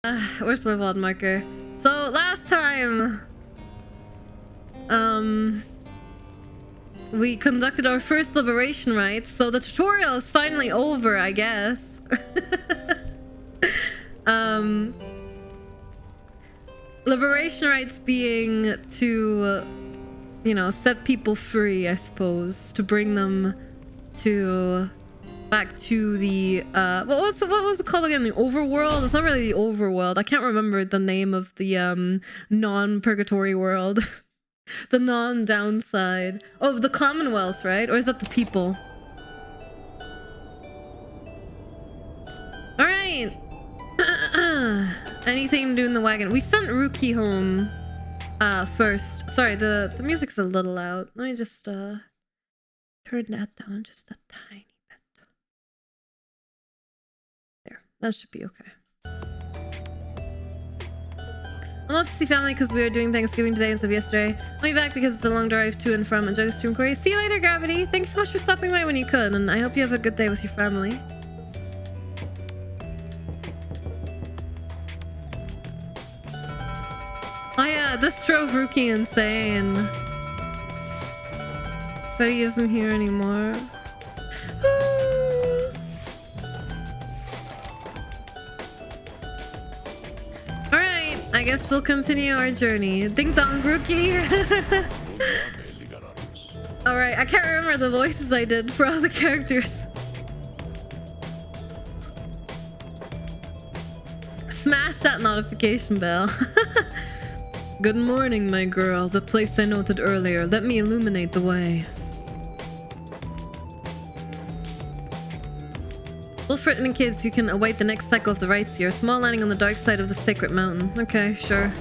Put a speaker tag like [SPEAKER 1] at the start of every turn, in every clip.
[SPEAKER 1] Where's my VOD marker? So last time, we conducted our first liberation rites, so the tutorial is finally over, I guess. Liberation rites being to, you know, set people free, I suppose, to bring them to back to the what was it called again? The overworld? It's not really the overworld. I can't remember the name of the non-purgatory world. The non-downside. Oh, the Commonwealth, right? Or is that the people? All right. Anything to do in the wagon? We sent Ruki home first. Sorry, the music's a little loud. Let me just turn that down just a tiny bit. There, that should be okay. I'm off to see family because we were doing Thanksgiving today instead of yesterday. I'll be back because it's a long drive to and from. Enjoy the stream, Kori. See you later, Gravity. Thanks so much for stopping by when you could, and I hope you have a good day with your family. Oh yeah, this drove Ruki insane. But he isn't here anymore. Alright, I guess we'll continue our journey. Ding dong, Ruki! Alright, I can't remember the voices I did for all the characters. Smash that notification bell. Good morning, my girl. The place I noted earlier. Let me illuminate the way. Wilfred and kids, you can await the next cycle of the rites here. Small landing on the dark side of the sacred mountain. Okay, sure.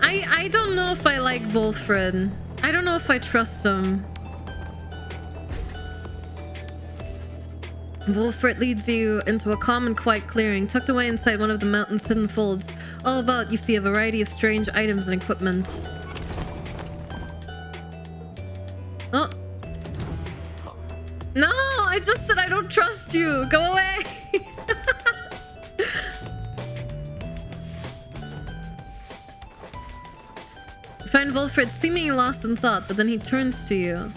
[SPEAKER 1] I don't know if I like Wilfred. I don't know if I trust him. Wilfred leads you into a calm and quiet clearing, tucked away inside one of the mountain's hidden folds. All about, you see a variety of strange items and equipment. Oh. No! I just said I don't trust you! Go away! You find Wilfred seemingly lost in thought, but then he turns to you.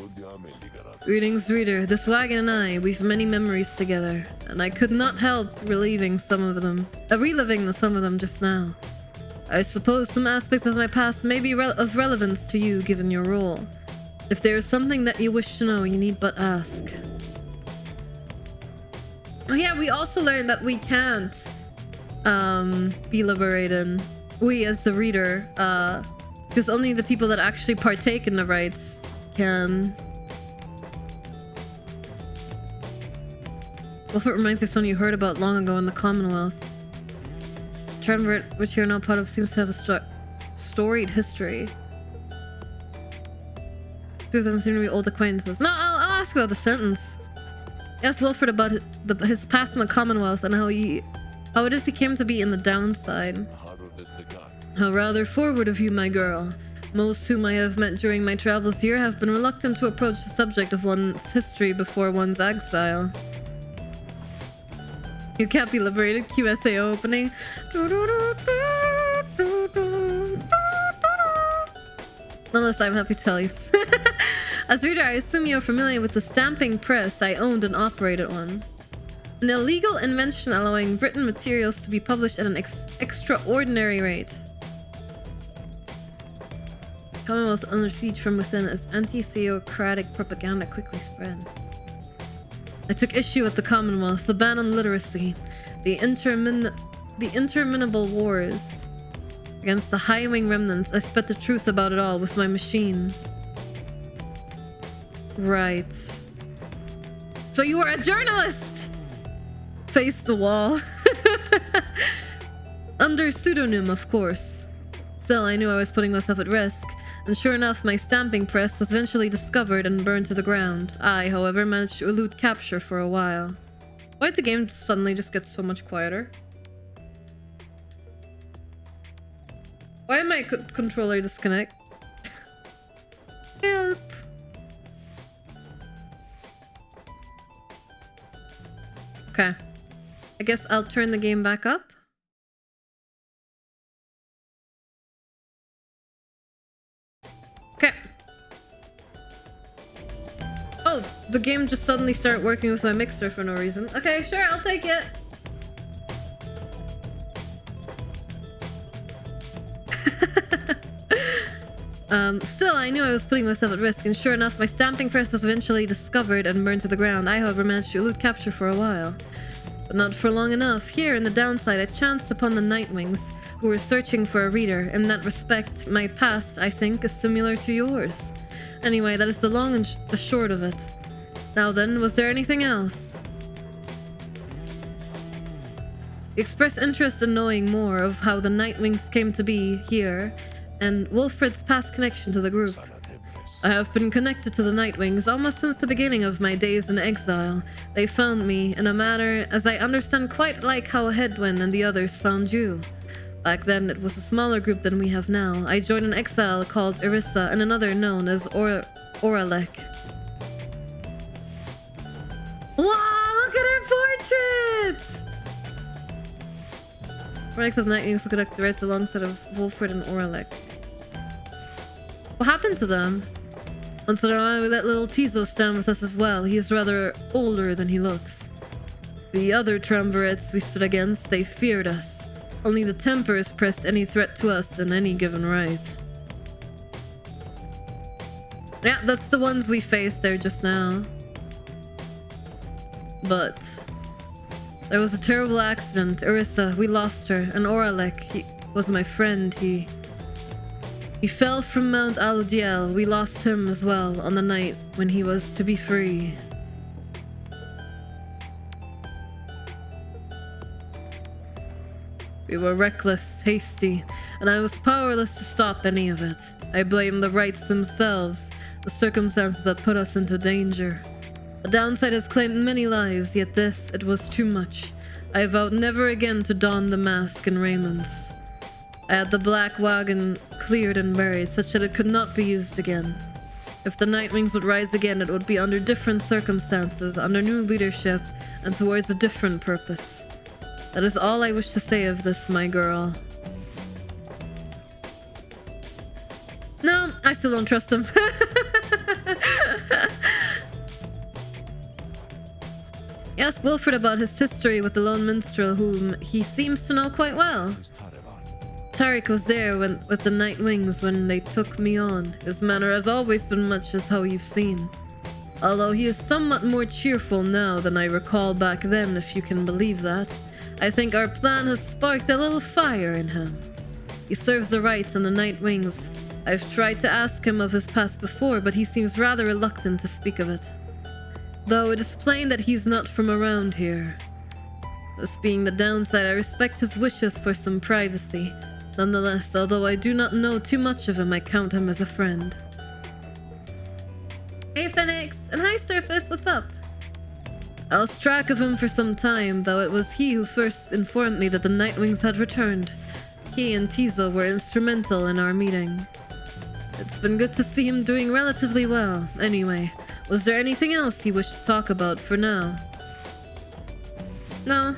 [SPEAKER 1] Greetings, reader. This wagon and I, we've many memories together, and I could not help reliving some of them just now. I suppose some aspects of my past may be of relevance to you, given your role. If there is something that you wish to know, you need but ask. Oh yeah, we also learned that we can't be liberated. We, as the reader, because only the people that actually partake in the rites can. Wilfred reminds you of something you heard about long ago in the Commonwealth. Triumvirate, which you're now part of, seems to have a storied history. Two of them seem to be old acquaintances. No, I'll ask about the sentence. Ask Wilfred about his past in the Commonwealth and how it is he came to be in the downside. How rather forward of you, my girl. Most whom I have met during my travels here have been reluctant to approach the subject of one's history before one's exile. You can't be liberated. QSA opening. Nonetheless, I'm happy to tell you. As reader, I assume you're familiar with the stamping press. I owned and operated one. An illegal invention allowing written materials to be published at an extraordinary rate. Commonwealth under siege from within as anti-theocratic propaganda quickly spread. I took issue with the Commonwealth, the ban on literacy, the interminable wars. Against the high-wing remnants, I spread the truth about it all with my machine. Right. So you were a journalist! Face the wall. Under pseudonym, of course. Still, I knew I was putting myself at risk. And sure enough, my stamping press was eventually discovered and burned to the ground. I, however, managed to elude capture for a while. Why did the game suddenly just get so much quieter? Why did my controller disconnect? Help! Okay. I guess I'll turn the game back up. Okay. Oh, the game just suddenly started working with my mixer for no reason. Okay, sure, I'll take it. Still, I knew I was putting myself at risk, and sure enough, my stamping press was eventually discovered and burned to the ground. I, however, managed to elude capture for a while. But not for long enough. Here, in the downside, I chanced upon the Nightwings, who were searching for a reader. In that respect, my past, I think, is similar to yours. Anyway, that is the long and the short of it. Now then, was there anything else? You expressed interest in knowing more of how the Nightwings came to be here, and Wilfred's past connection to the group. I have been connected to the Nightwings almost since the beginning of my days in exile. They found me in a manner, as I understand, quite like how Hedwyn and the others found you. Back then, it was a smaller group than we have now. I joined an exile called Irissa and another known as Oralek. Wow, look at her portrait! Relics of Nightwings who conduct the rest alongside of Wilfred and Oralek. What happened to them? Once in a while, we let little Tizo stand with us as well. He is rather older than he looks. The other triumvirates we stood against, they feared us. Only the Tempers pressed any threat to us in any given right. Yeah, that's the ones we faced there just now. But there was a terrible accident. Irissa, we lost her. And Oralek, he was my friend. He fell from Mount Aludiel. We lost him as well on the night when he was to be free. We were reckless, hasty, and I was powerless to stop any of it. I blame the rites themselves, the circumstances that put us into danger. The downside has claimed many lives, yet this, it was too much. I vowed never again to don the mask and raiments. I had the black wagon cleared and buried, such that it could not be used again. If the Nightwings would rise again, it would be under different circumstances, under new leadership, and towards a different purpose. That is all I wish to say of this, my girl. No, I still don't trust him. Ask Wilfred about his history with the lone minstrel, whom he seems to know quite well. Tarek was there with the Nightwings when they took me on. His manner has always been much as how you've seen. Although he is somewhat more cheerful now than I recall back then, if you can believe that. I think our plan has sparked a little fire in him. He serves the rites and the Nightwings. I've tried to ask him of his past before, but he seems rather reluctant to speak of it. Though it is plain that he's not from around here. This being the downside, I respect his wishes for some privacy. Nonetheless, although I do not know too much of him, I count him as a friend. Hey Phoenix! And hi Surface, what's up? I lost track of him for some time, though it was he who first informed me that the Nightwings had returned. He and Tizo were instrumental in our meeting. It's been good to see him doing relatively well. Anyway, was there anything else you wish to talk about for now? No.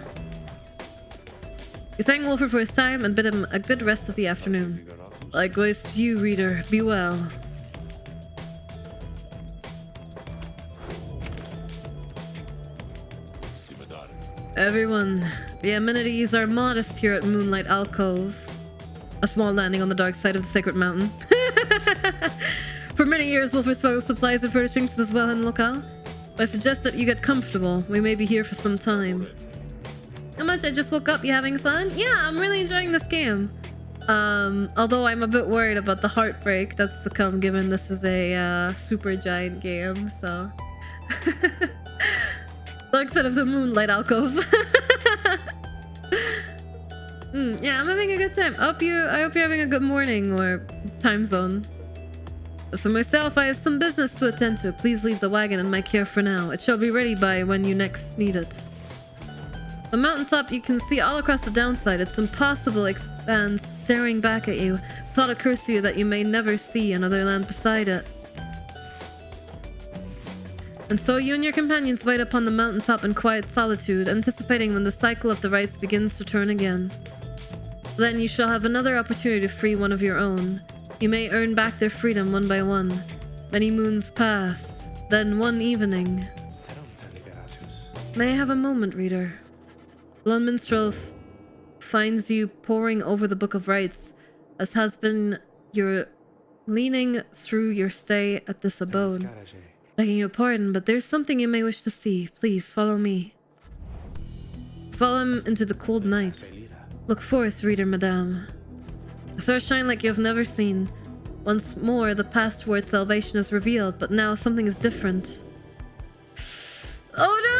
[SPEAKER 1] You thank Wilfred for his time and bid him a good rest of the afternoon. Likewise to you, reader. Be well. Everyone, the amenities are modest here at Moonlight Alcove. A small landing on the dark side of the sacred mountain. For many years, Wilfred smuggled supplies and furnishings to this well-hidden locale. I suggest that you get comfortable. We may be here for some time. How much? I just woke up. You having fun? Yeah, I'm really enjoying this game. Although I'm a bit worried about the heartbreak that's to come, given this is a super giant game, so... Dark side of the Moonlight Alcove. Yeah, I'm having a good time. I hope you're having a good morning or time zone. As for myself, I have some business to attend to. Please leave the wagon in my care for now. It shall be ready by when you next need it. The mountaintop you can see all across the downside. Its impossible expanse staring back at you. Thought occurs to you that you may never see another land beside it. And so you and your companions wait upon the mountaintop in quiet solitude, anticipating when the cycle of the rites begins to turn again. Then you shall have another opportunity to free one of your own. You may earn back their freedom one by one. Many moons pass, then one evening. May I have a moment, reader? Lone Minstrel finds you poring over the Book of Rites, as has been your leaning through your stay at this abode. Begging your pardon, but there's something you may wish to see. Please, follow me. Follow him into the cold night. Look forth, reader madame. A star shine like you have never seen. Once more, the path towards salvation is revealed, but now something is different. Oh no!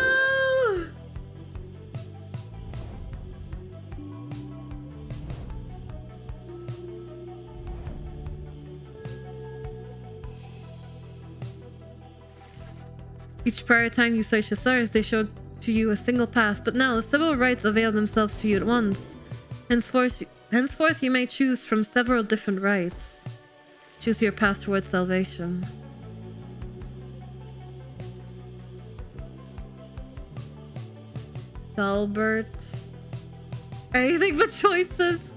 [SPEAKER 1] Each prior time you search the stars, they showed to you a single path, but now several rites avail themselves to you at once. Henceforth you may choose from several different rites. Choose your path towards salvation. Albert. Anything but choices.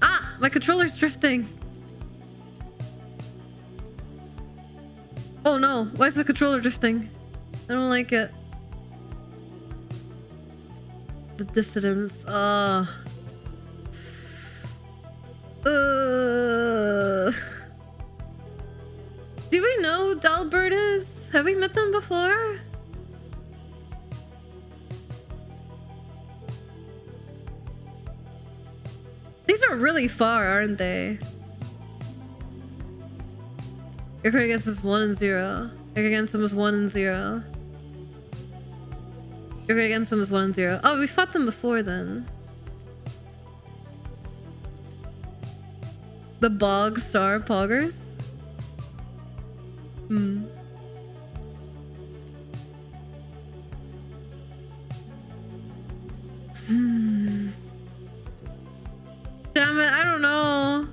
[SPEAKER 1] Ah! My controller's drifting. Oh no, why is my controller drifting? I don't like it. The dissidents. Do we know who Dalbert is? Have we met them before? These are really far, aren't they? Your card against is 1 and 0. Your against them is 1 and 0. Your card against them is 1 and 0. Oh, we fought them before then. The Bog Star Poggers? Hmm. Damn it, I don't know.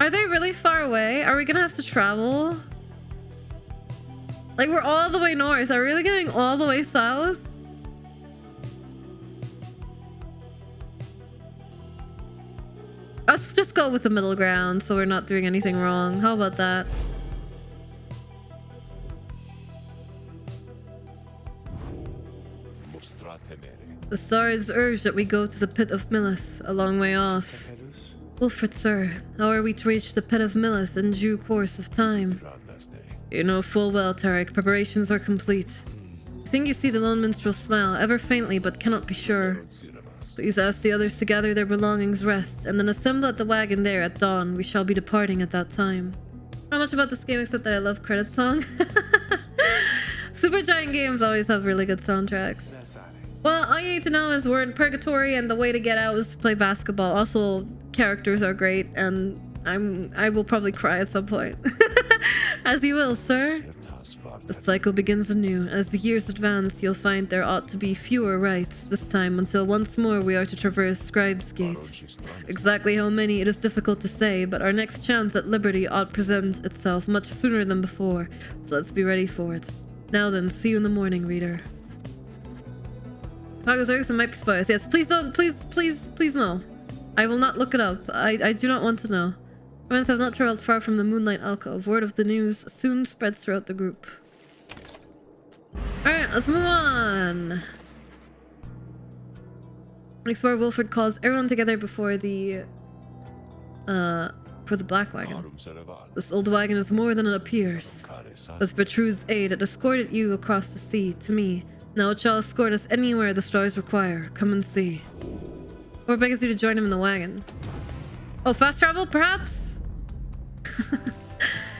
[SPEAKER 1] Are they really far away? Are we gonna have to travel? Like, we're all the way north. Are we really going all the way south? Let's just go with the middle ground so we're not doing anything wrong. How about that? The stars urge that we go to the pit of Millith, a long way off. Wilfred, sir, how are we to reach the pit of Millith in due course of time? You know full well, Tarek, preparations are complete. I think you see the lone minstrel smile, ever faintly, but cannot be sure. Please ask the others to gather their belongings, rest, and then assemble at the wagon there at dawn. We shall be departing at that time. Not much about this game except that I love credit song. Supergiant games always have really good soundtracks. Well, all you need to know is we're in purgatory and the way to get out is to play basketball. Also, characters are great and I will probably cry at some point. As you will, sir. The cycle begins anew. As the years advance, you'll find there ought to be fewer rites this time until once more we are to traverse Scribe's Gate. Exactly how many it is difficult to say, but our next chance at liberty ought present itself much sooner than before, so let's be ready for it. Now then, see you in the morning, reader. Poggers Erickson might be spies. Yes, please don't, please no. I will not look it up. I do not want to know. Romance has not traveled far from the Moonlight Alcove. Word of the news soon spreads throughout the group. Alright, let's move on. Explorer Wilfred calls everyone together before the for the black wagon. This old wagon is more than it appears. With Bertrude's aid, it escorted you across the sea to me. Now it shall escort us anywhere the stars require. Come and see. Or begs you to join him in the wagon. Oh, fast travel, perhaps?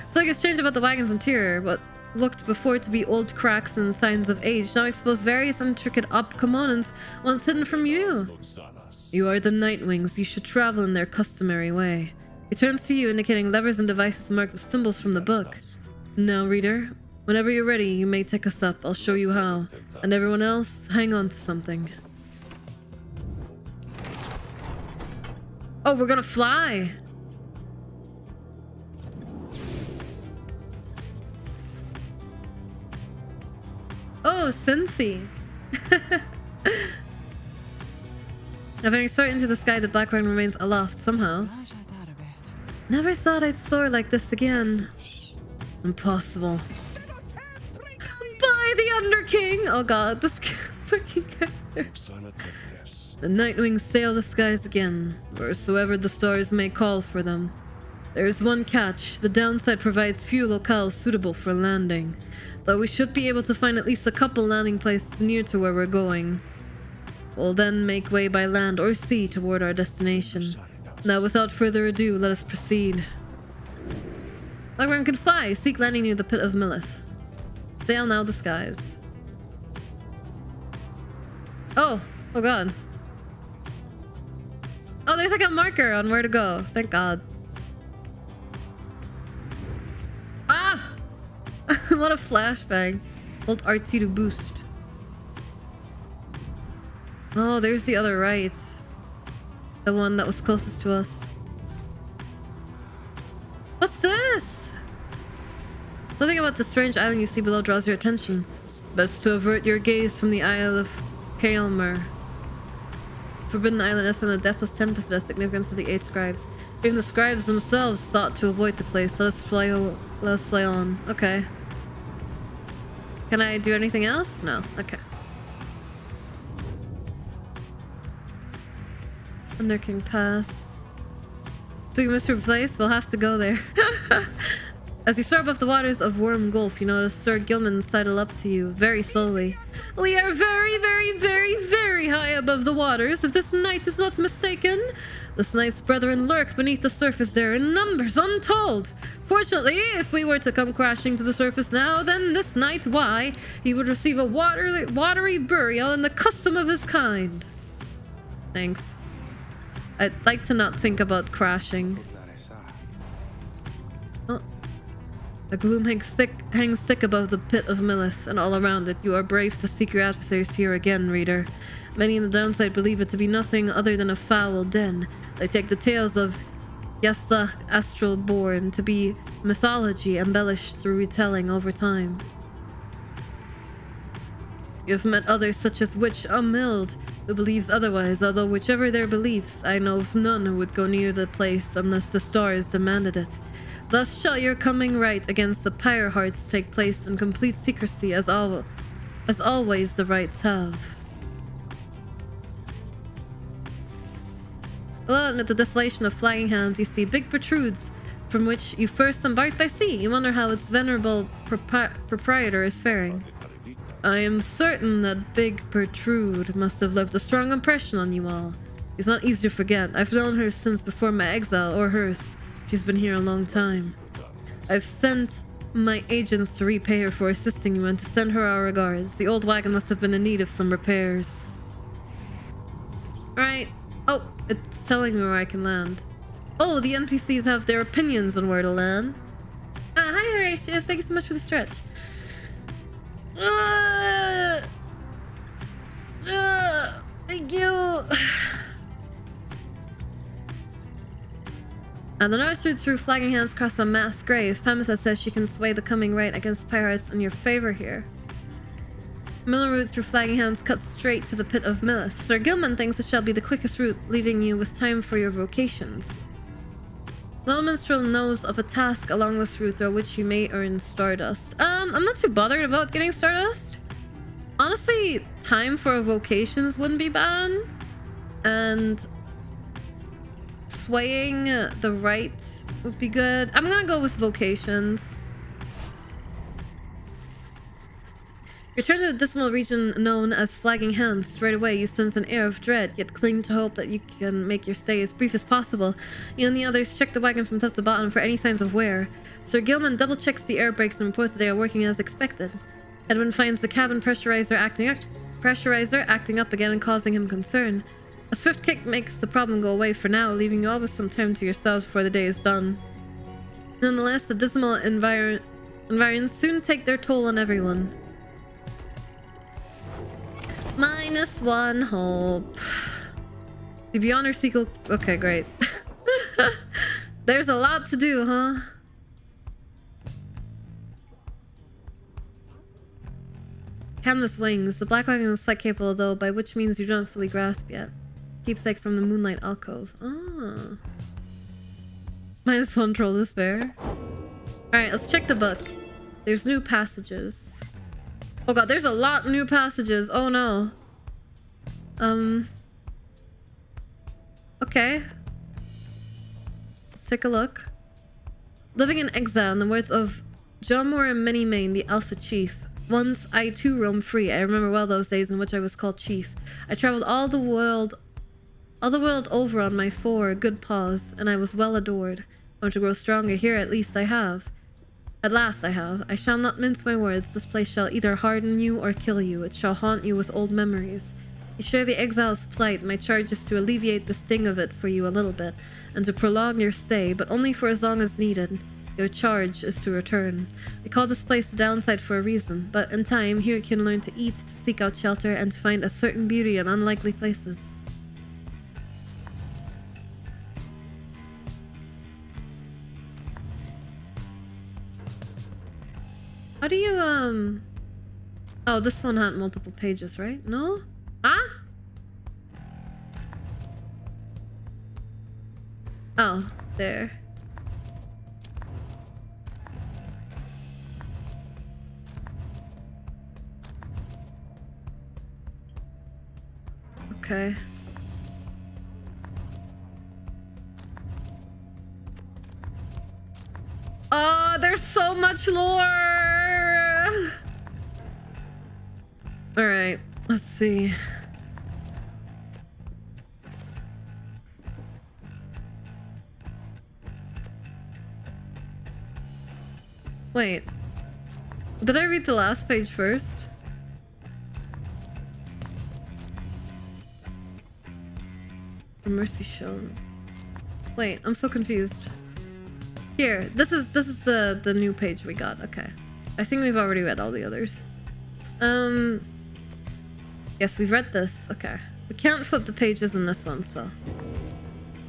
[SPEAKER 1] It's like it's changed about the wagon's interior. What looked before to be old cracks and signs of age now expose various intricate components once hidden from view. You are the Nightwings. You should travel in their customary way. He turns to you, indicating levers and devices marked with symbols from the book. Now, reader, whenever you're ready, you may take us up. I'll show you how. And everyone else, hang on to something. Oh, we're gonna fly. Oh, Cynthia. Having soared into the sky, the black one remains aloft somehow. Never thought I'd soar like this again. Impossible. By the Underking! Oh god, this fucking character. The Nightwings sail the skies again, wheresoever the stars may call for them. There is one catch. The downside provides few locales suitable for landing, though we should be able to find at least a couple landing places near to where we're going. We'll then make way by land or sea toward our destination. Now, without further ado, let us proceed. Lagran can fly. Seek landing near the pit of Millith. Sail now the skies. Oh god. Oh, there's like a marker on where to go. Thank god. Ah! What a flashbang. Hold R2 to boost. Oh, there's the other right. The one that was closest to us. What's this? Something about the strange island you see below draws your attention. Best to avert your gaze from the Isle of Kaelmer. Forbidden Island S and the Deathless Tempest has significance to the 8 scribes. Even the scribes themselves thought to avoid the place. Let us fly on. Okay. Can I do anything else? No. Okay. Underking Pass. Big Mystery Place? We'll have to go there. As you soar above the waters of Worm Gulf, you notice Sir Gilman sidle up to you, very slowly. We are very, very, very, very high above the waters, if this knight is not mistaken. This knight's brethren lurk beneath the surface there in numbers untold. Fortunately, if we were to come crashing to the surface now, then this knight, why, he would receive a watery burial in the custom of his kind. Thanks. I'd like to not think about crashing. Oh. A gloom hangs thick above the pit of Millith, and all around it. You are brave to seek your adversaries here again, reader. Many in the downside believe it to be nothing other than a foul den. They take the tales of Yesta Astral Born to be mythology embellished through retelling over time. You have met others such as Witch Umild, who believes otherwise, although whichever their beliefs, I know of none who would go near the place unless the stars demanded it. Thus shall your coming right against the Pyre hearts take place in complete secrecy as always the rights have. Below, amid the desolation of flagging hands, you see big protrudes from which you first embarked by sea. You wonder how its venerable proprietor is faring. I am certain that Big Protrude must have left a strong impression on you all. It's not easy to forget. I've known her since before my exile, or hers. She's been here a long time. I've sent my agents to repay her for assisting you and to send her our regards. The old wagon must have been in need of some repairs. Right. Oh, it's telling me where I can land. Oh, the NPCs have their opinions on where to land. Hi, Horatius. Thank you so much for the stretch. Thank you. On the north route through flagging hands across a mass grave, Pamitha says she can sway the coming right against pirates in your favor here. Middle route through flagging hands cuts straight to the pit of Millith. Sir Gilman thinks it shall be the quickest route, leaving you with time for your vocations. Little Minstrel knows of a task along this route through which you may earn Stardust. I'm not too bothered about getting Stardust. Honestly, time for vocations wouldn't be bad. And swaying the right would be good. I'm gonna go with vocations. Return to the dismal region known as Flagging Hands. Straight away, you sense an air of dread, yet cling to hope that you can make your stay as brief as possible. You and the others check the wagon from top to bottom for any signs of wear. Sir Gilman double-checks the air brakes and reports that they are working as expected. Edwin finds the cabin pressurizer acting up again and causing him concern. A swift kick makes the problem go away for now, leaving you all with some time to yourselves before the day is done. Nonetheless, the dismal environs soon take their toll on everyone. -1 hope. The Beyond or sequel. Okay, great. There's a lot to do, huh? Canvas wings. The black wagon is quite capable, though, by which means you don't fully grasp yet. Keepsake from the Moonlight Alcove. Ah. -1 troll despair. Alright, let's check the book. There's new passages. Oh god, there's a lot of new passages. Oh no. Okay. Let's take a look. Living in exile, in the words of Jomur and Many-Mane, the Alpha Chief. Once I too roamed free. I remember well those days in which I was called Chief. I traveled all the world over on my 4 good paws, and I was well adored. I want to grow stronger here, at least I have. At last I have. I shall not mince my words. This place shall either harden you or kill you. It shall haunt you with old memories. You share the exile's plight. My charge is to alleviate the sting of it for you a little bit, and to prolong your stay, but only for as long as needed. Your charge is to return. We call this place the downside for a reason, but in time, here you can learn to eat, to seek out shelter, and to find a certain beauty in unlikely places. How do you, Oh, this one had multiple pages, right? No? Huh? Oh, there. Okay. Oh, there's so much lore! Alright, let's see. Wait. Did I read the last page first? The mercy shown. Wait, I'm so confused. Here, this is the new page we got. Okay. I think we've already read all the others. Yes, we've read this. Okay. We can't flip the pages in this one, so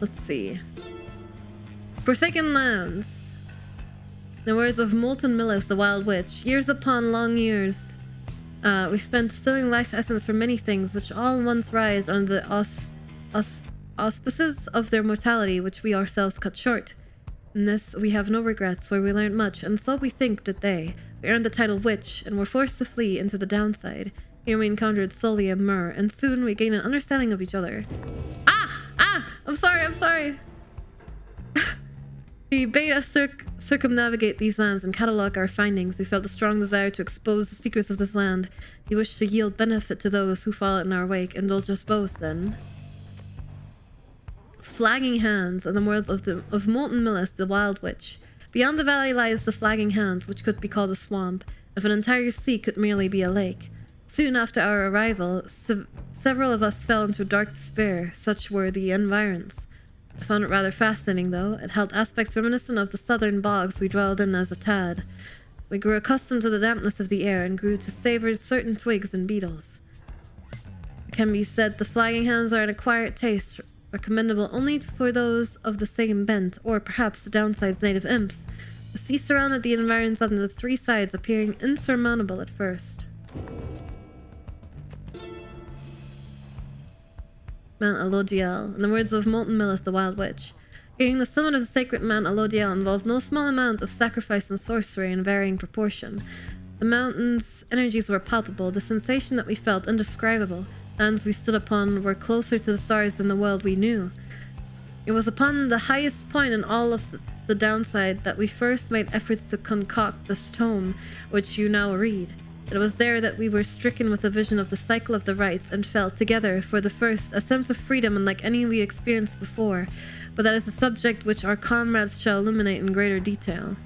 [SPEAKER 1] let's see. Forsaken lands. The words of Molten Millith, the Wild Witch. Years upon long years, we spent sowing life essence for many things, which all once rise under the auspices of their mortality, which we ourselves cut short. In this, we have no regrets, for we learned much, and so we think did they. We earned the title Witch, and were forced to flee into the downside. Here we encountered Sully and Myrrh, and soon we gained an understanding of each other. I'm sorry. He bade us circumnavigate these lands and catalog our findings. We felt a strong desire to expose the secrets of this land. He wished to yield benefit to those who followed in our wake. Indulge us both, then. Flagging Hands, in the words of Molten Millith, the Wild Witch. Beyond the valley lies the Flagging Hands, which could be called a swamp, if an entire sea could merely be a lake. Soon after our arrival, several of us fell into dark despair. Such were the environs. I found it rather fascinating, though. It held aspects reminiscent of the southern bogs we dwelled in as a tad. We grew accustomed to the dampness of the air and grew to savor certain twigs and beetles. It can be said the Flagging Hands are an acquired taste, recommendable only for those of the same bent, or perhaps the downside's native imps. The sea surrounded the environs on the 3 sides, appearing insurmountable at first. Mount Alodiel, in the words of Molten Millith, the Wild Witch. Gaining the summit of the sacred Mount Alodiel involved no small amount of sacrifice and sorcery in varying proportion. The mountain's energies were palpable, the sensation that we felt indescribable. Lands we stood upon were closer to the stars than the world we knew. It was upon the highest point in all of the downside that we first made efforts to concoct this tome, which you now read. It was there that we were stricken with a vision of the cycle of the rites and felt, together, for the first, a sense of freedom unlike any we experienced before, but that is a subject which our comrades shall illuminate in greater detail.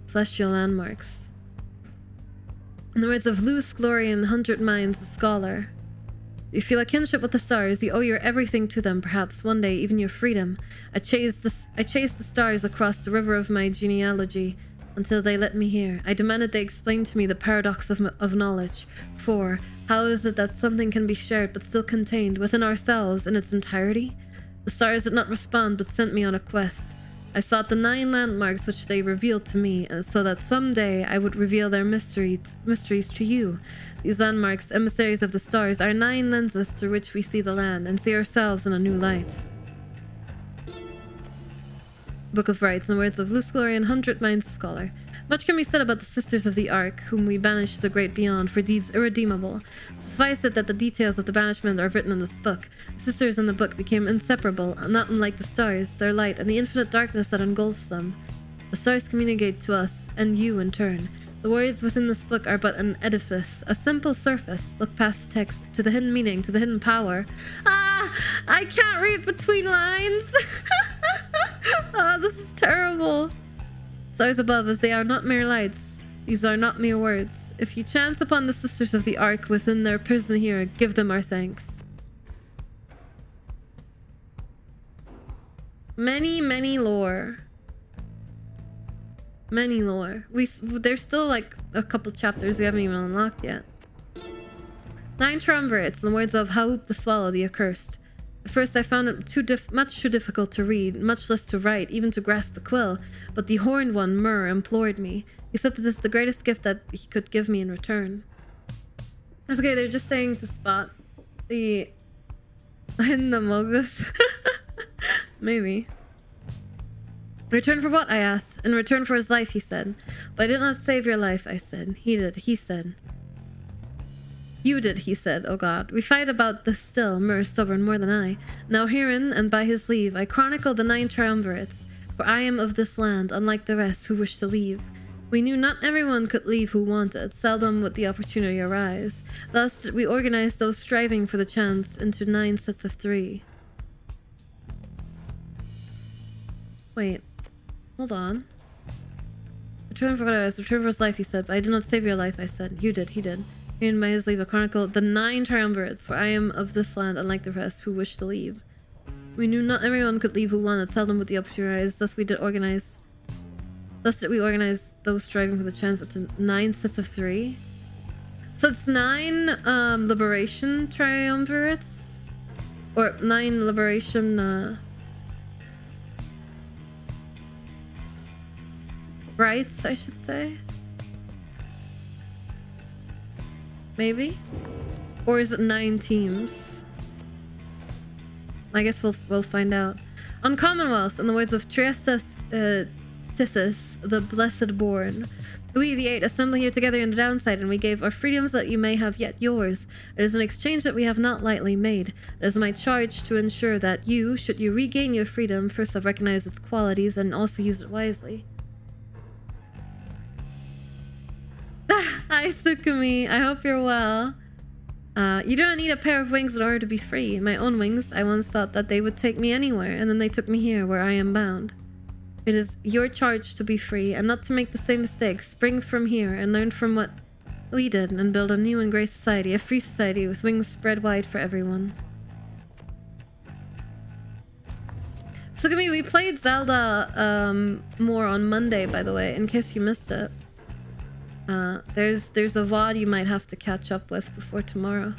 [SPEAKER 1] Celestial landmarks. In the words of Luce, Glory, and 100 Minds, the scholar. You feel a kinship with the stars. You owe your everything to them, perhaps one day even your freedom. I chased the stars across the river of my genealogy until they let me here. I demanded they explain to me the paradox of knowledge. For how is it that something can be shared but still contained within ourselves in its entirety? The stars did not respond but sent me on a quest. I sought the 9 landmarks which they revealed to me, so that someday I would reveal their mysteries to you. These landmarks, emissaries of the stars, are 9 lenses through which we see the land and see ourselves in a new light. Book of Rites, in the words of Luscalorian 100 Minds Scholar. Much can be said about the Sisters of the Ark, whom we banished to the great beyond for deeds irredeemable. Suffice it that the details of the banishment are written in this book. The sisters in the book became inseparable, not unlike the stars, their light, and the infinite darkness that engulfs them. The stars communicate to us, and you in turn. The words within this book are but an edifice, a simple surface. Look past the text, to the hidden meaning, to the hidden power. Ah! I can't read between lines! Ah, this is terrible. Stars above, as they are not mere lights. These are not mere words. If you chance upon the Sisters of the Ark within their prison here, give them our thanks. Many lore. Many lore. There's still like a couple chapters we haven't even unlocked yet. 9 triumvirates, in the words of Haup the Swallow, the Accursed. At first I found it much too difficult to read, much less to write, even to grasp the quill, but the Horned One, Mur, implored me. He said that this is the greatest gift that he could give me in return. That's okay, they're just saying to spot the Mogus. Maybe. In return for what? I asked. In return for his life, he said. But I did not save your life, I said. He did, he said. You did, he said. Oh god. We fight about this still, Mur is stubborn more than I. Now herein, and by his leave, I chronicle the 9 triumvirates, for I am of this land, unlike the rest who wish to leave. We knew not everyone could leave who wanted, seldom would the opportunity arise. Thus did we organize those striving for the chance into 9 sets of 3. Wait. Hold on. Return for what I was. Return for his life, he said. But I did not save your life, I said. You did, he did. Herein by his leave, a chronicle the 9 triumvirates, for I am of this land, unlike the rest who wish to leave. We knew not everyone could leave who wanted, seldom would the opportunity arise. Thus did we organize those striving for the chance up to 9 sets of 3. So it's 9 liberation triumvirates, or 9 liberation rights, I should say. Maybe? Or is it 9 teams? I guess we'll find out. On Commonwealth, in the words of Triestes Tithys, the Blessed Born. We, the 8, assemble here together in the downside, and we gave our freedoms that you may have yet yours. It is an exchange that we have not lightly made. It is my charge to ensure that you, should you regain your freedom, first have recognized its qualities and also use it wisely. Hi, Sukumi. I hope you're well. You do not need a pair of wings in order to be free. My own wings, I once thought that they would take me anywhere, and then they took me here, where I am bound. It is your charge to be free, and not to make the same mistakes. Spring from here, and learn from what we did, and build a new and great society, a free society with wings spread wide for everyone. Sukumi, we played Zelda more on Monday, by the way, in case you missed it. There's a VOD you might have to catch up with before tomorrow.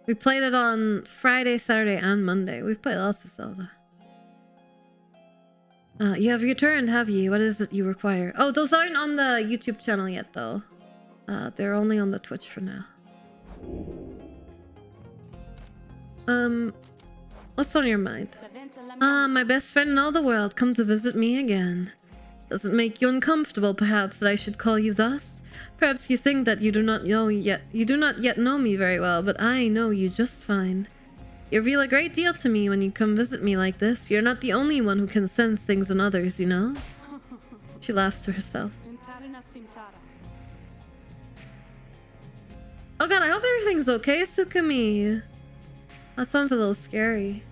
[SPEAKER 1] We played it on Friday, Saturday, and Monday. We've played lots of Zelda. You have returned, have you? What is it you require? Oh, those aren't on the YouTube channel yet, though. They're only on the Twitch for now. What's on your mind? My best friend in all the world come to visit me again. Does it make you uncomfortable, perhaps, that I should call you thus? Perhaps you think that you do not yet know me very well, but I know you just fine. You reveal a great deal to me when you come visit me like this. You're not the only one who can sense things in others, you know? She laughs to herself. Oh god, I hope everything's okay, Sukumi. That sounds a little scary.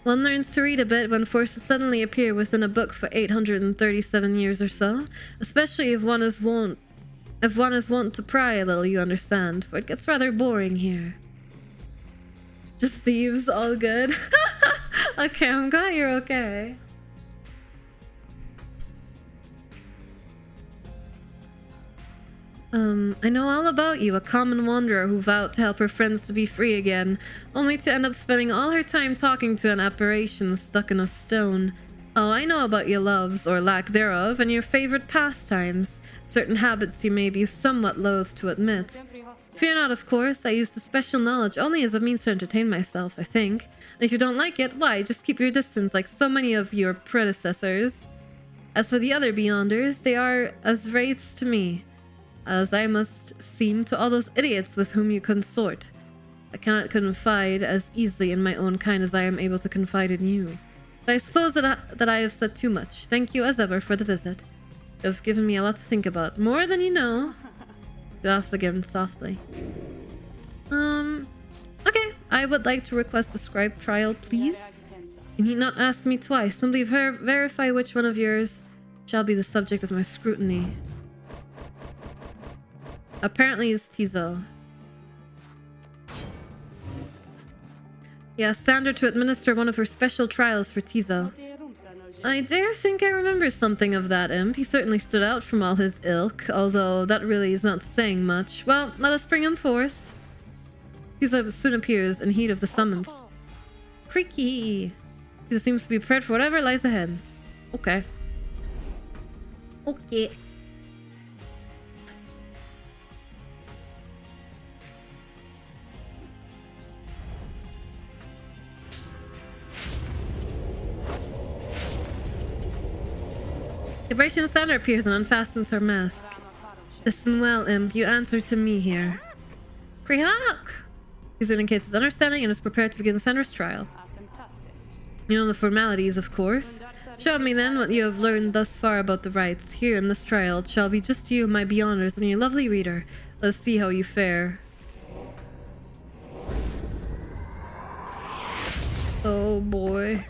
[SPEAKER 1] One learns to read a bit when forces suddenly appear within a book for 837 years or so, especially if one is wont to pry a little, you understand, for it gets rather boring here. Just thieves, all good. Okay, I'm glad you're okay. I know all about you, a common wanderer who vowed to help her friends to be free again, only to end up spending all her time talking to an apparition stuck in a stone. Oh, I know about your loves, or lack thereof, and your favorite pastimes, certain habits you may be somewhat loath to admit. Fear not, of course, I use the special knowledge only as a means to entertain myself, I think. And if you don't like it, why, just keep your distance like so many of your predecessors. As for the other Beyonders, they are as wraiths to me, as I must seem to all those idiots with whom you consort. I cannot confide as easily in my own kind as I am able to confide in you. But I suppose that I have said too much. Thank you as ever for the visit. You have given me a lot to think about. More than you know. You asked again softly. Okay. I would like to request a scribe trial, please. You need not ask me twice. Simply verify which one of yours shall be the subject of my scrutiny. Apparently it's Tizo. Yeah, standard to administer one of her special trials for Tizo. I dare think I remember something of that imp. He certainly stood out from all his ilk, although that really is not saying much. Well, let us bring him forth. Tizo soon appears in heat of the summons. Creaky! Tizo seems to be prepared for whatever lies ahead. Okay. Okay. The Vibration Sander appears and unfastens her mask. Listen well, imp. You answer to me here. Krihak! He indicates his understanding and is prepared to begin the Sander's trial. You know the formalities, of course. Show me then what you have learned thus far about the rites. Here in this trial, it shall be just you, my Beyonders, and your lovely reader. Let us see how you fare. Oh boy.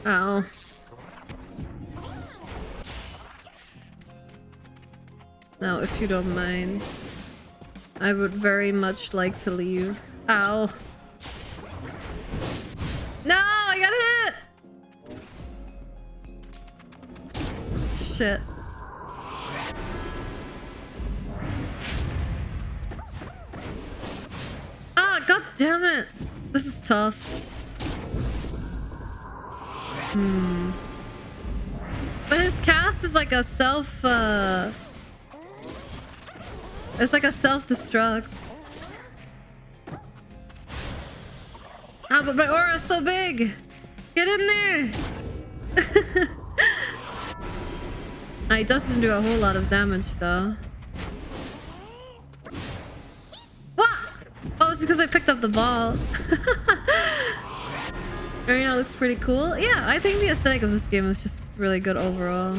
[SPEAKER 1] Ow. Now, if you don't mind, I would very much like to leave. Ow. No, I got hit! Shit. Ah, god damn it! This is tough. But his cast is like a it's like a self-destruct. Ah, but my aura's so big! Get in there! It doesn't do a whole lot of damage, though. What? Oh, it's because I picked up the ball. Arena looks pretty cool. Yeah, I think the aesthetic of this game is just really good overall.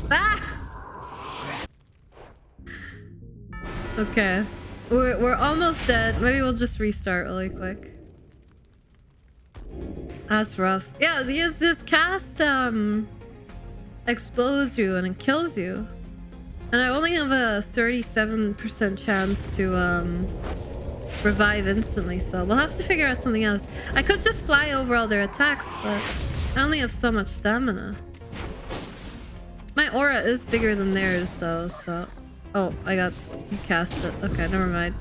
[SPEAKER 1] Ah! Okay. We're almost dead. Maybe we'll just restart really quick. That's rough. Yeah, this cast explodes you and it kills you. And I only have a 37% chance to revive instantly, so we'll have to figure out something else. I could just fly over all their attacks, but I only have so much stamina. My aura is bigger than theirs though, so... Oh, you cast it. Okay, never mind.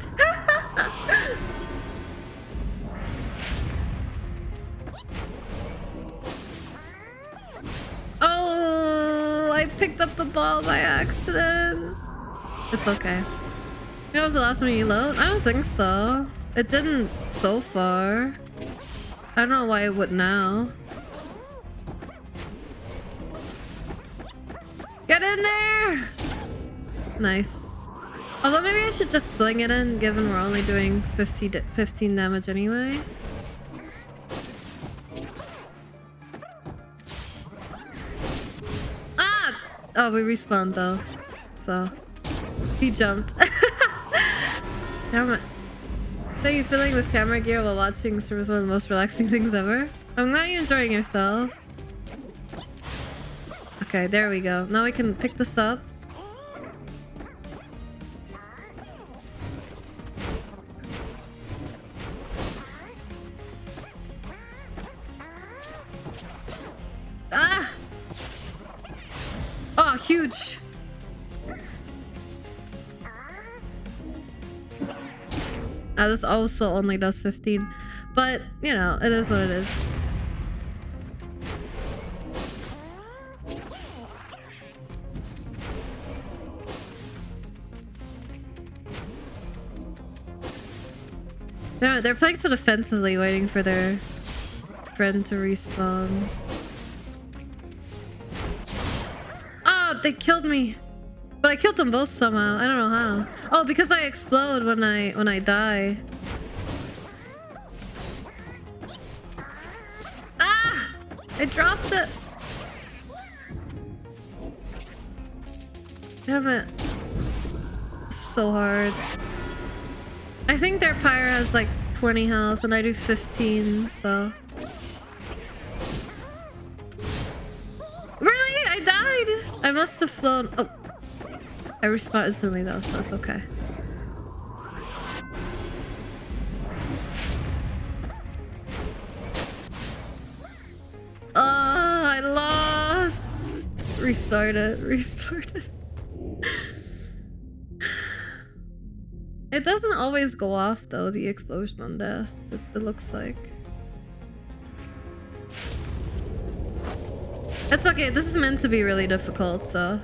[SPEAKER 1] Oh, I picked up the ball by accident. It's okay. You know, was the last one you load? I don't think so. It didn't so far. I don't know why it would now. Get in there! Nice. Although maybe I should just fling it in, given we're only doing 15 damage anyway. Ah! Oh, we respawned though. So... He jumped. Never mind. How are you feeling with camera gear while watching stream is one of the most relaxing things ever? I'm glad you're enjoying yourself. Okay, there we go. Now we can pick this up. Ah! huge. This also only does 15. But, you know, it is what it is. They're playing so defensively, waiting for their friend to respawn. Ah, they killed me. But I killed them both somehow. I don't know how. Oh, because I explode when I die. Ah! I dropped it. Damn it. So hard. I think their Pyre has like 20 health and I do 15, so... Really? I died? I must have flown... Oh. I respawn instantly though, so that's okay. Oh, I lost! Restart it, restart it. It doesn't always go off though, the explosion on death, it looks like. It's okay, this is meant to be really difficult, so...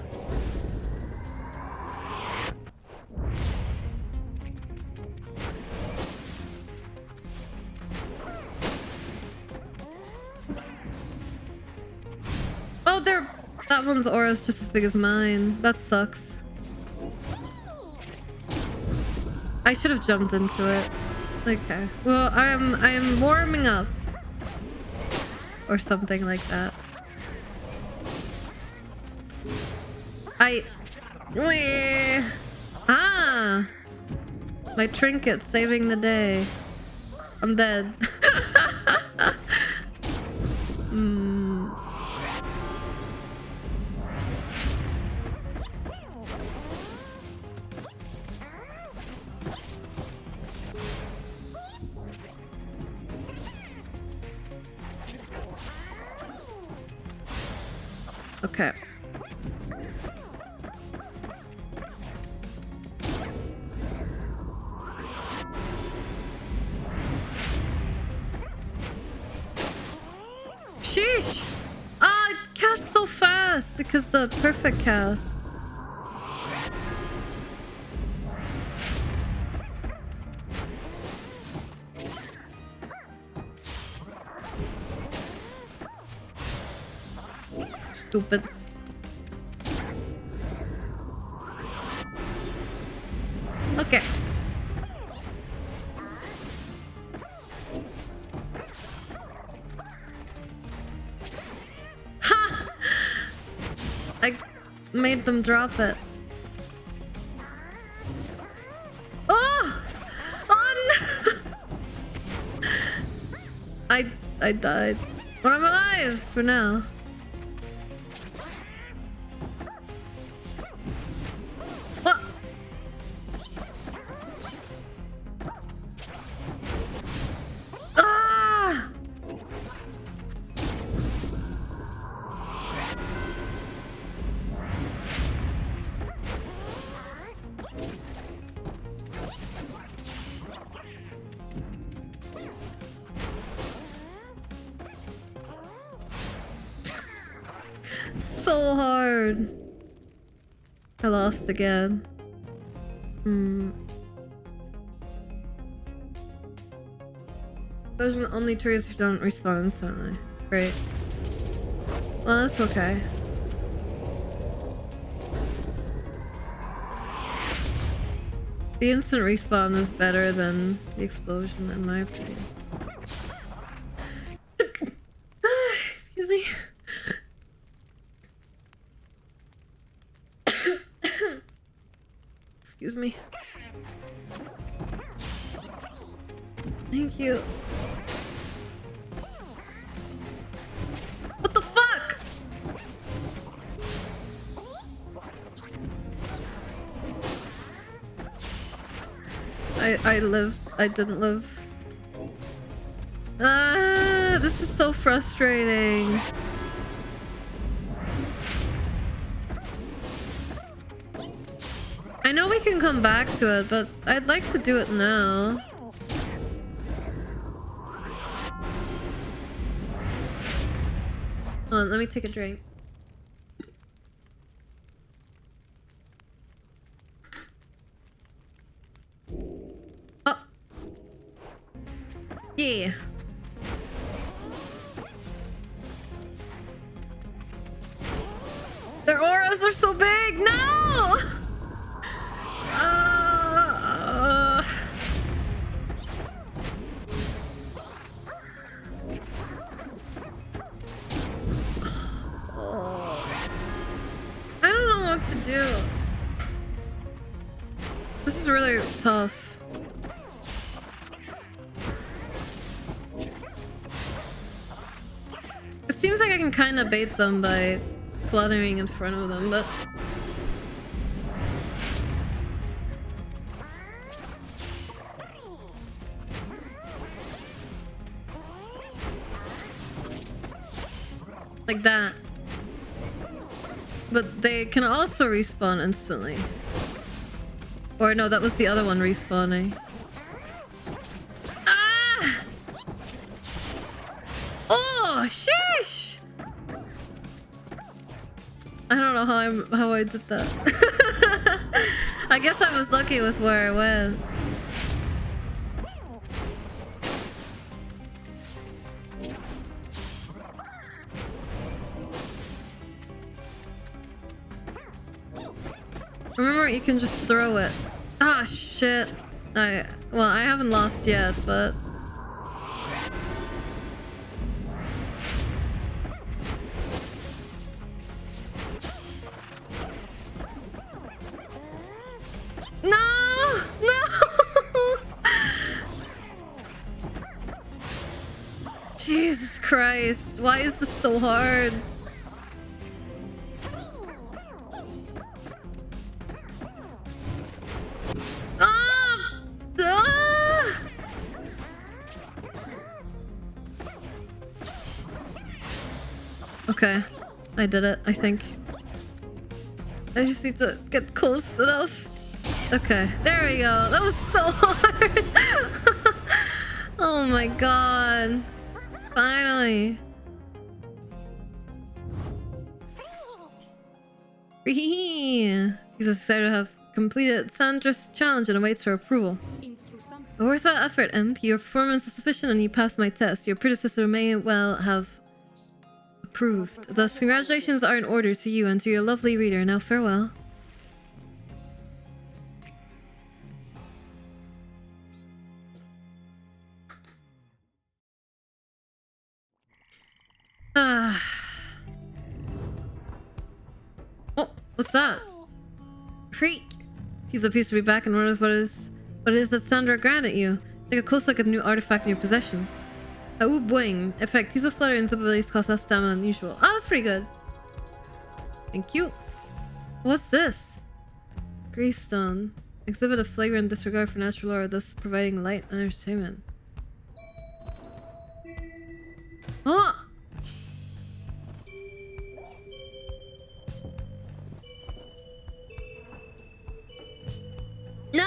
[SPEAKER 1] Oh, that one's aura is just as big as mine. That sucks. I should have jumped into it. Okay. Well, I am warming up. Or something like that. Ah! My trinket saving the day. I'm dead. Okay. Sheesh! Ah, it casts so fast because the perfect cast. Stupid. Okay. Ha! I made them drop it. Oh! On! I died. But I'm alive for now. What? Ah! So hard. I lost again. Those are the only trees who don't respawn instantly. Great. Well, that's okay. The instant respawn is better than the explosion, in my opinion. Excuse me. Excuse me. Thank you. What the fuck? I lived. I didn't live. Ah, this is so frustrating. I know we can come back to it, but I'd like to do it now. Hold on, let me take a drink. Oh. Yeah. Their auras are so big! No! I don't know what to do. This is really tough. It seems like I can kind of bait them by fluttering in front of them, but... like that. But they can also respawn instantly. Or no, that was the other one respawning. Ah! Oh, sheesh! I don't know how I did that. I guess I was lucky with where I went. Remember, you can just throw it. Ah, shit. Well, I haven't lost yet, but... No! No! Jesus Christ. Why is this so hard? Okay, I did it, I think. I just need to get close enough. Okay, there we go. That was so hard. Oh my god. Finally. He's excited to have completed Sandra's challenge and awaits her approval. A worthwhile effort, Imp. Your performance was sufficient and you passed my test. Your predecessor may well have approved. Thus, congratulations are in order to you and to your lovely reader. Now, farewell. Ah. Oh, what's that? Creek. He's pleased to be back and wonders what it is that Sandra granted you. Take a close look at the new artifact in your possession. Oob Wing. Effect. Tease of flutter and abilities cost less stamina than usual. Oh, that's pretty good. Thank you. What's this? Greystone. Exhibit a flagrant disregard for natural law, thus providing light and entertainment. Oh! No!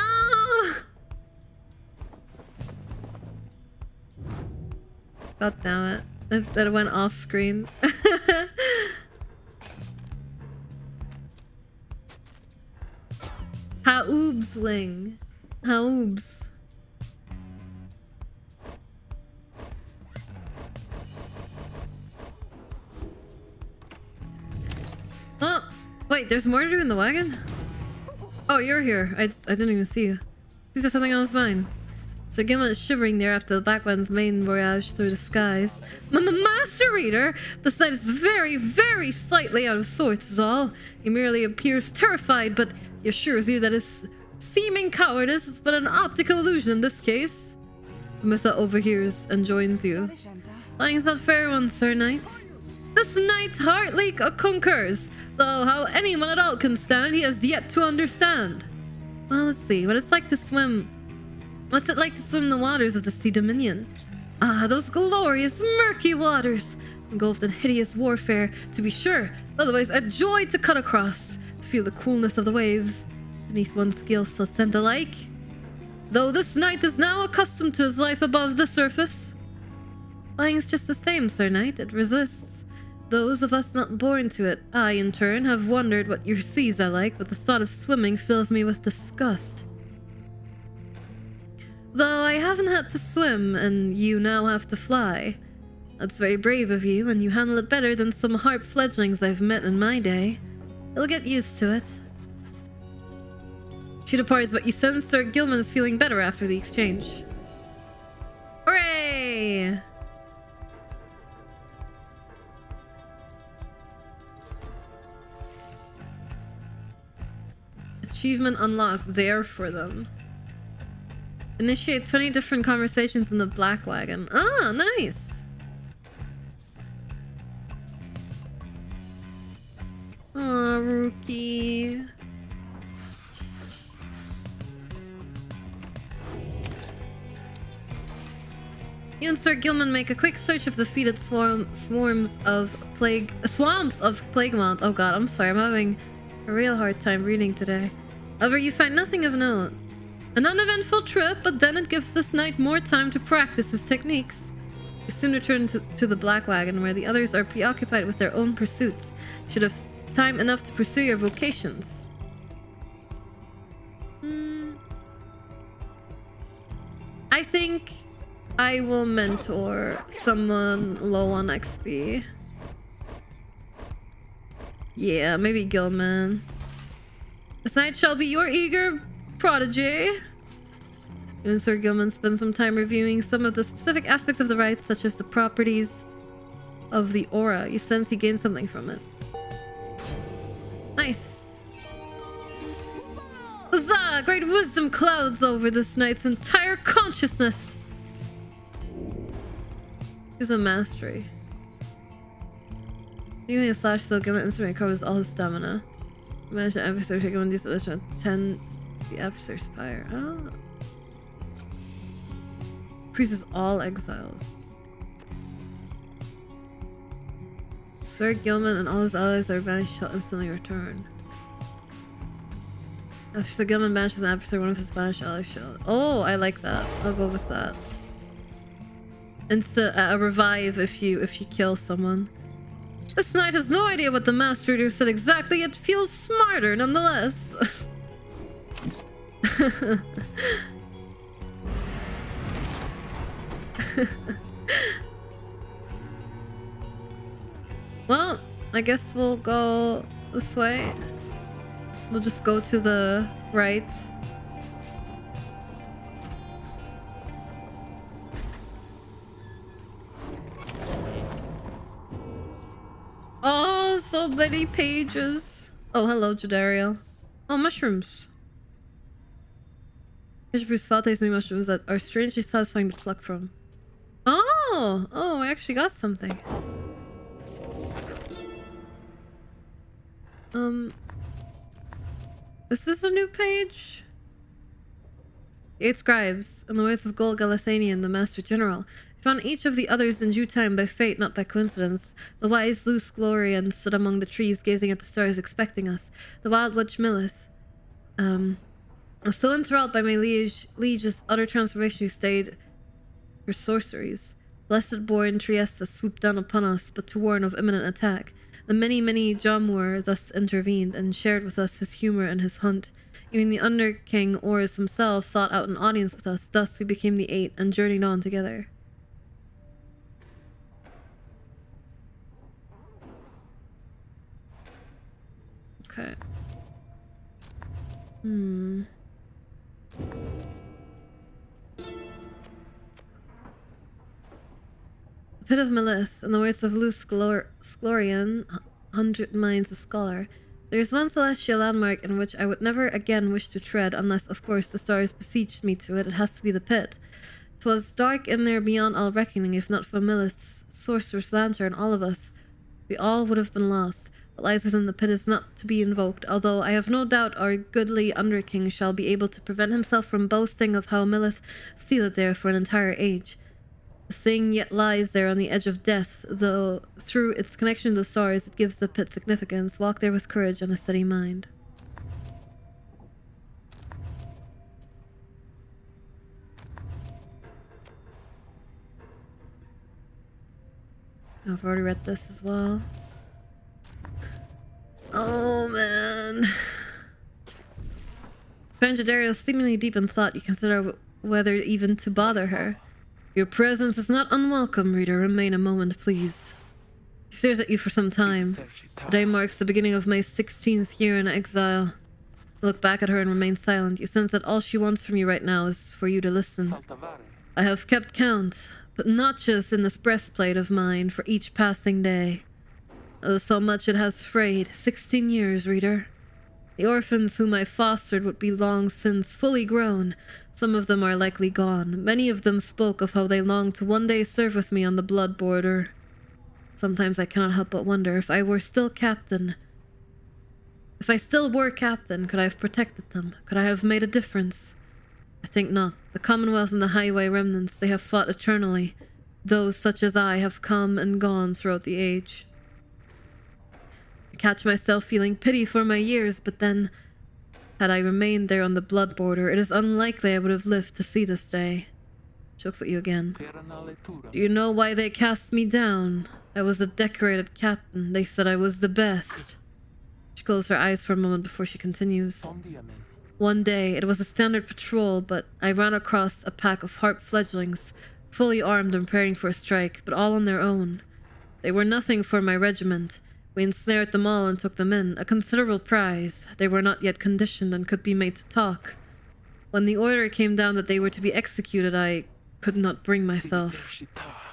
[SPEAKER 1] God damn it. That went off screen. Haoob's wing. Haoob's. Oh! Wait, there's more to do in the wagon? Oh, you're here. I didn't even see you. These are something on his mind. So Gimlet is shivering there after the Black One's main voyage through the skies. Master Reader! This knight is very, very slightly out of sorts is all. He merely appears terrified, but he assures you that his seeming cowardice is but an optical illusion in this case. Mitha overhears and joins you. Flying's not fair one, Sir Knight. This knight hardly concurs, though how anyone at all can stand it he has yet to understand. Well, let's see. What it's like to swim... What's it like to swim in the waters of the Sea Dominion? Ah, those glorious, murky waters! Engulfed in hideous warfare, to be sure. Otherwise, a joy to cut across, to feel the coolness of the waves. beneath one's gills and the like. Though this knight is now accustomed to his life above the surface. Flying's just the same, Sir Knight. It resists those of us not born to it. I, in turn, have wondered what your seas are like, but the thought of swimming fills me with disgust. Though I haven't had to swim, and you now have to fly. That's very brave of you, and you handle it better than some harp fledglings I've met in my day. You'll get used to it. She departs, but you sense Sir Gilman is feeling better after the exchange. Hooray! Achievement unlocked there for them. Initiate 20 different conversations in the Black Wagon. Ah, nice! Aw, Rookie. You and Sir Gilman make a quick search of defeated swamps of plague mount. Oh god, I'm sorry, I'm having a real hard time reading today. However, you find nothing of note. An uneventful trip, but then it gives this knight more time to practice his techniques. You soon return to the Black Wagon, where the others are preoccupied with their own pursuits. You should have time enough to pursue your vocations. I think I will mentor someone low on XP. Yeah, maybe Gilman. This night shall be your eager prodigy. You and Sir Gilman spend some time reviewing some of the specific aspects of the rites, such as the properties of the aura. You sense you gain something from it. Nice. Huzzah! Great wisdom clouds over this knight's entire consciousness. Use a mastery. Using a slash skill, Gilman instantly recovers all his stamina. Manage an adversary to Gilman these 10 the adversary's Pyre. Oh. Freezes all exiles. Sir Gilman and all his allies are banished shall instantly return. After Sir Gilman banishes an adversary, one of his banished allies shall... Oh, I like that. I'll go with that. Instant revive if you kill someone. This knight has no idea what the master reader said exactly, yet feels smarter nonetheless. Well, I guess we'll go this way. We'll just go to the right. Oh, so many pages. Oh, hello, Jadariel. Oh, mushrooms. Bishop's felt tasting mushrooms that are strangely satisfying to pluck from. Oh, I actually got something. Is this a new page? 8 scribes, in the words of Gol Galathanian, the Master General, found each of the others in due time by fate, not by coincidence. The wise Luce Glorian stood among the trees, gazing at the stars, expecting us. The wild witch Millith, was so enthralled by my liege's utter transformation, she stayed her sorceries. Blessed born Triesta swooped down upon us, but to warn of imminent attack. The many Jamur thus intervened, and shared with us his humor and his hunt. Even the Under-King Ors himself sought out an audience with us. Thus we became the 8 and journeyed on together. Okay. The Pit of Millith, in the words of Luce Glorian, 100 Minds of Scholar. There is one celestial landmark in which I would never again wish to tread, unless, of course, the stars beseeched me to it. It has to be the pit. 'Twas dark in there beyond all reckoning. If not for Millith's sorcerer's lantern, all of us, we all would have been lost. What lies within the pit is not to be invoked, although I have no doubt our goodly Underking shall be able to prevent himself from boasting of how Millith sealed there for an entire age. The thing yet lies there on the edge of death, though through its connection to the stars it gives the pit significance. Walk there with courage and a steady mind. I've already read this as well. Oh man. Dario is seemingly deep in thought. You consider whether even to bother her. Your presence is not unwelcome, reader. Remain a moment, please. She stares at you for some time. Today marks the beginning of my 16th year in exile. I look back at her and remain silent. You sense that all she wants from you right now is for you to listen. I have kept count, but notches in this breastplate of mine for each passing day. Oh, so much it has frayed. 16 years, reader. The orphans whom I fostered would be long since fully grown. Some of them are likely gone. Many of them spoke of how they longed to one day serve with me on the blood border. Sometimes I cannot help but wonder if I were still captain. If I still were captain, could I have protected them? Could I have made a difference? I think not. The Commonwealth and the Highway remnants, they have fought eternally. Those such as I have come and gone throughout the age. I catch myself feeling pity for my years, but then, had I remained there on the blood border, it is unlikely I would have lived to see this day. She looks at you again. Do you know why they cast me down? I was a decorated captain. They said I was the best. She closed her eyes for a moment before she continues. One day, it was a standard patrol, but I ran across a pack of harp fledglings, fully armed and preparing for a strike, but all on their own. They were nothing for my regiment. We ensnared them all and took them in, a considerable prize. They were not yet conditioned and could be made to talk. When the order came down that they were to be executed, I could not bring myself.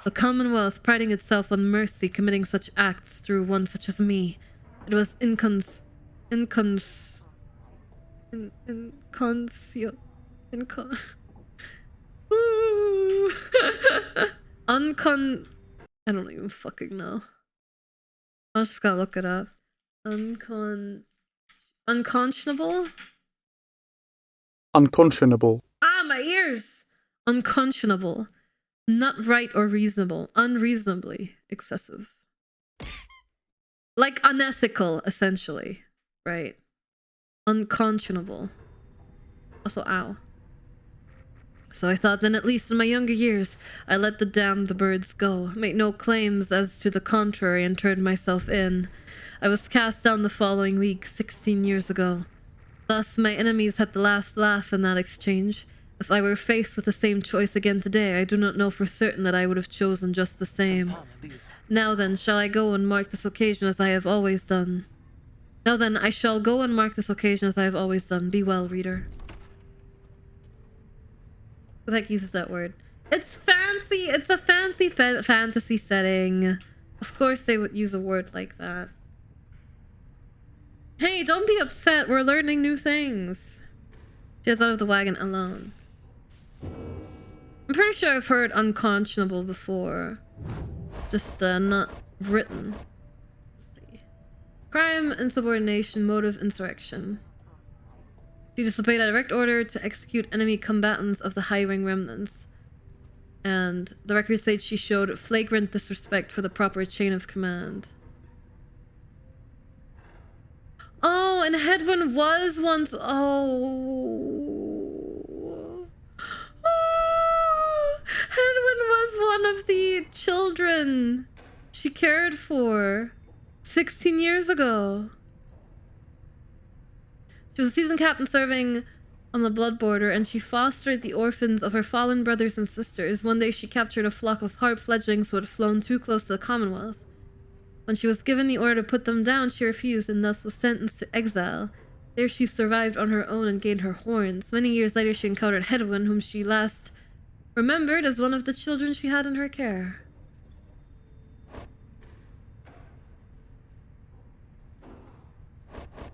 [SPEAKER 1] The Commonwealth, priding itself on mercy, committing such acts through one such as me. It was I don't even fucking know. I just gotta look it up. Unconscionable?
[SPEAKER 2] Unconscionable.
[SPEAKER 1] Ah, my ears! Unconscionable. Not right or reasonable. Unreasonably excessive. Like unethical, essentially. Right. Unconscionable. Also, ow. So I thought then, at least in my younger years, I let the damned birds go, made no claims as to the contrary, and turned myself in. I was cast down the following week, 16 years ago. Thus, my enemies had the last laugh in that exchange. If I were faced with the same choice again today, I do not know for certain that I would have chosen just the same. Now then, shall I go and mark this occasion as I have always done? Now then, I shall go and mark this occasion as I have always done. Be well, reader. Who the heck uses that word? It's fancy! It's a fancy fantasy setting. Of course they would use a word like that. Hey, don't be upset. We're learning new things. She gets out of the wagon alone. I'm pretty sure I've heard unconscionable before. Just not written. Let's see. Crime, insubordination, motive, insurrection. She disobeyed a direct order to execute enemy combatants of the High-Wing remnants. And the record states she showed flagrant disrespect for the proper chain of command. Oh, and Hedwyn was once... Oh. Hedwyn was one of the children she cared for 16 years ago. She was a seasoned captain serving on the blood border, and she fostered the orphans of her fallen brothers and sisters. One day she captured a flock of harp fledglings who had flown too close to the Commonwealth. When she was given the order to put them down, she refused and thus was sentenced to exile. There she survived on her own and gained her horns. Many years later she encountered Hedwyn, whom she last remembered as one of the children she had in her care.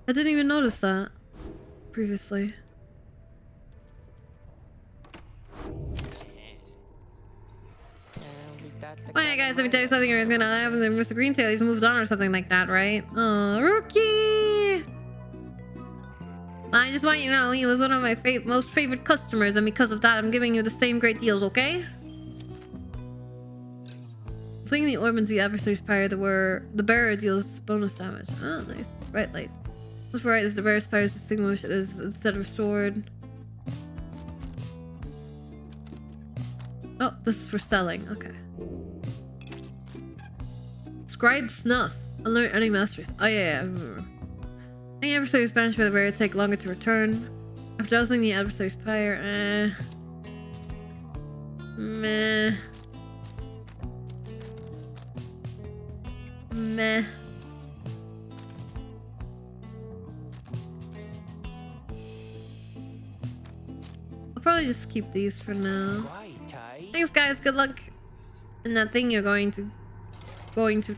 [SPEAKER 1] I didn't even notice that previously. Well, hey guys, let me tell you something. You're gonna have Mr. Greentail. He's moved on or something like that, right? Oh, rookie! I just want you to know he was one of my most favorite customers, and because of that, I'm giving you the same great deals, okay? Swinging the orb into the adversary's pyre, the bearer deals bonus damage. Oh, nice. Bright light. That's right, if the bearer's pyre is extinguished, it is instead restored. Oh, this is for selling. Okay. Scribe Snuff. Alert any masteries. Oh yeah, I remember. Any adversaries banished by the bear take longer to return. After dousing the adversary's pyre, meh. Meh. I'll probably just keep these for now. Thanks guys, good luck in that thing you're going to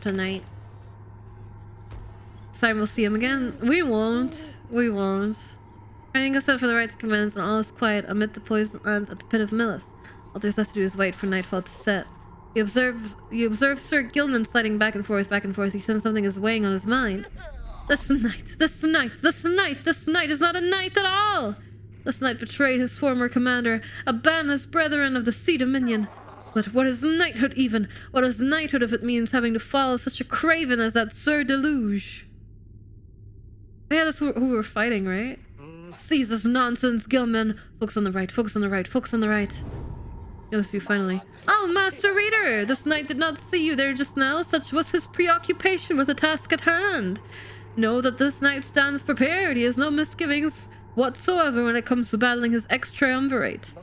[SPEAKER 1] tonight. This time we'll see him again. We won't. We won't. Training is set for the right to commence and all is quiet amid the poison lands at the pit of Millith. All there's left to do is wait for nightfall to set. You observe Sir Gilman sliding back and forth, back and forth. He senses something is weighing on his mind. This night is not a night at all! This night betrayed his former commander, abandoned his brethren of the Sea Dominion. But what is knighthood even? What is knighthood if it means having to follow such a craven as that Sir Deluge? Yeah, that's who we're fighting, right? Cease this nonsense, Gilman. Focus on the right, focus on the right, focus on the right. Yes, you finally. Oh, Master Reader! This knight did not see you there just now. Such was his preoccupation with the task at hand. Know that this knight stands prepared. He has no misgivings whatsoever when it comes to battling his ex-triumvirate.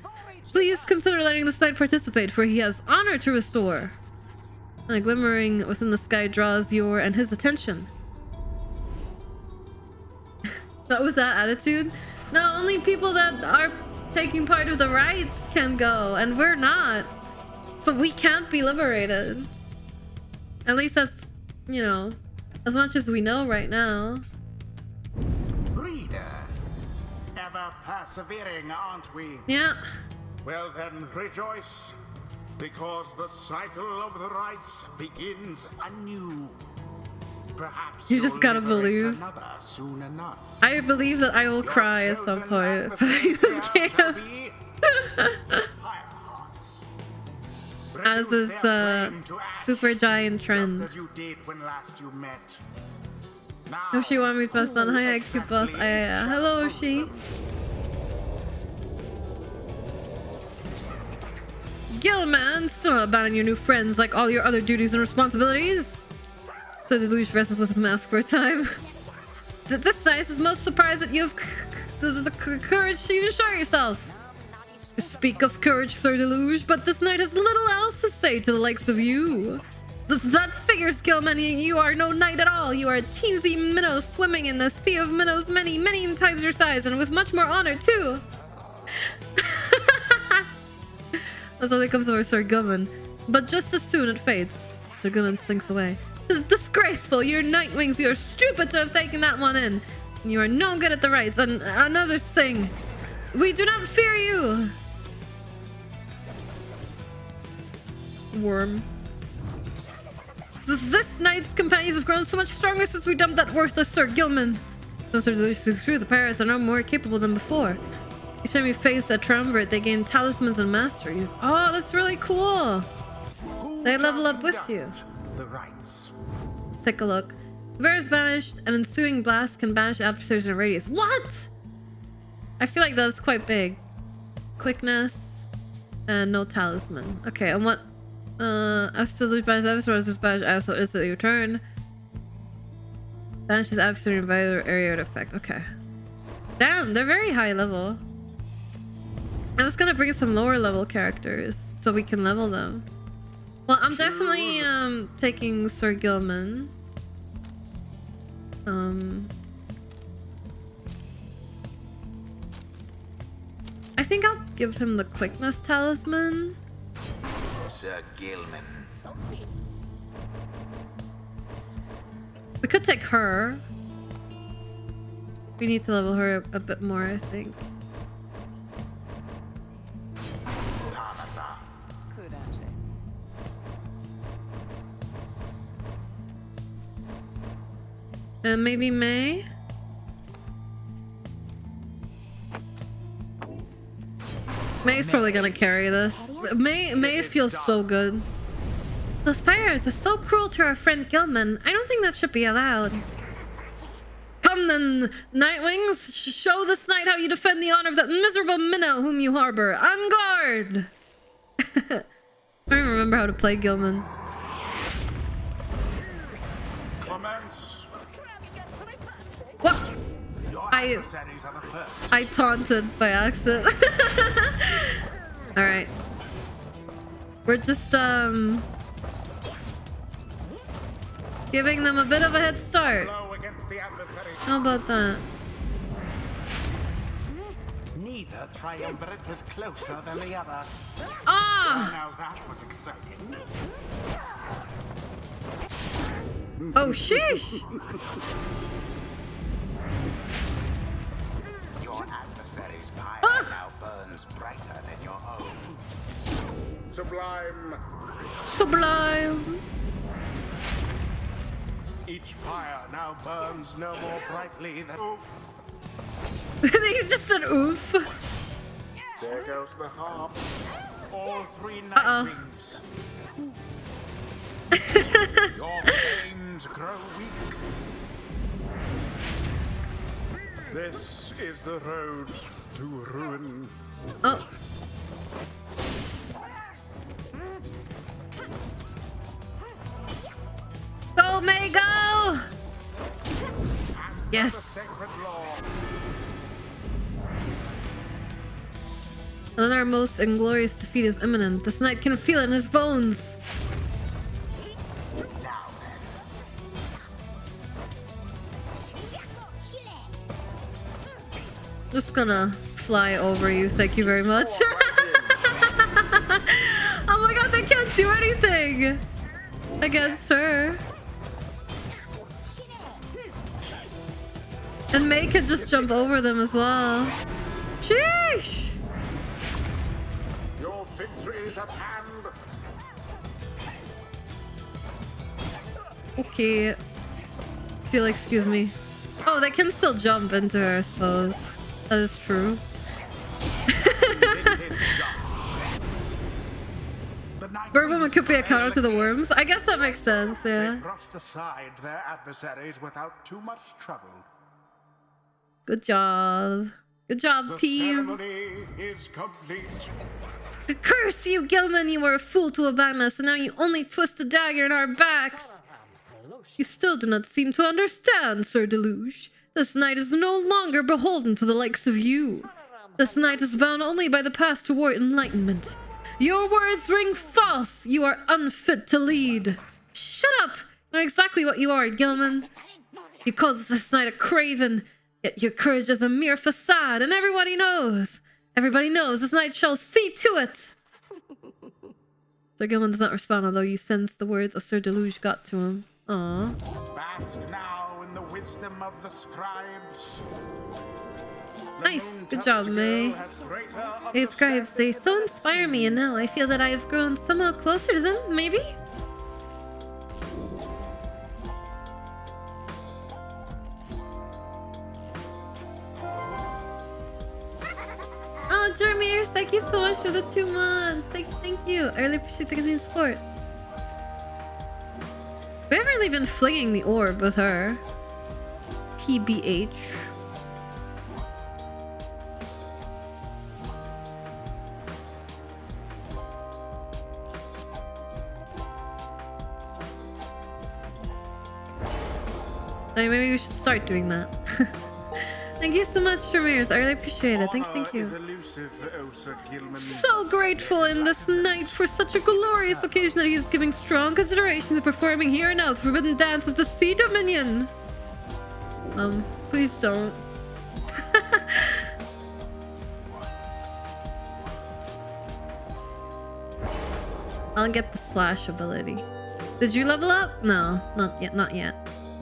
[SPEAKER 1] Please consider letting this knight participate, for he has honor to restore. And a glimmering within the sky draws your and his attention. Not with that attitude. No, only people that are taking part of the rites can go, and we're not. So we can't be liberated. At least that's, you know, as much as we know right now.
[SPEAKER 2] Reader, ever persevering, aren't we?
[SPEAKER 1] Yeah.
[SPEAKER 2] Well then, rejoice, because the cycle of the rites begins anew. Perhaps
[SPEAKER 1] you just gotta believe.
[SPEAKER 2] Soon enough.
[SPEAKER 1] I believe that I will cry at some point. But I just can't. As this super giant trend. Oshi want me to post on hi IQ boss. Hello Oshi. Gilman, still not abandoning your new friends like all your other duties and responsibilities. So the Deluge rests with his mask for a time. This night is most surprised that you have the courage to even show yourself. You speak of courage, Sir Deluge, but this knight has little else to say to the likes of you. That figures, Gilman. You are no knight at all. You are a teensy minnow swimming in the sea of minnows many times your size, and with much more honor, too. That's how it comes over Sir Gilman. But just as soon it fades, Sir Gilman slinks away. Disgraceful! You're Nightwings. You're stupid to have taken that one in. You are no good at the rights. And another thing, we do not fear you. Worm. This knight's companions have grown so much stronger since we dumped that worthless Sir Gilman. Since the pirates are no more capable than before. Each time you face a triumvirate, they gain talismans and masteries. Oh, that's really cool. They level up with you.
[SPEAKER 2] The rights.
[SPEAKER 1] Let's take a look. The bear is vanished, and ensuing blast can banish adversaries in a radius. What? I feel like that was quite big. Quickness and no talisman. Okay, and what? After the banish adversaries is banished, also is it your turn? Banishes adversary in either area of effect. Okay. Damn, they're very high level. I was gonna bring some lower level characters so we can level them. Well, I'm definitely taking Sir Gilman. I think I'll give him the quickness talisman.
[SPEAKER 2] Sir Gilman.
[SPEAKER 1] We could take her. We need to level her a bit more, I think. And maybe May? May's probably gonna carry this. May feels so good. Those pirates are so cruel to our friend Gilman. I don't think that should be allowed. Come then, Nightwings. Show this knight how you defend the honor of that miserable minnow whom you harbor. On guard! I don't even remember how to play Gilman.
[SPEAKER 2] Commence.
[SPEAKER 1] What?
[SPEAKER 2] Your adversaries are the first.
[SPEAKER 1] I taunted by accident. Alright. We're just, giving them a bit of a head start.
[SPEAKER 2] Blow against the adversaries.
[SPEAKER 1] How about that?
[SPEAKER 2] Neither triumvirate is closer than the other.
[SPEAKER 1] Ah!
[SPEAKER 2] Now that was exciting.
[SPEAKER 1] Oh, sheesh!
[SPEAKER 2] Your adversary's pyre
[SPEAKER 1] Ah!
[SPEAKER 2] now burns brighter than your own. Sublime.
[SPEAKER 1] Sublime!
[SPEAKER 2] Each pyre now burns no more brightly than... Oof.
[SPEAKER 1] He's just said oof.
[SPEAKER 2] There goes the harp. All three night wings. Your flames grow weak. This is the road to ruin.
[SPEAKER 1] Oh. Go, May, go! Yes.
[SPEAKER 2] Sacred law.
[SPEAKER 1] Another most inglorious defeat is imminent. This knight can feel it in his bones.
[SPEAKER 2] Now
[SPEAKER 1] Just gonna fly over you. Thank you very much. Oh my god, they can't do anything against her. And May could just jump over them as well. Sheesh!
[SPEAKER 2] your victory is at hand.
[SPEAKER 1] Okay. Feel, excuse me. Oh, they can still jump into her, I suppose. That is true. Bourbon could be a counter to the worms. I guess that makes sense, yeah.
[SPEAKER 2] They brushed aside their adversaries without too much trouble.
[SPEAKER 1] Good job. Good job,
[SPEAKER 2] The
[SPEAKER 1] team.
[SPEAKER 2] ceremony is complete.
[SPEAKER 1] Curse you, Gilman! You were a fool to abandon us, and now you only twist the dagger in our backs. You still do not seem to understand, Sir Deluge. This knight is no longer beholden to the likes of you. This knight is bound only by the path toward enlightenment. Your words ring false. You are unfit to lead. Shut up! You know exactly what you are, Gilman. You call this knight a craven, yet your courage is a mere facade, and everybody knows. Everybody knows this knight shall see to it. Sir Gilman does not respond, although you sense the words of Sir Deluge got to him. Aww.
[SPEAKER 2] Bask now in the wisdom of the scribes. The
[SPEAKER 1] Nice. Good job, May.
[SPEAKER 2] has greater of
[SPEAKER 1] Hey,
[SPEAKER 2] the
[SPEAKER 1] scribes, they so
[SPEAKER 2] standards
[SPEAKER 1] inspire me, and now I feel that I have grown somehow closer to them, maybe? Oh, Jeremiers, thank you so much for the 2 months. Thank you. I really appreciate the continued support. We haven't really been flinging the orb with her. TBH. Maybe we should start doing that. Thank you so much, Ramirez. I really appreciate it. Thank you.
[SPEAKER 2] Is elusive, O Sir Gilman.
[SPEAKER 1] So grateful in this night for such a glorious occasion that he is giving strong consideration to performing here and now the forbidden dance of the Sea Dominion. Please don't. I'll get the slash ability. Did you level up? No, not yet. Not yet.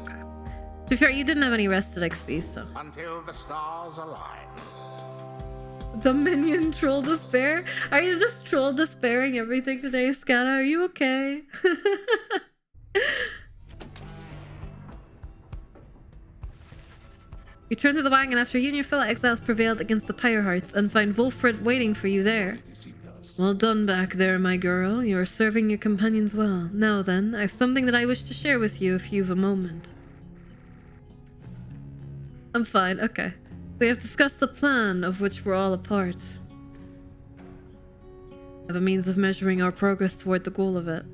[SPEAKER 1] Okay. To be fair, you didn't have any rested XP, so.
[SPEAKER 2] Until the stars align.
[SPEAKER 1] Dominion Troll Despair? Are you just troll despairing everything today, Scata? Are you okay? You turn to the wagon after you and your fellow exiles prevailed against the Pyre Hearts and find Wolfred waiting for you there. Well done back there, my girl. You are serving your companions well. Now then, I have something that I wish to share with you if you've a moment. I'm fine, okay. We have discussed the plan of which we're all a part. Have a means of measuring our progress toward the goal of it.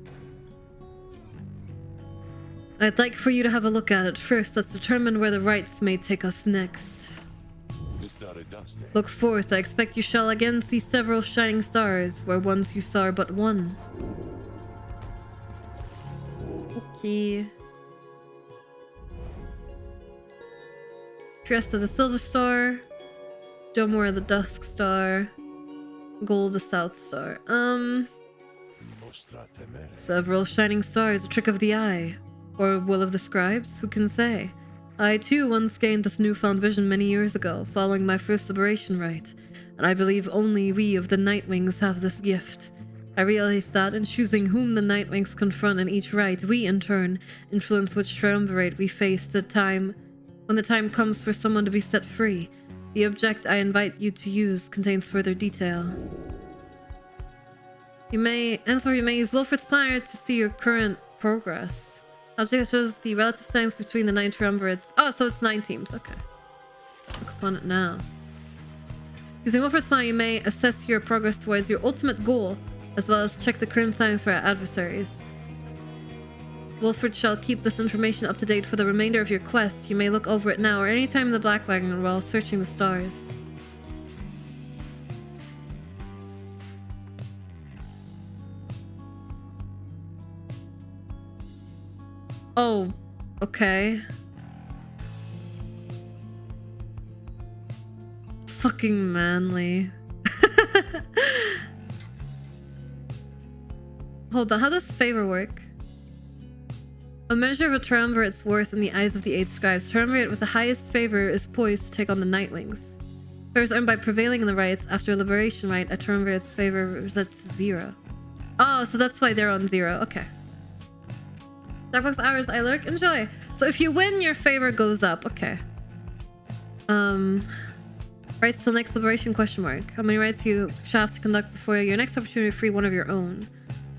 [SPEAKER 1] I'd like for you to have a look at it. First, let's determine where the rites may take us next. Look forth. I expect you shall again see several shining stars, where once you saw but one. Okay. Trieste of the Silver Star. Domore of the Dusk Star. Gold the South Star. Several shining stars, a trick of the eye. Or will of the scribes, who can say? I too once gained this newfound vision many years ago, following my first liberation rite, and I believe only we of the Nightwings have this gift. I realized that in choosing whom the Nightwings confront in each rite, we in turn influence which triumvirate we face when the time comes for someone to be set free. The object I invite you to use contains further detail. You may use Wilfred's Pyre to see your current progress. Object shows the relative strengths between the 9 triumvirates. Oh, so it's 9 teams. Okay. Look upon it now. Using Wilfred's Pyre, you may assess your progress towards your ultimate goal, as well as check the current signs for our adversaries. Wilfred shall keep this information up to date for the remainder of your quest. You may look over it now or anytime in the Black Wagon while searching the stars. Oh, okay. Fucking manly. Hold on, how does favor work? A measure of a triumvirate's worth in the eyes of the 8 scribes. Triumvirate with the highest favor is poised to take on the Nightwings. Favor is earned by prevailing in the rites. After a liberation rite, a triumvirate's favor resets 0. Oh, so that's why they're on 0. Okay. Darkbox hours I lurk. Enjoy. So if you win, your favor goes up. Okay. Rights till next liberation ? How many rights you shall have to conduct before your next opportunity to free one of your own?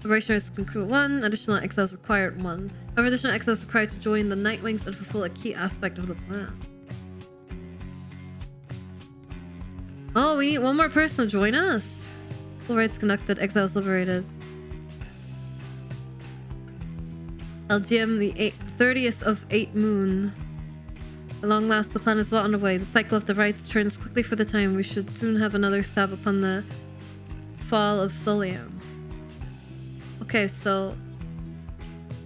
[SPEAKER 1] Liberation rights can accrue 1. Additional exiles required 1. However, additional exiles required to join the Nightwings and fulfill a key aspect of the plan. Oh, we need one more person to join us. Full rights conducted. Exiles liberated. LGM the 30th of 8 moon. At long last, the plan is well underway. The cycle of the rites turns quickly for the time. We should soon have another stab upon the fall of Solium. Okay, so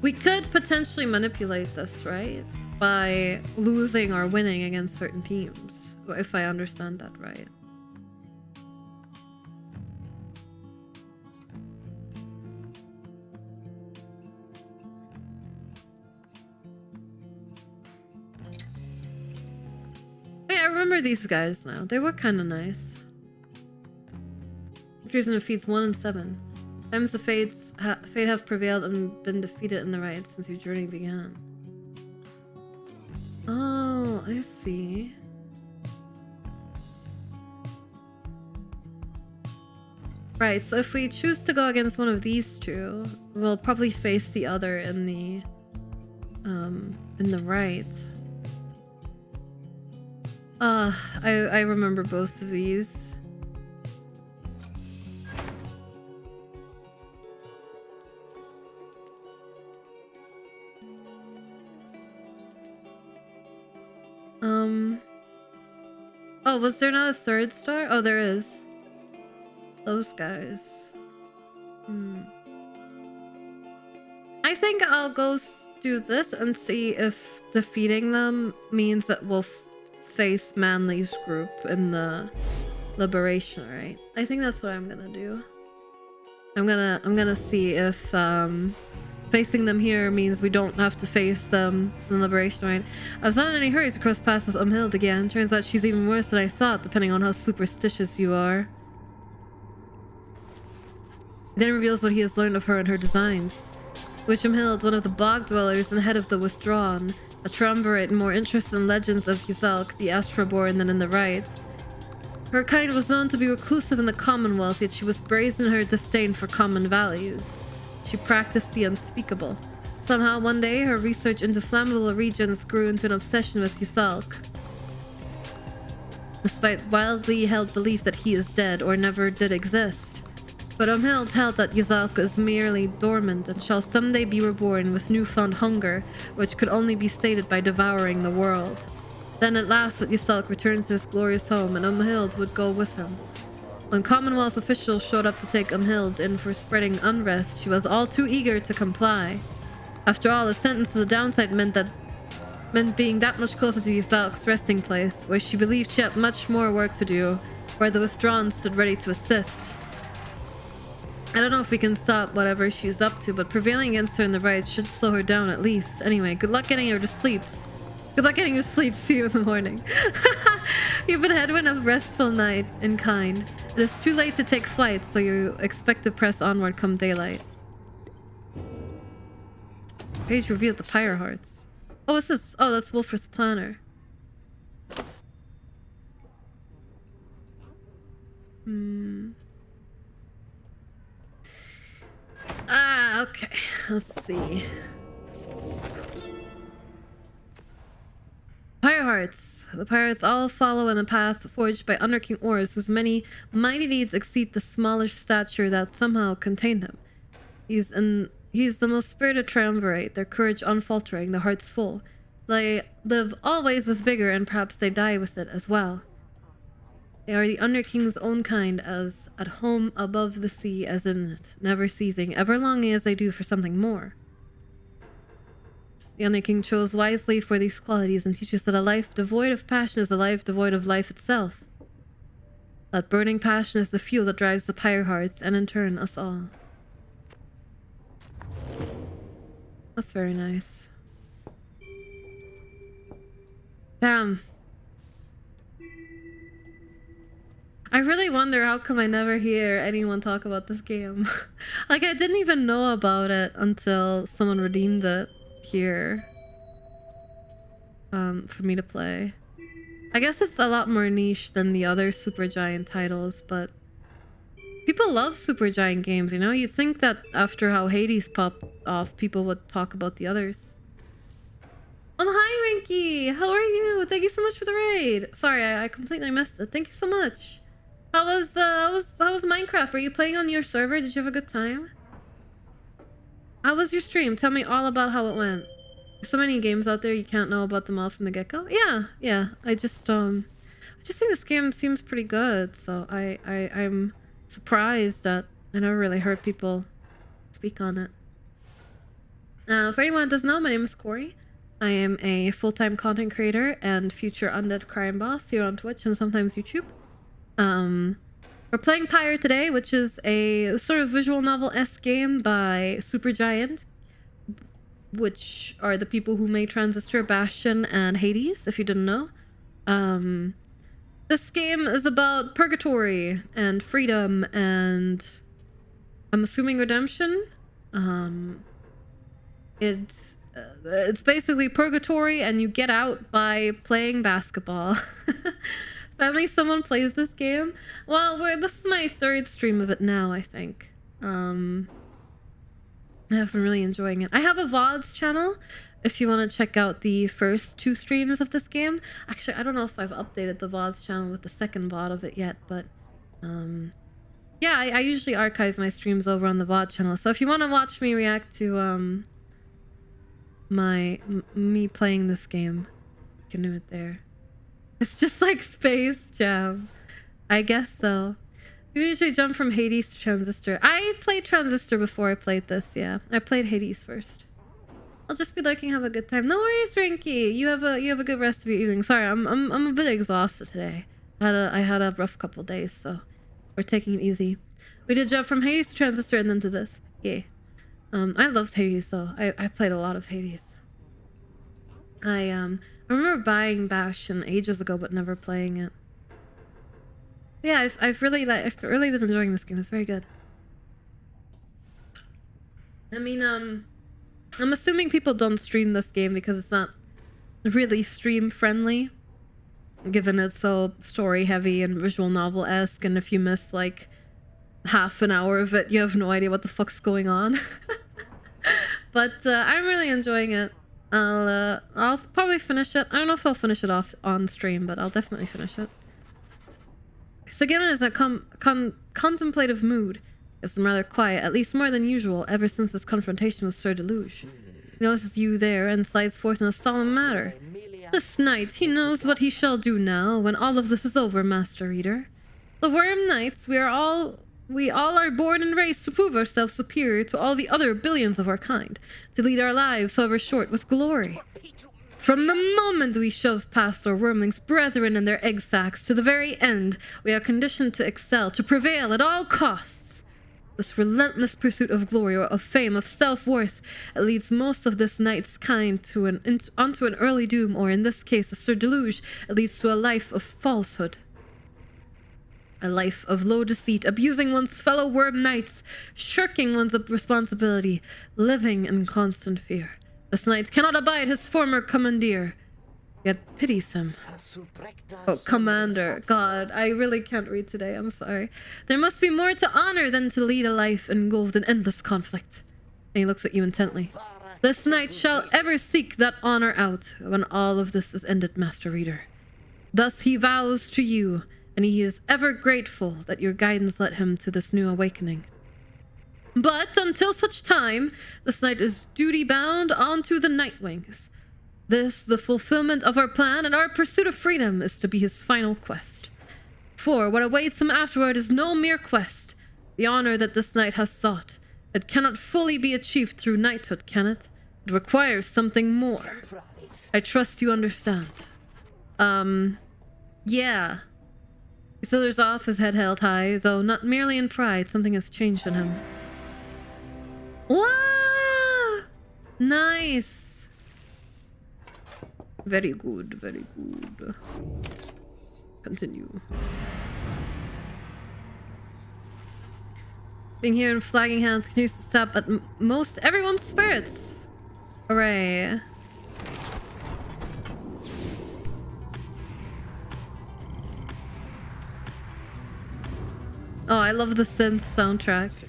[SPEAKER 1] we could potentially manipulate this, right? By losing or winning against certain teams, if I understand that right. I remember these guys now. They were kind of nice. Victories and defeats 1 and 7. Times the fate have prevailed and been defeated in the rites since your journey began. Oh, I see. Right, so if we choose to go against one of these two, we'll probably face the other in the right. I remember both of these. Oh, was there not a 3rd star? Oh, there is. Those guys. I think I'll go do this and see if defeating them means that we'll face Manly's group in the liberation, right? I think that's what I'm gonna do. I'm gonna see if facing them here means we don't have to face them in the liberation, right? I was not in any hurry to cross paths with Umhild again. Turns out she's even worse than I thought, depending on how superstitious you are. He then reveals what he has learned of her and her designs. Witch Umhild, one of the bog dwellers and head of the Withdrawn, a triumvirate more interested in legends of Yzalk, the Astroborn, than in the rites. Her kind was known to be reclusive in the Commonwealth, yet she was brazen in her disdain for common values. She practiced the unspeakable. Somehow, one day, her research into flammable regions grew into an obsession with Yzalk. Despite wildly held belief that he is dead or never did exist. But Umhild held that Yzalk is merely dormant and shall someday be reborn with newfound hunger, which could only be sated by devouring the world. Then at last would Yzalk return to his glorious home, and Umhild would go with him. When Commonwealth officials showed up to take Umhild in for spreading unrest, she was all too eager to comply. After all, a sentence to the downside meant being that much closer to Yzalk's resting place, where she believed she had much more work to do, where the withdrawn stood ready to assist. I don't know if we can stop whatever she's up to, but prevailing against her in the right should slow her down at least. Anyway, good luck getting her to sleep. Good luck getting her to sleep. See you in the morning. You've been headwind of a restful night in kind. It is too late to take flight, so you expect to press onward come daylight. Page revealed the Pyre hearts. Oh, what's this? Oh, that's Wolfrith's planner. Ah, okay. Let's see. Pyre hearts. The pirates all follow in the path forged by Under King Oris, whose many mighty deeds exceed the smallish stature that somehow contained him. He's the most spirited triumvirate, their courage unfaltering, their hearts full. They live always with vigor, and perhaps they die with it as well. They are the Under King's own kind, as at home above the sea as in it, never ceasing, ever longing as they do for something more. The Under King chose wisely for these qualities and teaches that a life devoid of passion is a life devoid of life itself. That burning passion is the fuel that drives the Pyre hearts, and in turn us all. That's very nice. Damn. I really wonder how come I never hear anyone talk about this game. Like, I didn't even know about it until someone redeemed it here for me to play. I guess it's a lot more niche than the other Supergiant titles, but people love Supergiant games, you know? You'd think that after how Hades popped off, people would talk about the others. Hi, Rinky! How are you? Thank you so much for the raid. Sorry, I completely missed it. Thank you so much. How was Minecraft? Were you playing on your server? Did you have a good time? How was your stream? Tell me all about how it went. There's so many games out there, you can't know about them all from the get-go. Yeah. I just think this game seems pretty good, so I'm surprised that I never really heard people speak on it. For anyone that doesn't know, my name is Kori. I am a full-time content creator and future undead crime boss here on Twitch and sometimes YouTube. We're playing Pyre today, which is a sort of visual novel-esque game by Supergiant, which are the people who made Transistor, Bastion, and Hades, if you didn't know. This game is about purgatory and freedom and I'm assuming redemption. It's basically purgatory and you get out by playing basketball. Finally someone plays this game. Well, this is my third stream of it now, I think. I have been really enjoying it. I have a VODs channel if you want to check out the first 2 streams of this game. Actually, I don't know if I've updated the VODs channel with the second VOD of it yet, but yeah, I usually archive my streams over on the VOD channel. So if you want to watch me react to me playing this game, you can do it there. It's just like Space Jam. I guess so. You usually jump from Hades to Transistor. I played Transistor before I played this, yeah. I played Hades first. I'll just be lurking, have a good time. No worries, Rinky. You have a good rest of your evening. Sorry, I'm a bit exhausted today. I had a rough couple days, so we're taking it easy. We did jump from Hades to Transistor and then to this. Yay. I loved Hades though. I played a lot of Hades. I remember buying Bastion ages ago but never playing it. Yeah, I've really been enjoying this game. It's very good. I mean, I'm assuming people don't stream this game because it's not really stream friendly, given it's so story heavy and visual novel-esque, and if you miss like half an hour of it, you have no idea what the fuck's going on. But I'm really enjoying it. I'll probably finish it. I don't know if I'll finish it off on stream, but I'll definitely finish it. So given it's a contemplative mood, It's been rather quiet, at least more than usual, ever since his confrontation with Sir Deluge. He notices you there and slides forth in a solemn manner. This night, he knows what he shall do now, when all of this is over, Master Reader. The Worm Knights, we all are born and raised to prove ourselves superior to all the other billions of our kind, to lead our lives, however short, with glory. From the moment we shove past our wormlings' brethren and their egg sacs to the very end, we are conditioned to excel, to prevail at all costs. This relentless pursuit of glory or of fame, of self-worth, it leads most of this knight's kind to onto an early doom, or in this case, a Sir Deluge, it leads to a life of falsehood. A life of low deceit, abusing one's fellow worm knights, shirking one's responsibility, living in constant fear. This knight cannot abide his former commandeer, yet pities him. Oh, commander. God, I really can't read today. I'm sorry. There must be more to honor than to lead a life engulfed in endless conflict. And he looks at you intently. This knight shall ever seek that honor out when all of this is ended, Master Reader. Thus he vows to you, and he is ever grateful that your guidance led him to this new awakening. But until such time, this knight is duty-bound onto the Nightwings. This, the fulfillment of our plan, and our pursuit of freedom is to be his final quest. For what awaits him afterward is no mere quest. The honor that this knight has sought, it cannot fully be achieved through knighthood, can it? It requires something more. I trust you understand. Yeah. He slithers off, his head held high, though not merely in pride, something has changed in him. Wow! Nice! Very good, very good. Continue. Being here in flagging hands continues to sap at most everyone's spirits. Hooray. Oh, I love the synth soundtrack.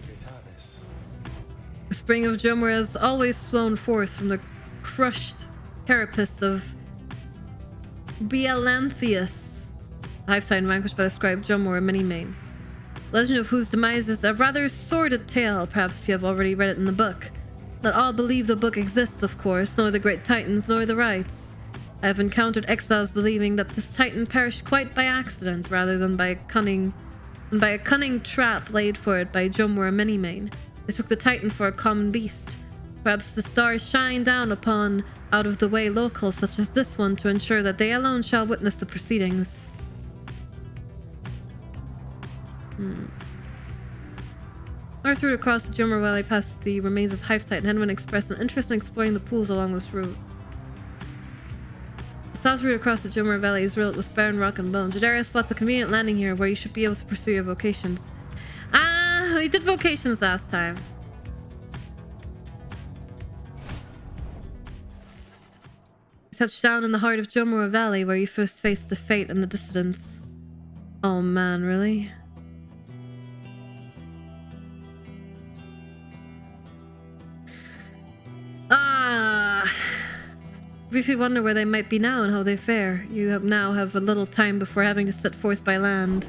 [SPEAKER 1] The spring of Jomur has always flown forth from the crushed carapace of Bielanthius, Hive-Titan vanquished by the scribe Jomur Many-Mane. Legend of whose demise is a rather sordid tale. Perhaps you have already read it in the book. Not all believe the book exists, of course, nor the great titans, nor the rites. I have encountered exiles believing that this titan perished quite by accident, rather than by a cunning trap laid for it by Jomur Many-Mane. They took the titan for a common beast. Perhaps the stars shine down upon out-of-the-way locals such as this one to ensure that they alone shall witness the proceedings. North route across the Jomur Valley past the remains of Hive-Titan. Hedwyn expressed an interest in exploring the pools along this route. The south route across the Jomur Valley is riddled with barren rock and bone. Jadaria spots a convenient landing here where you should be able to pursue your vocations. Ah, we did vocations last time. Touched down in the heart of Jomur Valley where you first faced the fate and the dissidents. Oh man, really? Briefly wonder where they might be now and how they fare. You now have a little time before having to set forth by land.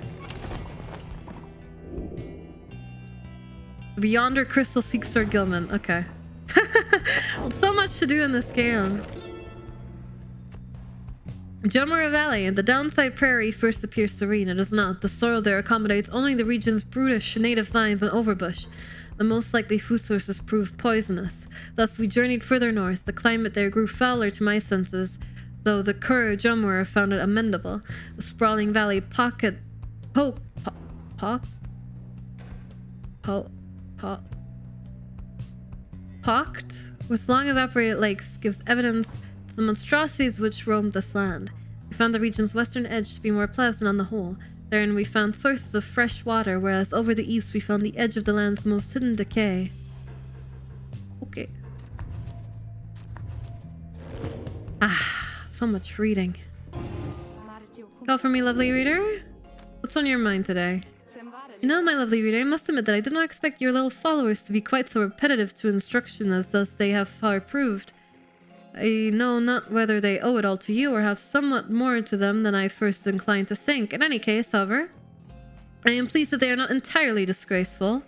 [SPEAKER 1] Beyonder Crystal seeks Sir Gilman. Okay. So much to do in this game. Jomur Valley. The downside prairie first appears serene. It is not. The soil there accommodates only the region's brutish native vines and overbush. The most likely food sources proved poisonous. Thus, we journeyed further north. The climate there grew fouler to my senses, though the Kur Jomur found it amendable. The sprawling valley pocked with long evaporated lakes gives evidence to the monstrosities which roamed this land. We found the region's western edge to be more pleasant on the whole. Therein we found sources of fresh water, whereas over the east we found the edge of the land's most hidden decay. Okay. So much reading. Call for me, lovely reader? What's on your mind today? You know, my lovely reader, I must admit that I did not expect your little followers to be quite so repetitive to instruction as thus they have far proved. I know not whether they owe it all to you or have somewhat more to them than I first inclined to think. In any case, however, I am pleased that they are not entirely disgraceful.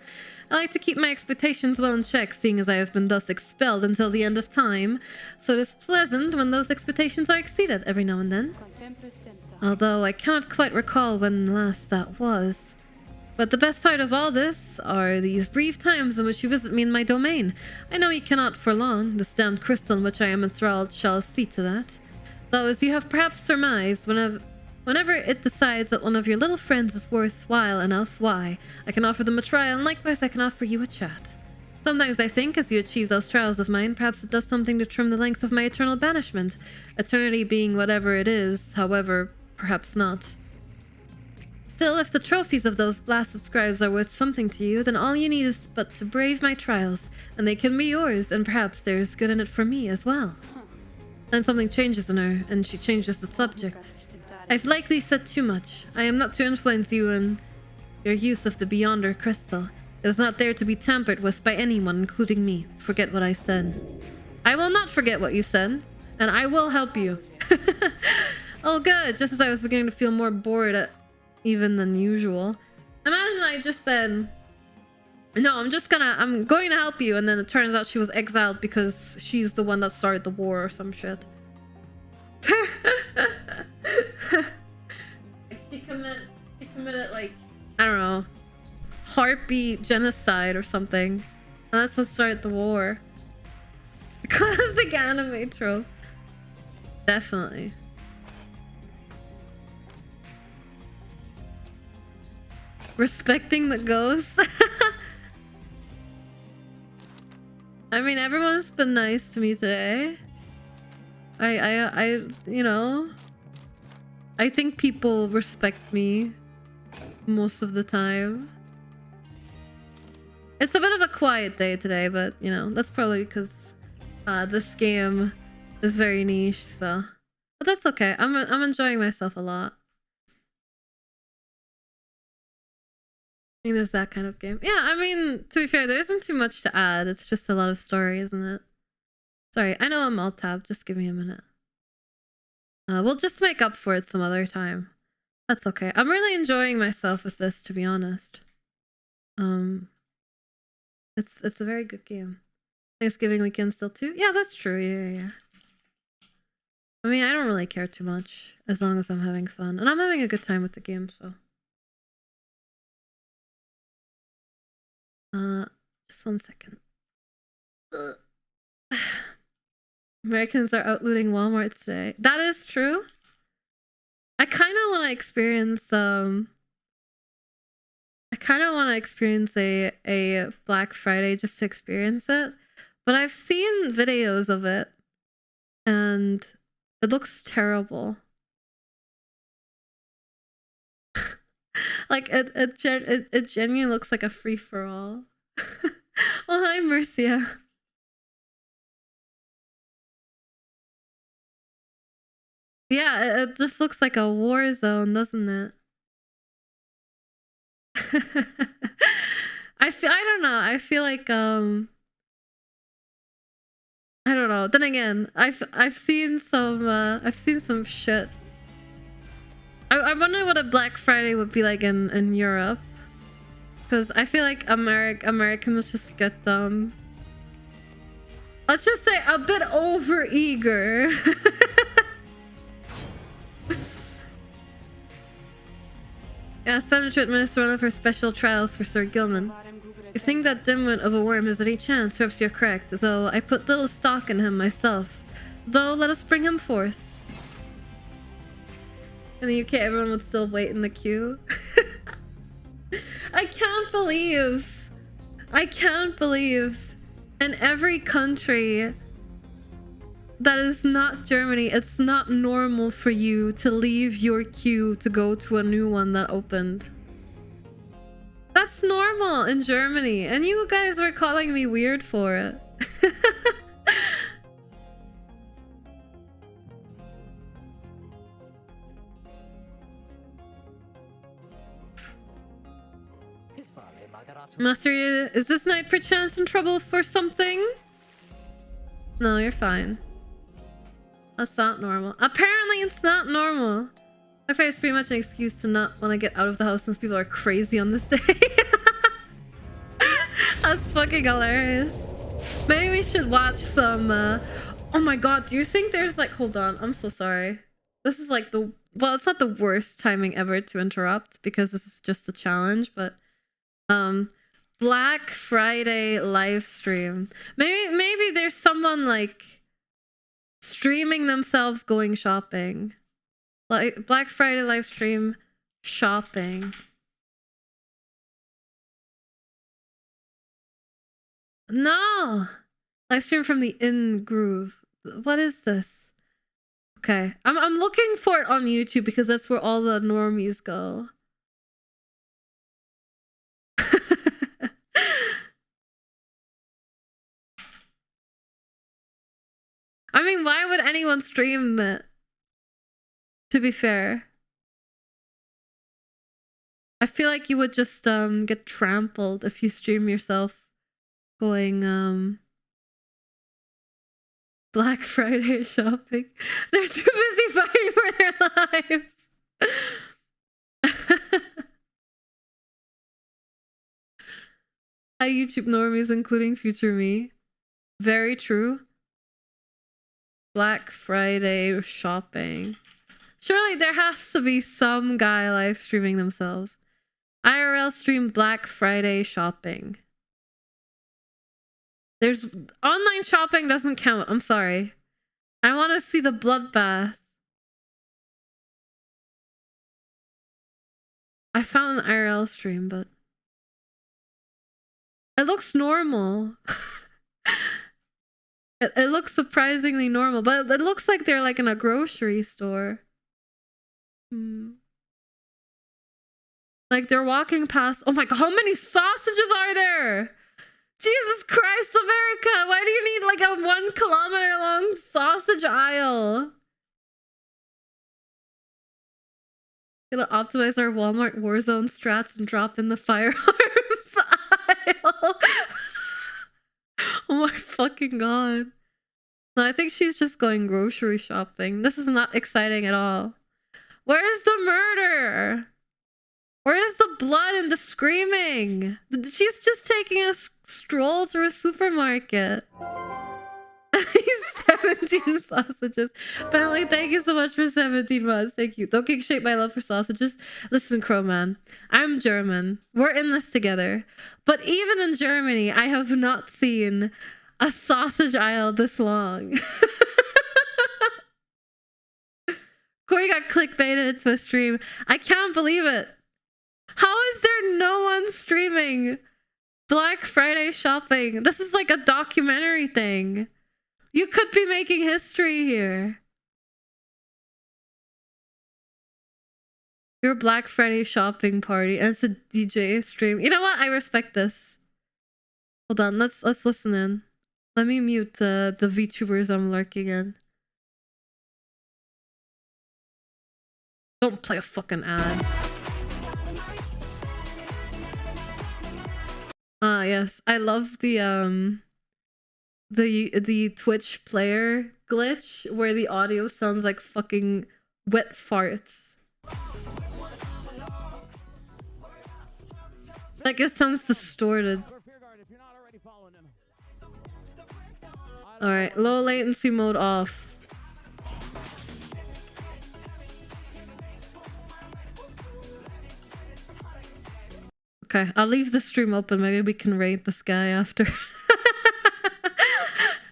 [SPEAKER 1] I like to keep my expectations well in check, seeing as I have been thus expelled until the end of time. So it is pleasant when those expectations are exceeded every now and then. Although I cannot quite recall when last that was. But the best part of all this are these brief times in which you visit me in my domain. I know you cannot for long. This damned crystal in which I am enthralled shall see to that. Though, as you have perhaps surmised, whenever it decides that one of your little friends is worthwhile enough, why, I can offer them a trial, and likewise I can offer you a chat. Sometimes I think, as you achieve those trials of mine, perhaps it does something to trim the length of my eternal banishment. Eternity being whatever it is, however, perhaps not. Still, if the trophies of those blasted scribes are worth something to you, then all you need is but to brave my trials, and they can be yours, and perhaps there's good in it for me as well. Then something changes in her, and she changes the subject. I've likely said too much. I am not to influence you in your use of the Beyonder crystal. It is not there to be tampered with by anyone, including me. Forget what I said. I will not forget what you said, and I will help you. Oh good, just as I was beginning to feel more bored even than usual. Imagine I just said, no, I'm going to help you, and then it turns out she was exiled because she's the one that started the war or some shit. She committed like, I don't know, harpy genocide or something. And that's what started the war. Classic anime trope. Definitely. Respecting the ghosts. I mean, everyone's been nice to me today. You know, I think people respect me most of the time. It's a bit of a quiet day today, but you know, that's probably because this game is very niche, so. But that's okay. I'm enjoying myself a lot. I mean, there's that kind of game. Yeah, I mean, to be fair, there isn't too much to add. It's just a lot of story, isn't it? Sorry, I know I'm alt-tabbed. Just give me a minute. We'll just make up for it some other time. That's okay. I'm really enjoying myself with this, to be honest. It's a very good game. Thanksgiving weekend still too? Yeah, that's true. Yeah. I mean, I don't really care too much as long as I'm having fun. And I'm having a good time with the game, so. Just 1 second. Americans are out looting Walmarts today. That is true. I kind of want to experience a Black Friday just to experience it. But I've seen videos of it and it looks terrible. Like it genuinely looks like a free-for-all. Oh, hi Mercia. Yeah, it just looks like a war zone, doesn't it? I don't know. I feel like I don't know. Then again, I've seen some shit. I wonder what a Black Friday would be like in Europe, because I feel like Americans just get them. Let's just say a bit over eager. Yeah, Senator to administer one of her special trials for Sir Gilman. You think that dimwit of a worm has any chance? Perhaps you're correct, though I put little stock in him myself. Though, let us bring him forth. In the UK, everyone would still wait in the queue. I can't believe in every country that is not Germany, it's not normal for you to leave your queue to go to a new one that opened. That's normal in Germany, and you guys were calling me weird for it. Master, is this knight perchance in trouble for something? No, you're fine. That's not normal. Apparently it's not normal. My face is pretty much an excuse to not want to get out of the house since people are crazy on this day. That's fucking hilarious. Maybe we should watch some oh my god, do you think there's like, hold on, I'm so sorry. This is like the, well, it's not the worst timing ever to interrupt because this is just a challenge, but Black Friday live stream. Maybe there's someone like streaming themselves going shopping. Like Black Friday live stream shopping. No! Live stream from the In Groove. What is this? Okay. I'm looking for it on YouTube because that's where all the normies go. I mean, why would anyone stream it? To be fair. I feel like you would just get trampled if you stream yourself going Black Friday shopping. They're too busy fighting for their lives. Hi YouTube normies, including future me. Very true. Black Friday shopping. Surely there has to be some guy live streaming themselves. IRL stream Black Friday shopping. There's online shopping doesn't count. I'm sorry. I want to see the bloodbath. I found an IRL stream, but it looks normal. It looks surprisingly normal, but it looks like they're like in a grocery store. Like they're walking past. Oh my god, how many sausages are there? Jesus Christ, America! Why do you need like a 1 kilometer long sausage aisle? Gonna optimize our Walmart Warzone strats and drop in the firearms aisle. Oh my fucking god. No, I think she's just going grocery shopping. This is not exciting at all. Where's the murder? Where is the blood and the screaming? She's just taking a stroll through a supermarket. He's 17 sausages. Bentley, thank you so much for 17 months. Thank you. Don't kick shape my love for sausages. Listen, Crowman, I'm German. We're in this together. But even in Germany, I have not seen a sausage aisle this long. Kori got clickbaited into a stream. I can't believe it. How is there no one streaming Black Friday shopping? This is like a documentary thing. You could be making history here. Your Black Friday shopping party and it's a DJ stream. You know what? I respect this. Hold on, let's listen in. Let me mute the VTubers I'm lurking in. Don't play a fucking ad. Ah, yes. I love the Twitch player glitch where the audio sounds like fucking wet farts. Like it sounds distorted. Alright, low latency mode off. Okay, I'll leave the stream open. Maybe we can raid this guy after.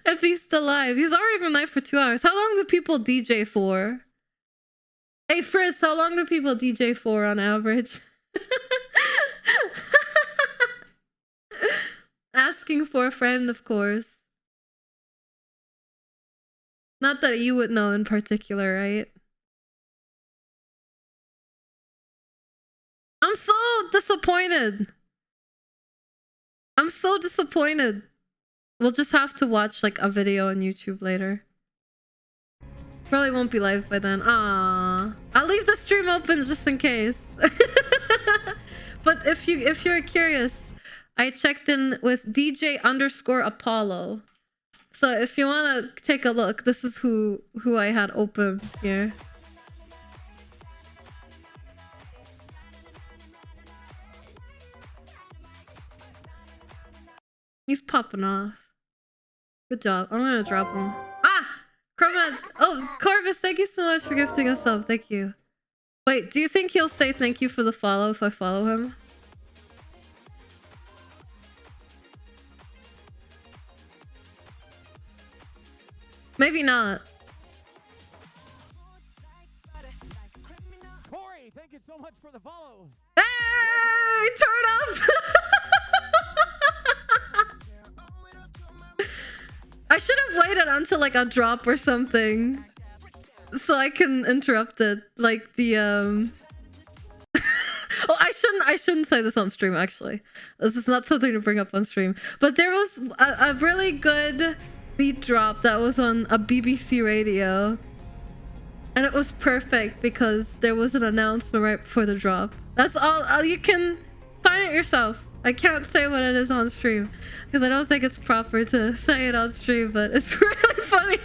[SPEAKER 1] If he's still live. He's already been live for 2 hours. How long do people DJ for? Hey Fritz, how long do people DJ for on average? Asking for a friend, of course. Not that you would know in particular, right? I'm so disappointed. I'm so disappointed. We'll just have to watch like a video on YouTube later. Probably won't be live by then. Ah, I'll leave the stream open just in case. But if you're curious, I checked in with DJ_Apollo. So if you want to take a look, this is who I had open here. He's popping off. Good job. I'm gonna drop him. Ah! Chroma. Oh, Corvus, thank you so much for gifting us up. Thank you. Wait, do you think he'll say thank you for the follow if I follow him? Maybe not.
[SPEAKER 3] Kori, thank you so much for the follow.
[SPEAKER 1] Hey! Turn up! I should have waited until like a drop or something, so I can interrupt it. Like the Oh, I shouldn't say this on stream. Actually, this is not something to bring up on stream. But there was a really good beat drop that was on a BBC radio, and it was perfect because there was an announcement right before the drop. That's all. You can find it yourself. I can't say what it is on stream because I don't think it's proper to say it on stream, but it's really funny.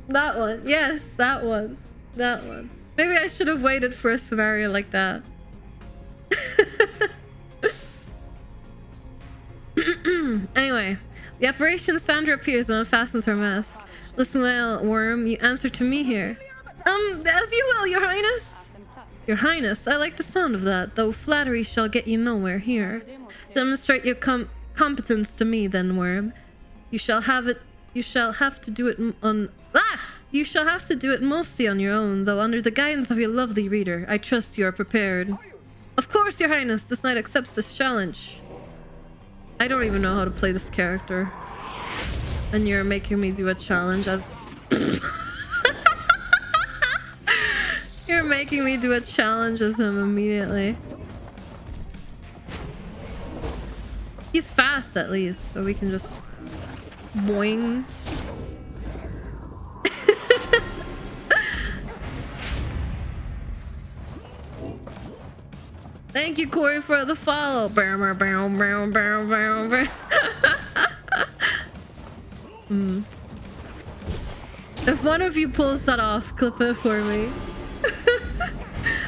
[SPEAKER 1] That one. Yes, that one. That one. Maybe I should have waited for a scenario like that. Anyway, the apparition Sandra appears and unfastens her mask. Listen well, worm, you answer to me here. As you will, your highness. Your highness, I like the sound of that, though flattery shall get you nowhere here. Demonstrate your competence to me, then, worm. You shall have to do it You shall have to do it mostly on your own, though under the guidance of your lovely reader. I trust you are prepared. Of course, your highness, this knight accepts this challenge. I don't even know how to play this character. And you're making me do a challenge as... You're making me do a challenge as him immediately. He's fast at least, so we can just... boing. Thank you, Kori, for the follow. If one of you pulls that off, clip it for me.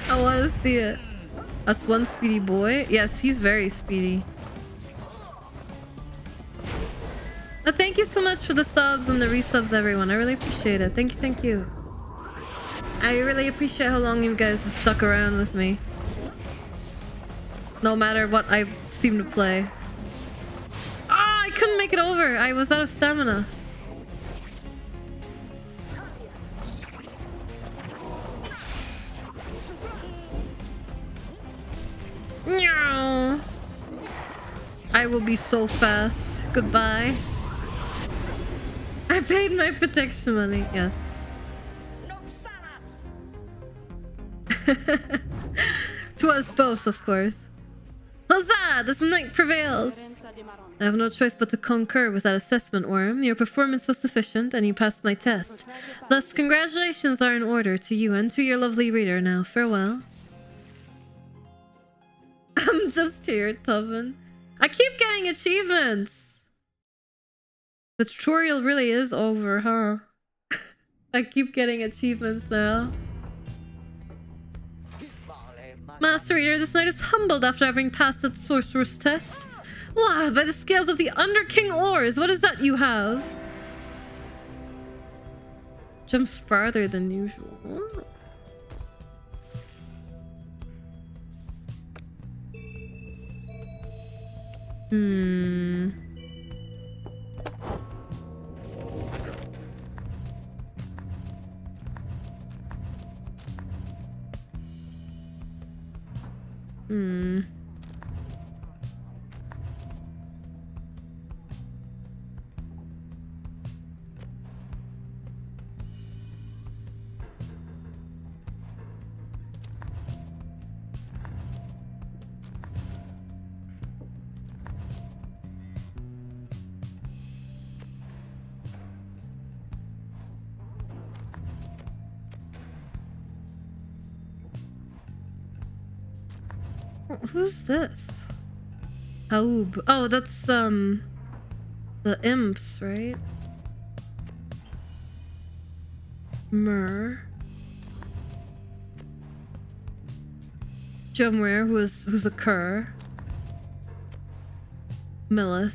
[SPEAKER 1] I want to see it. That's one speedy boy. Yes, he's very speedy. But thank you so much for the subs and the resubs, everyone. I really appreciate it. Thank you, thank you. I really appreciate how long you guys have stuck around with me. No matter what I seem to play. Ah, I couldn't make it over. I was out of stamina. No. I will be so fast. Goodbye. I paid my protection money. Yes. To us both, of course. Huzzah! This night prevails! I have no choice but to concur with that assessment, Worm. Your performance was sufficient, and you passed my test. Thus, congratulations are in order to you and to your lovely reader. Now, farewell. I'm just here, Tubman. I keep getting achievements! The tutorial really is over, huh? I keep getting achievements now. Master Reader, this knight is humbled after having passed that sorcerer's test. Wow, by the scales of the Under King Ores, what is that you have? Jumps farther than usual. Oh. Who's this? Haub. Oh, that's the imps, right? Myrrh. Jumware, who's a cur. Millith.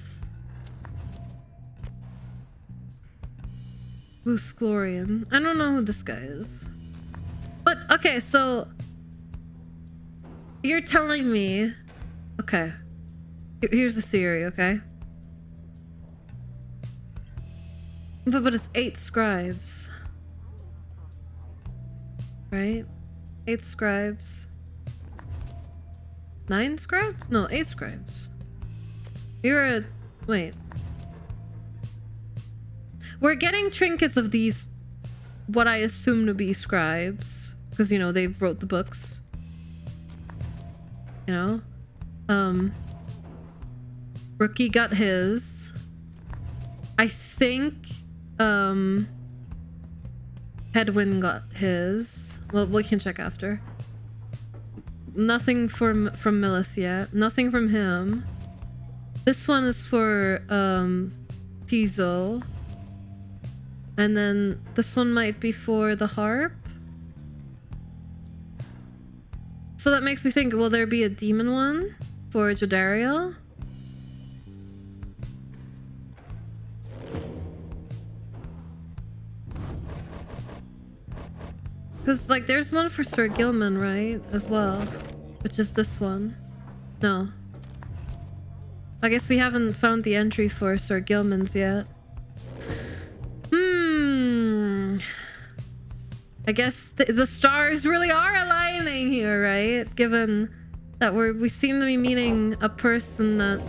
[SPEAKER 1] Lusclorian. I don't know who this guy is. But, okay, so... You're telling me... Okay. Here's the theory, okay? But it's 8 scribes. Right? 8 scribes. 9 scribes? No, 8 scribes. You're a... Wait. We're getting trinkets of these... What I assume to be scribes. Because, you know, they wrote the books. You know? Rookie got his. I think... Hedwyn got his. Well, we can check after. Nothing from Millith yet. Nothing from him. This one is for Tizo. And then this one might be for the harp. So that makes me think, will there be a demon one for Jodariel? Because, like, there's one for Sir Gilman, right? As well. Which is this one. No. I guess we haven't found the entry for Sir Gilman's yet. I guess the stars really are aligning here, right? Given that we seem to be meeting a person that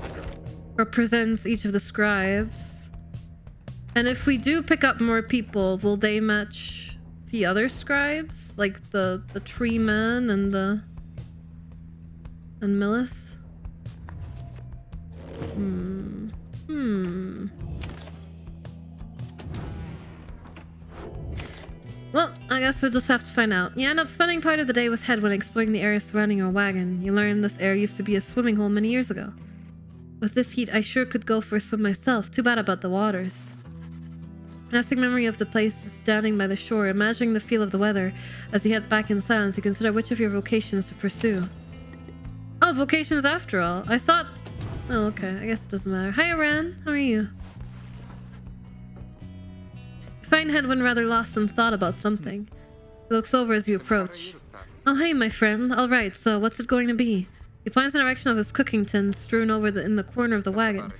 [SPEAKER 1] represents each of the scribes. And if we do pick up more people, will they match the other scribes? Like the tree man and Millith? Well, I guess we'll just have to find out. You end up spending part of the day with Hedwyn exploring the area surrounding your wagon. You learn this area used to be a swimming hole many years ago. With this heat, I sure could go for a swim myself. Too bad about the waters. Passing memory of the place standing by the shore, imagining the feel of the weather. As you head back in silence, you consider which of your vocations to pursue. Oh, vocations after all. I thought... Oh, okay. I guess it doesn't matter. Hi, Aran. How are you? You find Hedwyn rather lost in thought about something. He looks over as you approach. Oh, hey, my friend. All right, so what's it going to be? He points in the direction of his cooking tin strewn over in the corner of the wagon.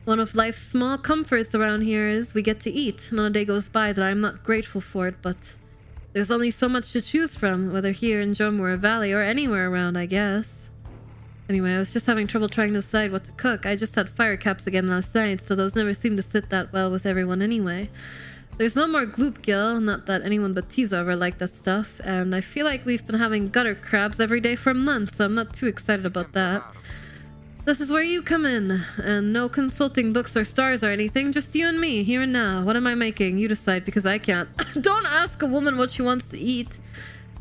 [SPEAKER 1] One of life's small comforts around here is we get to eat. Not a day goes by that I'm not grateful for it, but there's only so much to choose from, whether here in Jomura Valley or anywhere around, I guess. Anyway, I was just having trouble trying to decide what to cook. I just had fire caps again last night, so those never seem to sit that well with everyone anyway. There's no more gloopgill, not that anyone but Tizo ever liked that stuff, and I feel like we've been having gutter crabs every day for a month, so I'm not too excited about that. This is where you come in, and no consulting books or stars or anything, just you and me, here and now. What am I making? You decide, because I can't. Don't ask a woman what she wants to eat.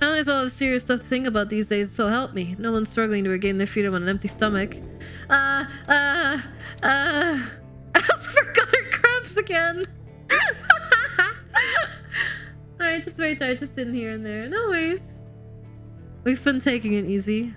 [SPEAKER 1] Now there's all the serious stuff to think about these days, so help me. No one's struggling to regain their freedom on an empty stomach. Ask for gutter crabs again. Alright, just very tired, just sitting here and there. No worries. We've been taking it easy.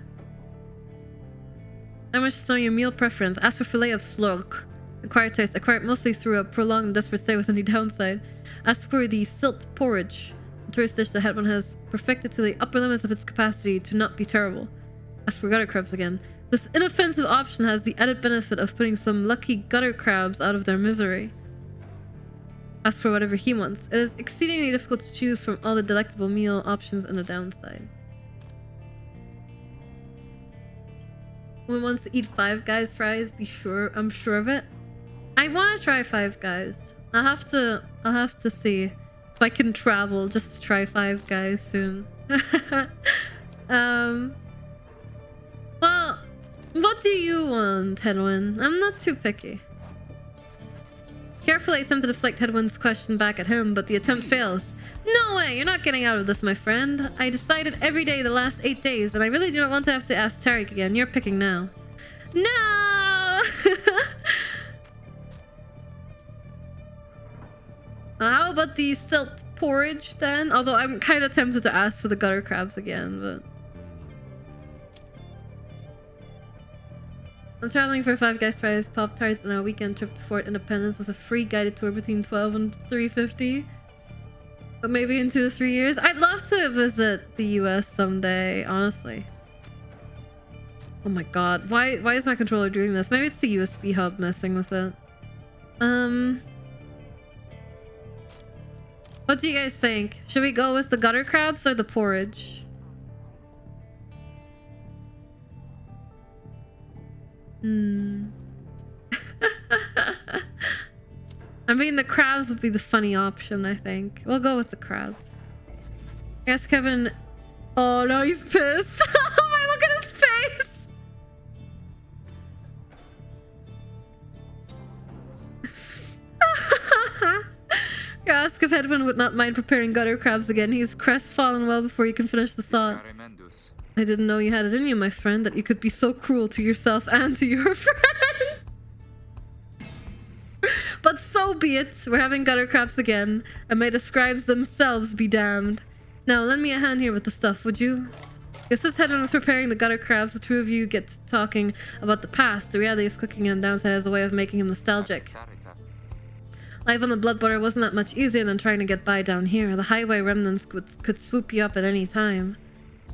[SPEAKER 1] I wish to know your meal preference. Ask for filet of slurk. Acquired taste. Acquired mostly through a prolonged and desperate stay with any downside. Ask for the silt porridge. A tourist dish that Hedwyn has perfected to the upper limits of its capacity to not be terrible. Ask for gutter crabs again. This inoffensive option has the added benefit of putting some lucky gutter crabs out of their misery. Ask for whatever he wants. It is exceedingly difficult to choose from all the delectable meal options and the downside. Who wants to eat Five Guys fries? I'm sure of it. I want to try Five Guys. I'll have to see if I can travel just to try Five Guys soon. Well, what do you want, Hedwyn? I'm not too picky. Carefully attempt to deflect Hedwyn's question back at him, but the attempt fails. No way! You're not getting out of this, my friend. I decided every day the last 8 days, and I really do not want to have to ask Tariq again. You're picking now. No! How about the silt porridge, then? Although I'm kind of tempted to ask for the gutter crabs again, but... I'm traveling for Five Guys Fries, Pop Tarts, and a weekend trip to Fort Independence with a free guided tour between 12 and 350. But maybe in 2 to 3 years. I'd love to visit the US someday, honestly. Oh my god. Why is my controller doing this? Maybe it's the USB hub messing with it. What do you guys think? Should we go with the gutter crabs or the porridge? I mean, the crabs would be the funny option, I think. We'll go with the crabs. Yes, Kevin. Oh no, he's pissed. Oh my, look at his face. Ask if Edwin would not mind preparing gutter crabs again. He's crestfallen well before you can finish the thought. I didn't know you had it in you, my friend, that you could be so cruel to yourself and to your friend. But so be it. We're having gutter crabs again, and may the scribes themselves be damned. Now, lend me a hand here with the stuff, would you? Assist Hedwin with preparing the gutter crabs. The two of you get talking about the past, the reality of cooking him downside as a way of making him nostalgic. Life on the Bloodborne wasn't that much easier than trying to get by down here. The highway remnants could swoop you up at any time.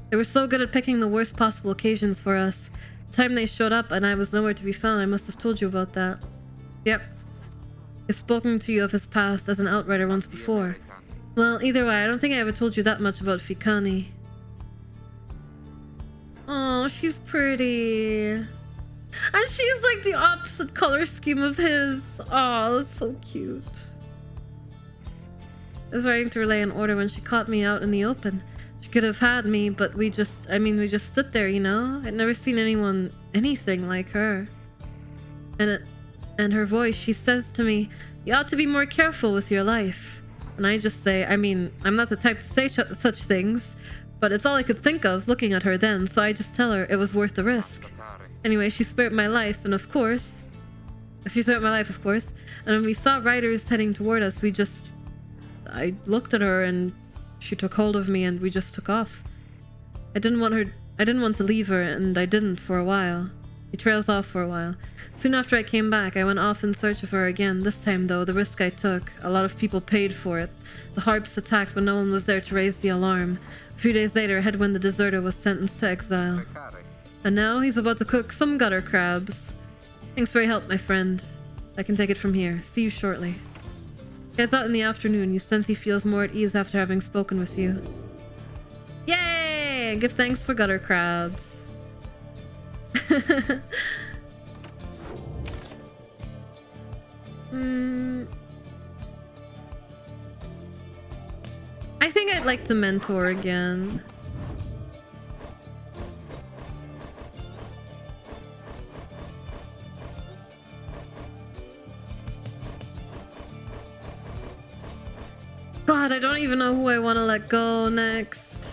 [SPEAKER 1] They were so good at picking the worst possible occasions for us. The time they showed up and I was nowhere to be found, I must have told you about that. Yep. I've spoken to you of his past as an outrider once before. Well, either way, I don't think I ever told you that much about Fikani. Oh, she's pretty. And she's like the opposite color scheme of his. Oh, that's so cute. I was writing to relay an order when she caught me out in the open. She could have had me, but we just stood there, you know? I'd never seen anything like her. And her voice, she says to me, you ought to be more careful with your life. And I just say, I mean, I'm not the type to say such things, but it's all I could think of looking at her then, so I just tell her it was worth the risk. Anyway, she spared my life, and of course... She spared my life, of course. And when we saw riders heading toward us, I looked at her, and she took hold of me, and we just took off. I didn't want to leave her, and I didn't for a while. He trails off for a while. Soon after I came back, I went off in search of her again. This time, though, the risk I took, a lot of people paid for it. The harps attacked when no one was there to raise the alarm. A few days later, Hedwin the deserter was sentenced to exile. And now he's about to cook some gutter crabs. Thanks for your help, my friend. I can take it from here. See you shortly. Gets out in the afternoon. You sense he feels more at ease after having spoken with you. Yay! Give thanks for gutter crabs. I think I'd like to mentor again. God, I don't even know who I want to let go next.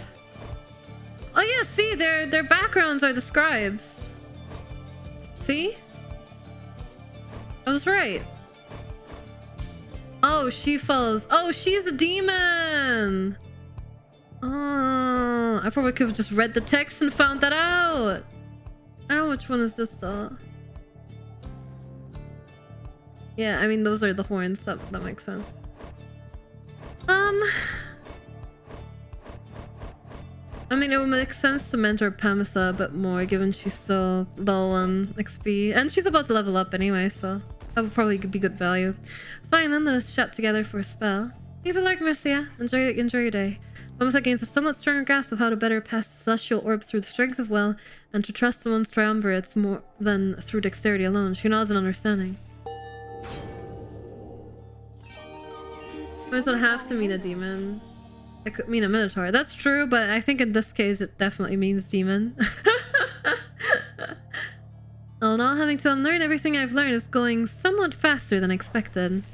[SPEAKER 1] Oh yeah, see, their backgrounds are the scribes. See? I was right. Oh, she follows. Oh, she's a demon. Oh, I probably could have just read the text and found that out. I don't know which one is this though. Yeah, I mean those are the horns. That makes sense. I mean, it would make sense to mentor Pamitha a bit more, given she's so low on XP. And she's about to level up anyway, so that would probably be good value. Fine, then let's chat together for a spell. Leave a like, Mercia. Enjoy your day. Pamitha gains a somewhat stronger grasp of how to better pass the celestial orb through the strength of will, and to trust someone's triumvirates more than through dexterity alone. She nods in understanding. It doesn't have to mean a demon. It could mean a minotaur. That's true, but I think in this case it definitely means demon. All in all, having to unlearn everything I've learned is going somewhat faster than expected.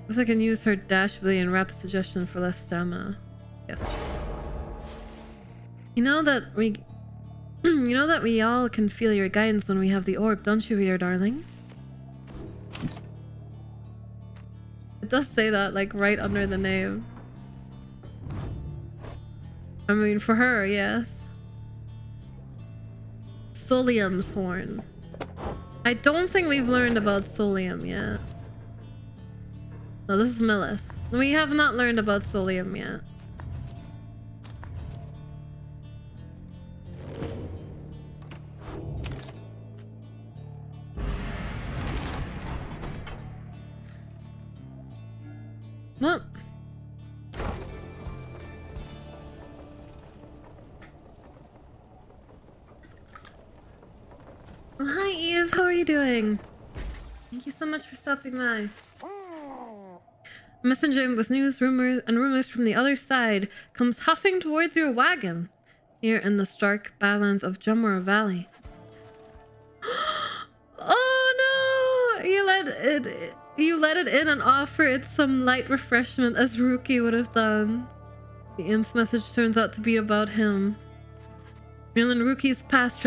[SPEAKER 1] If I can use her dash ability and rapid suggestion for less stamina. Yes. You know that we all can feel your guidance when we have the orb, don't you, reader darling? It does say that, like, right under the name. I mean, for her, yes. Solium's horn. I don't think we've learned about Solium yet. No, this is Millith. We have not learned about Solium yet. Well. Oh, hi Eve, how are you doing? Thank you so much for stopping by. A messenger with rumors from the other side comes huffing towards your wagon here in the stark badlands of Jumura Valley. Oh no! You let it in and offer it some light refreshment as Ruki would have done. The imp's message turns out to be about him. And Ruki's past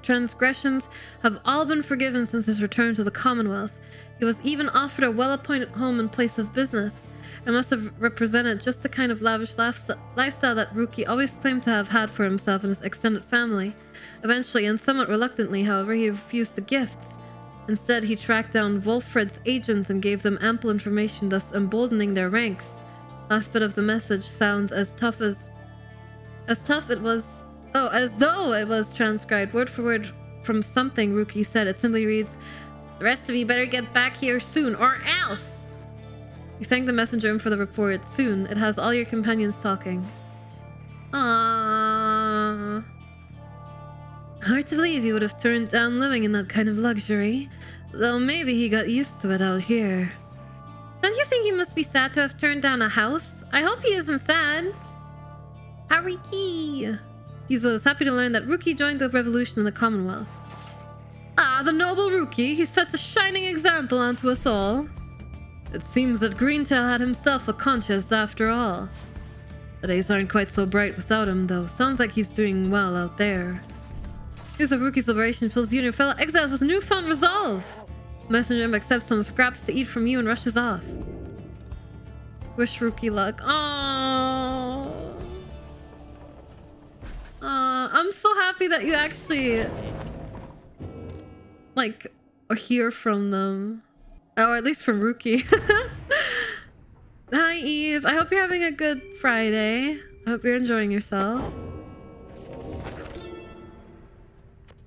[SPEAKER 1] transgressions have all been forgiven since his return to the Commonwealth. He was even offered a well-appointed home and place of business. It must have represented just the kind of lavish lifestyle that Ruki always claimed to have had for himself and his extended family. Eventually, and somewhat reluctantly, however, he refused the gifts. Instead, he tracked down Wolfred's agents and gave them ample information, thus emboldening their ranks. Last bit of the message sounds as though it was transcribed word for word from something Ruki said. It simply reads, "The rest of you better get back here soon, or else!" You thank the messenger for the report. Soon, it has all your companions talking. Aww. Hard to believe he would have turned down living in that kind of luxury. Though maybe he got used to it out here. Don't you think he must be sad to have turned down a house? I hope he isn't sad. Hariki! He was happy to learn that Ruki joined the revolution in the Commonwealth. Ah, the noble Ruki! He sets a shining example unto us all. It seems that Greentail had himself a conscience after all. The days aren't quite so bright without him, though. Sounds like he's doing well out there. News of Ruki's liberation fills you and your fellow exiles with newfound resolve. Messenger accepts some scraps to eat from you and rushes off. Wish Ruki luck. Aww. I'm so happy that you actually like hear from them, or at least from Ruki. Hi Eve, I hope you're having a good Friday. I hope you're enjoying yourself.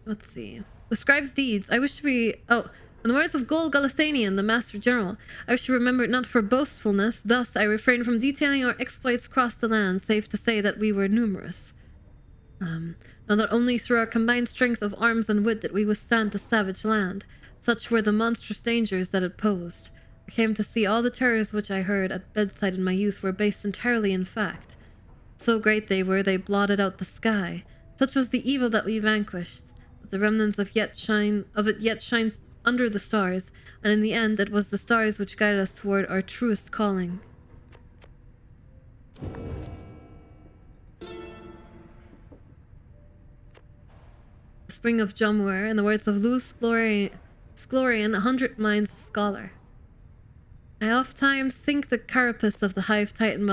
[SPEAKER 1] Let's see. The scribe's deeds. I wish to be... Oh, in the words of Gold Galathanian, the Master General, I wish to remember it not for boastfulness. Thus, I refrain from detailing our exploits across the land, save to say that we were numerous. Now that only through our combined strength of arms and wit did we withstand the savage land. Such were the monstrous dangers that it posed. I came to see all the terrors which I heard at bedside in my youth were based entirely in fact. So great they were, they blotted out the sky. Such was the evil that we vanquished. The remnants of it yet shine under the stars, and in the end it was the stars which guided us toward our truest calling. The spring of Jumwer, in the words of Luz Glorian, 100 minds scholar. I oft times think the carapace of the hive titan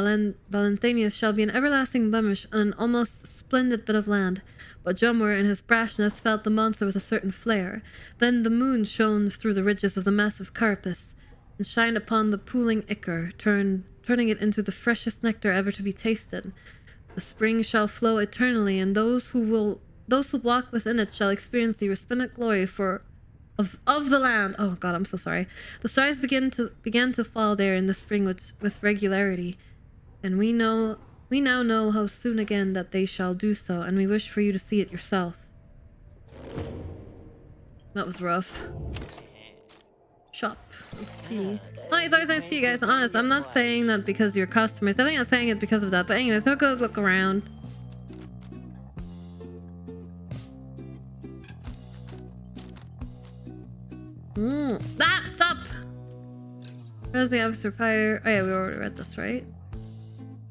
[SPEAKER 1] Valenthanius shall be an everlasting blemish on an almost splendid bit of land. But Jumwer in his brashness felt the monster with a certain flare. Then the moon shone through the ridges of the massive carapace and shined upon the pooling ichor, turning it into the freshest nectar ever to be tasted. The spring shall flow eternally, and those who walk within it shall experience the resplendent glory of the land. Oh God, I'm so sorry. The stars began to fall there in the spring with regularity, and we now know how soon again that they shall do so, and we wish for you to see it yourself. That was rough. Shop. Let's see. Oh, it's always nice to see you guys. Honest, I'm not saying that because you're customers. I think I'm saying it because of that. But anyways, I'll go look around. Stop! Where's the officer Pyre? Oh yeah, we already read this, right?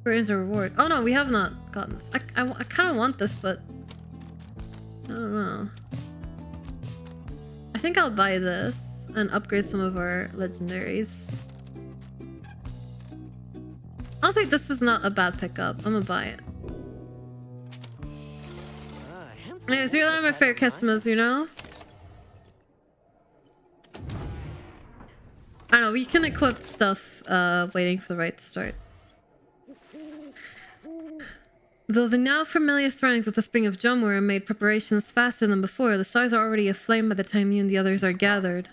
[SPEAKER 1] Where is the reward? Oh no, we have not gotten this. I kind of want this, but I don't know. I think I'll buy this and upgrade some of our legendaries. Honestly, this is not a bad pickup. I'm gonna buy it. Yeah, so you're my favorite customers, you know? I don't know, we can equip stuff waiting for the right start. Though the now familiar surroundings of the Spring of Jomura made preparations faster than before, the stars are already aflame by the time you and the others are gathered.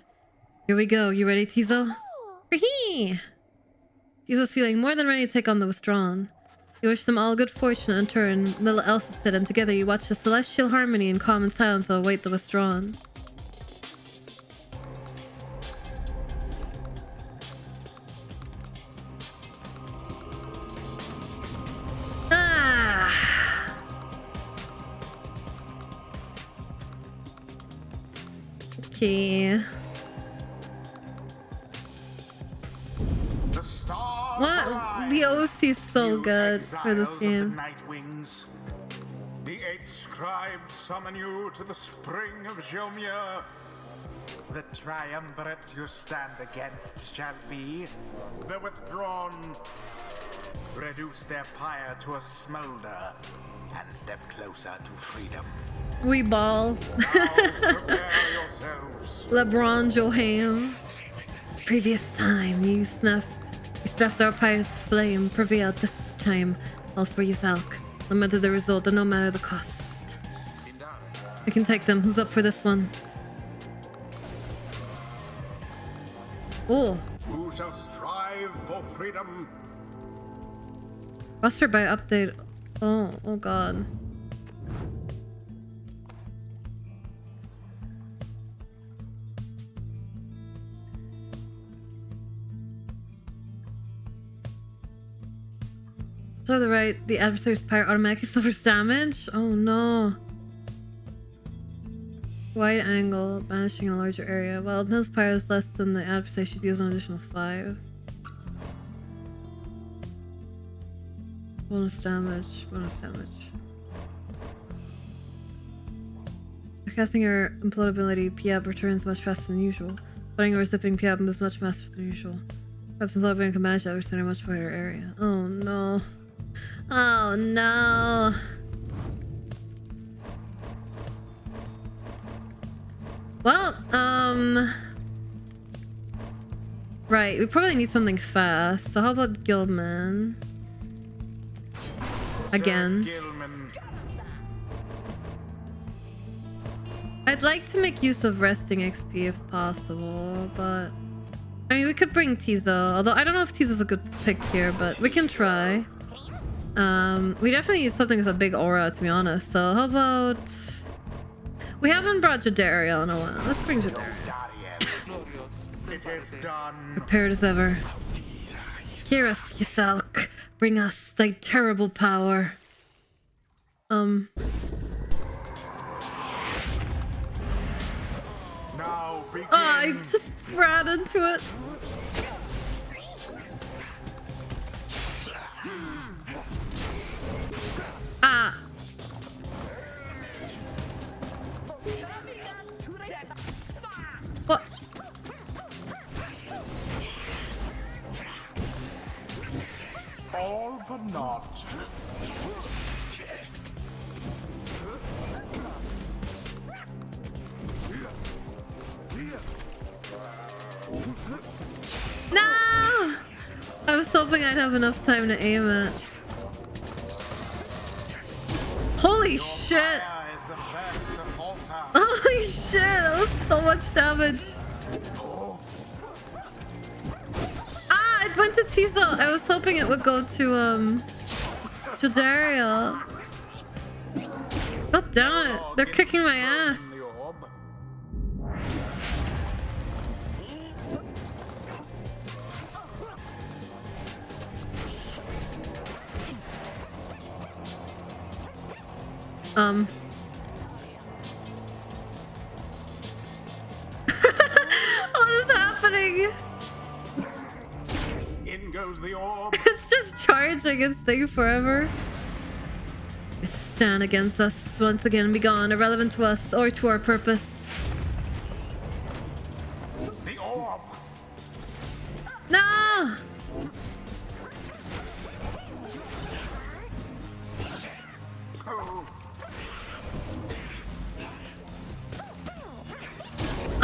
[SPEAKER 1] Here we go. You ready, Tizo? Hee! Tizo's feeling more than ready to take on the Withdrawn. You wish them all good fortune in turn. Little Elsa said, and together you watch the celestial harmony in calm and silence await the Withdrawn. Okay. What? The OC is so good for this game.
[SPEAKER 2] The 8 scribes summon you to the Spring of Jomia. The triumvirate you stand against shall be the Withdrawn. Reduce their pyre to a smolder and step closer to freedom.
[SPEAKER 1] We ball.
[SPEAKER 2] Prepare yourselves.
[SPEAKER 1] LeBron Johan. Previous time you snuffed our pyre's flame. Prevail this time. All for Yzalk. No matter the result and no matter the cost. We can take them. Who's up for this one? Oh.
[SPEAKER 2] Who shall strive for freedom?
[SPEAKER 1] Roster by update. Oh god. To the right, the adversary's pyre automatically suffers damage. Oh no. Wide angle, banishing a larger area. Well, if his pyre is less than the adversary, should use an additional 5. Bonus damage. By casting your implode ability, Piab returns much faster than usual. Putting or zipping Piab moves much faster than usual. Perhaps implode ability can manage the adversary in a much wider area. Oh no. Oh no. Well, right, we probably need something fast. So how about Gilman? Again. I'd like to make use of resting XP if possible, but I mean we could bring Tizo, although I don't know if Tizo's a good pick here, but we can try. We definitely need something with a big aura, to be honest. So how about we haven't brought Jadaria in a while. Let's bring Jadaria.
[SPEAKER 2] It is done.
[SPEAKER 1] Prepared as ever. Hear us, Yzalk. Bring us thy terrible power.
[SPEAKER 2] Now begin.
[SPEAKER 1] Oh, I just ran into it. Ah. What?
[SPEAKER 2] All for naught.
[SPEAKER 1] No! I was hoping I'd have enough time to aim it. Holy shit! Holy shit! That was so much damage. Ah! It went to Tizo. I was hoping it would go to Jadaria. God damn it! They're kicking my ass. What is happening?
[SPEAKER 2] In goes the orb.
[SPEAKER 1] It's just charging and staying forever. You stand against us once again, be gone, irrelevant to us or to our purpose.
[SPEAKER 2] The orb.
[SPEAKER 1] No!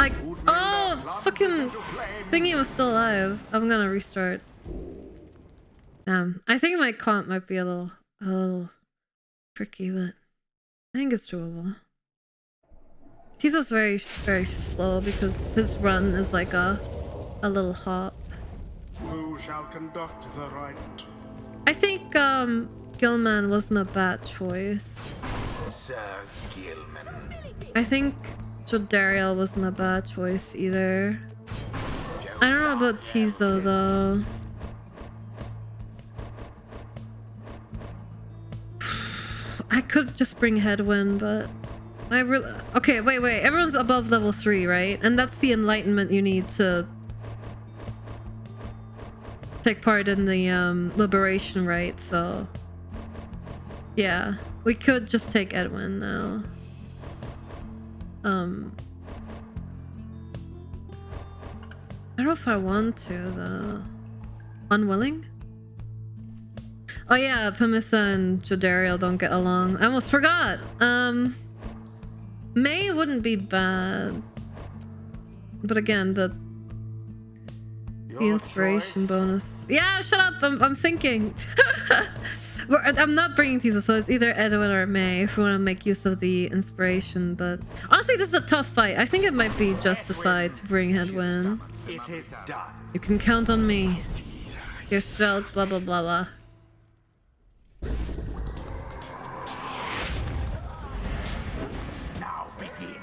[SPEAKER 1] Like, oh, fucking thingy was still alive. I'm gonna restart. I think my comp might be a little tricky, but I think it's doable. Tizo's very slow because his run is like a little hop.
[SPEAKER 2] Who shall conduct the rite?
[SPEAKER 1] I think Gilman wasn't a bad choice.
[SPEAKER 2] Sir Gilman.
[SPEAKER 1] I think Jodariel wasn't a bad choice either. I don't know about Tizo though. I could just bring Headwind, but I really... Okay, wait. Everyone's above level 3, right? And that's the enlightenment you need to take part in the liberation rite, so... Yeah, we could just take Edwin now. I don't know if I want to, though. Unwilling? Oh yeah, Pamitha and Jodariel don't get along. I almost forgot! May wouldn't be bad. But again, the inspiration bonus. Yeah, shut up! I'm thinking! I'm not bringing Tizo, so it's either Edwin or May if we want to make use of the inspiration, but... Honestly, this is a tough fight. I think it might be justified to bring Headwind.
[SPEAKER 2] It is done.
[SPEAKER 1] You can count on me. Your stealth, blah blah blah blah.
[SPEAKER 2] Now begin.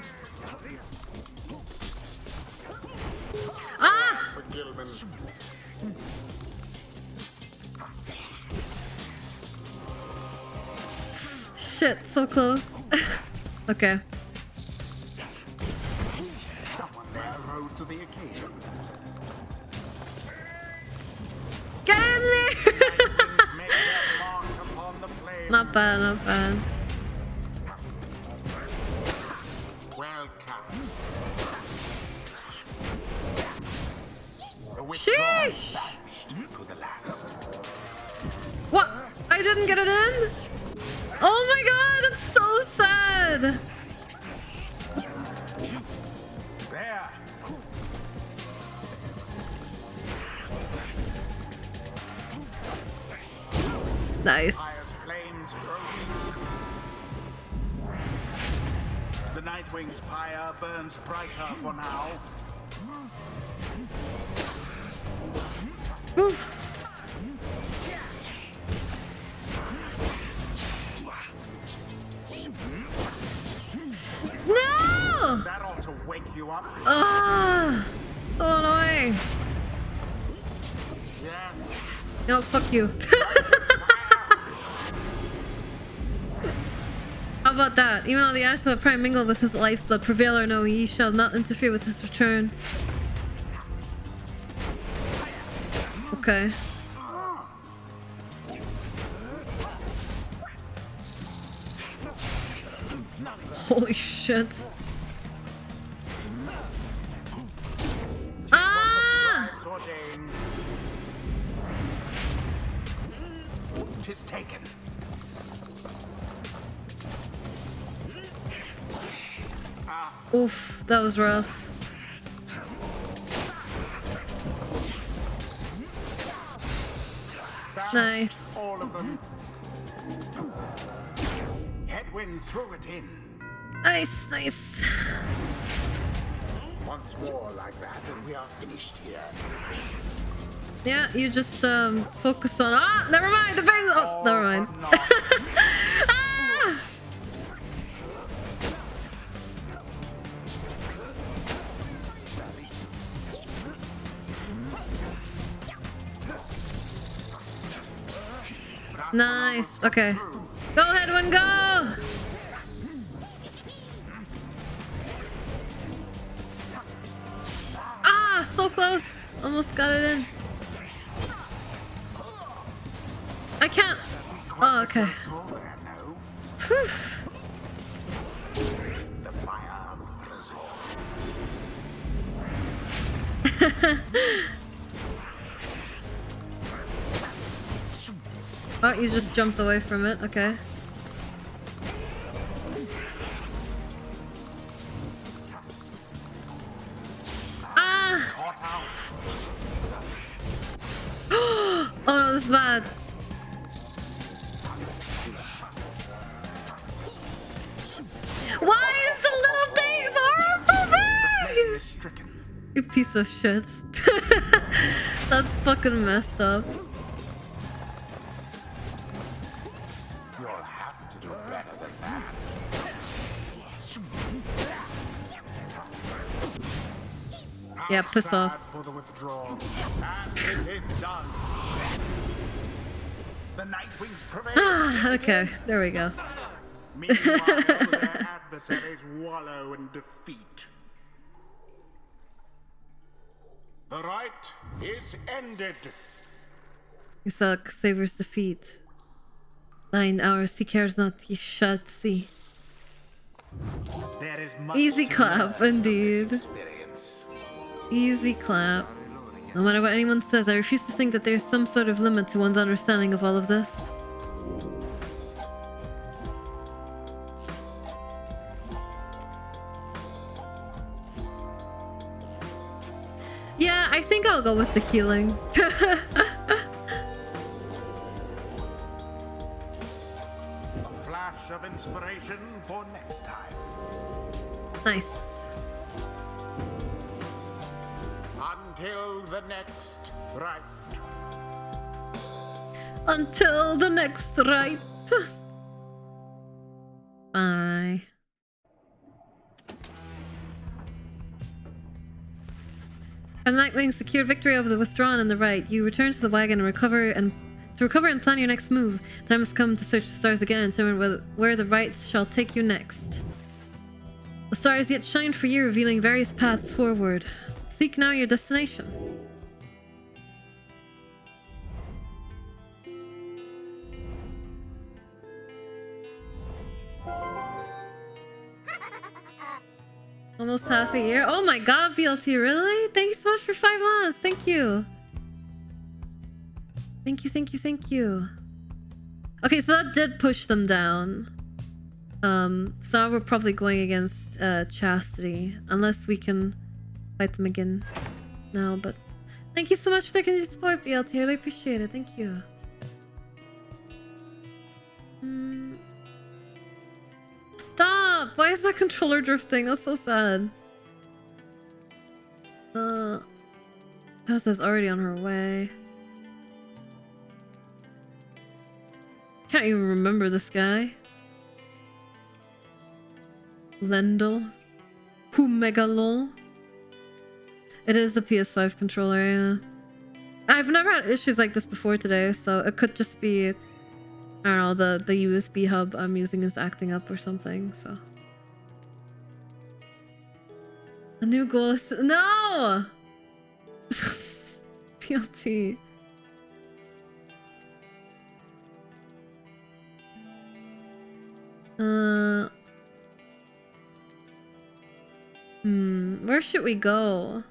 [SPEAKER 1] Ah!
[SPEAKER 2] For Gilman.
[SPEAKER 1] Shit, so close. Okay.
[SPEAKER 2] Someone there rose to the occasion.
[SPEAKER 1] Get in there!
[SPEAKER 2] Things make their mark upon the flame.
[SPEAKER 1] Not bad, not bad.
[SPEAKER 2] Well cast. The
[SPEAKER 1] Sheesh!
[SPEAKER 2] banished to the last.
[SPEAKER 1] What? I didn't get it in? Oh my god, that's so sad!
[SPEAKER 2] There.
[SPEAKER 1] Nice.
[SPEAKER 2] Pyre's flames grow weak. The Nightwing's pyre burns brighter for now.
[SPEAKER 1] Oof. No!
[SPEAKER 2] That ought to wake you up.
[SPEAKER 1] Ah, so annoying.
[SPEAKER 2] Yes.
[SPEAKER 1] No, fuck you. How about that? Even though the ashes of Prime mingle with his lifeblood, prevail or no, ye shall not interfere with his return. Okay. Holy shit. Ah!
[SPEAKER 2] Scribes ordain. 'Tis taken.
[SPEAKER 1] Oof, that was rough. Nice.
[SPEAKER 2] All of them. Headwind threw it in.
[SPEAKER 1] Nice, nice.
[SPEAKER 2] Once more like that, and we are finished here.
[SPEAKER 1] Yeah, you just focus on. Ah, never mind. The bang. Oh, never mind. Ah! Nice. Okay. Go ahead, one go. Ah, so close. Almost got it in. I can't. Oh, okay. Whew.
[SPEAKER 2] The fire of resolve.
[SPEAKER 1] Oh, you just jumped away from it. Okay.
[SPEAKER 2] sought out.
[SPEAKER 1] Oh no, this is bad. Why is the little things are so big?
[SPEAKER 2] Stricken.
[SPEAKER 1] You piece of shit. That's fucking messed up.
[SPEAKER 2] You'll have to do better than that.
[SPEAKER 1] Yeah, piss off.
[SPEAKER 2] For the withdrawal, and it is done. The Nightwings prevail.
[SPEAKER 1] Ah, okay, there we go.
[SPEAKER 2] Meanwhile, their adversaries wallow in defeat. The right is ended.
[SPEAKER 1] Isak savors defeat. 9 hours, he cares not, he shall see.
[SPEAKER 2] There is much
[SPEAKER 1] Easy
[SPEAKER 2] to
[SPEAKER 1] clap,
[SPEAKER 2] learn from this
[SPEAKER 1] indeed.
[SPEAKER 2] experience.
[SPEAKER 1] Easy clap. No matter what anyone says, I refuse to think that there's some sort of limit to one's understanding of all of this. Yeah, I think I'll go with the healing.
[SPEAKER 2] A flash of inspiration for next time.
[SPEAKER 1] Nice.
[SPEAKER 2] Until the next right.
[SPEAKER 1] Until the next right. Bye. As Nightwing secured victory over the withdrawn and the right, you return to the wagon and recover and plan your next move. Time has come to search the stars again and determine where the right shall take you next. The stars yet shine for you, revealing various paths forward. Seek now your destination. Almost half a year. Oh my god, VLT, really? Thank you so much for 5 months. Thank you. Thank you, thank you, thank you. Okay, so that did push them down. So now we're probably going against Chastity. Unless we can fight them again now, but... Thank you so much for the continued support, VLT. I really appreciate it. Thank you. Stop! Why is my controller drifting? That's so sad. Beth is already on her way. Can't even remember this guy. Lendl. Humegalol. It is the PS5 controller, yeah. I've never had issues like this before today, so it could just be... I don't know, the USB hub I'm using is acting up or something, so... A new goal is... No! PLT. Where should we go?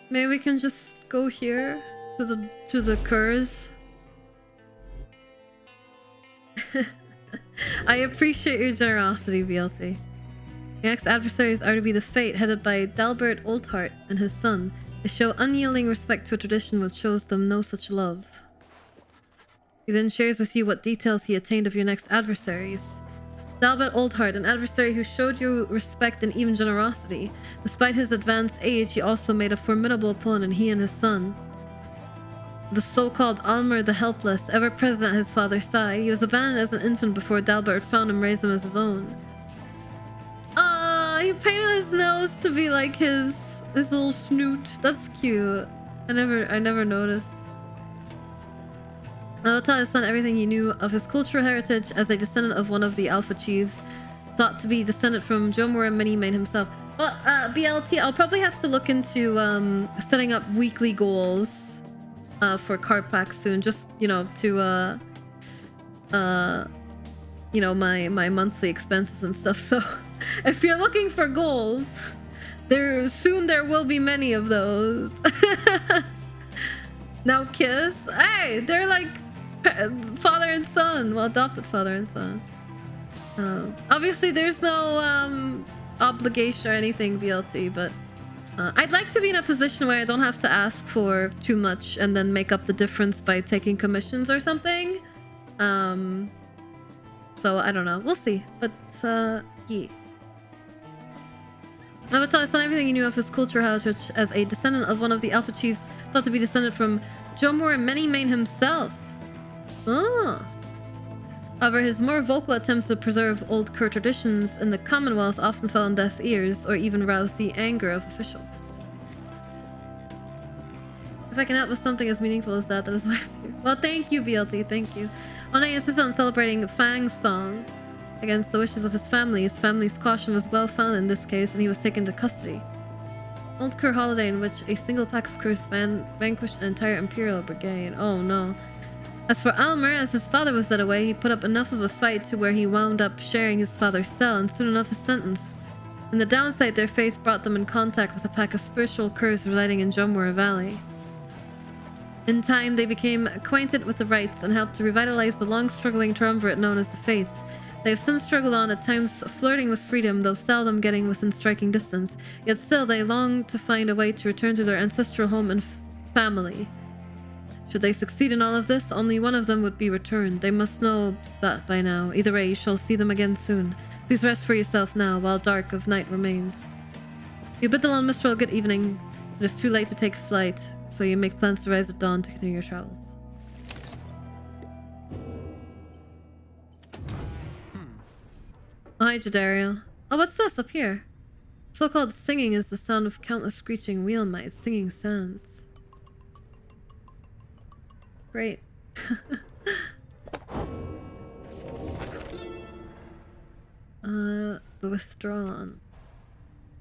[SPEAKER 1] Maybe we can just go here to the curs. I appreciate your generosity, VLT. Your next adversaries are to be the Fate, headed by Dalbert Oldheart and his son. They show unyielding respect to a tradition which shows them no such love. He then shares with you what details he attained of your next adversaries. Dalbert Oldheart, an adversary who showed you respect and even generosity. Despite his advanced age, he also made a formidable opponent, he and his son. The so-called Almer the Helpless, ever present at his father's side. He was abandoned as an infant before Dalbert found him and raised him as his own. He painted his nose to be like his little snoot. That's cute. I never noticed. I'll tell his son everything he knew of his cultural heritage as a descendant of one of the Alpha Chiefs, thought to be descended from Jomura Many-Mane himself. Well, BLT, I'll probably have to look into setting up weekly goals for card packs soon, just, you know, to you know, my monthly expenses and stuff. So if you're looking for goals, there will be many of those. Now Kiss, hey, they're like father and son, well, adopted father and son. Obviously there's no obligation or anything, VLT, but I'd like to be in a position where I don't have to ask for too much and then make up the difference by taking commissions or something. So I don't know. We'll see. But yeah. Avatar is not everything he knew of his culture house, which, as a descendant of one of the Alpha Chiefs, thought to be descended from Jomor and Many-Mane himself. Ah. However, his more vocal attempts to preserve old Kur traditions in the Commonwealth often fell on deaf ears, or even roused the anger of officials. If I can help with something as meaningful as that, that is why. Well, thank you, VLT, thank you. Onai insisted on celebrating Fang's song against the wishes of his family. His family's caution was well founded in this case, and he was taken to custody. Old Kur holiday in which a single pack of Kurs vanquished an entire Imperial brigade. Oh no. As for Almer, as his father was led away, he put up enough of a fight to where he wound up sharing his father's cell, and soon enough his sentence. In the downside, their faith brought them in contact with a pack of spiritual Kurs residing in Jomor Valley. In time, they became acquainted with the rites and helped to revitalize the long-struggling triumvirate known as the Faiths. They have since struggled on, at times flirting with freedom, though seldom getting within striking distance. Yet still, they long to find a way to return to their ancestral home and family. Should they succeed in all of this, only one of them would be returned. They must know that by now. Either way, you shall see them again soon. Please rest for yourself now, while dark of night remains. You bid the lone minstrel good evening. It is too late to take flight, so you make plans to rise at dawn to continue your travels. Oh, hi, Jadariel. Oh, what's this up here? So-called singing is the sound of countless screeching wheel mites, singing sounds. Great. The Withdrawn.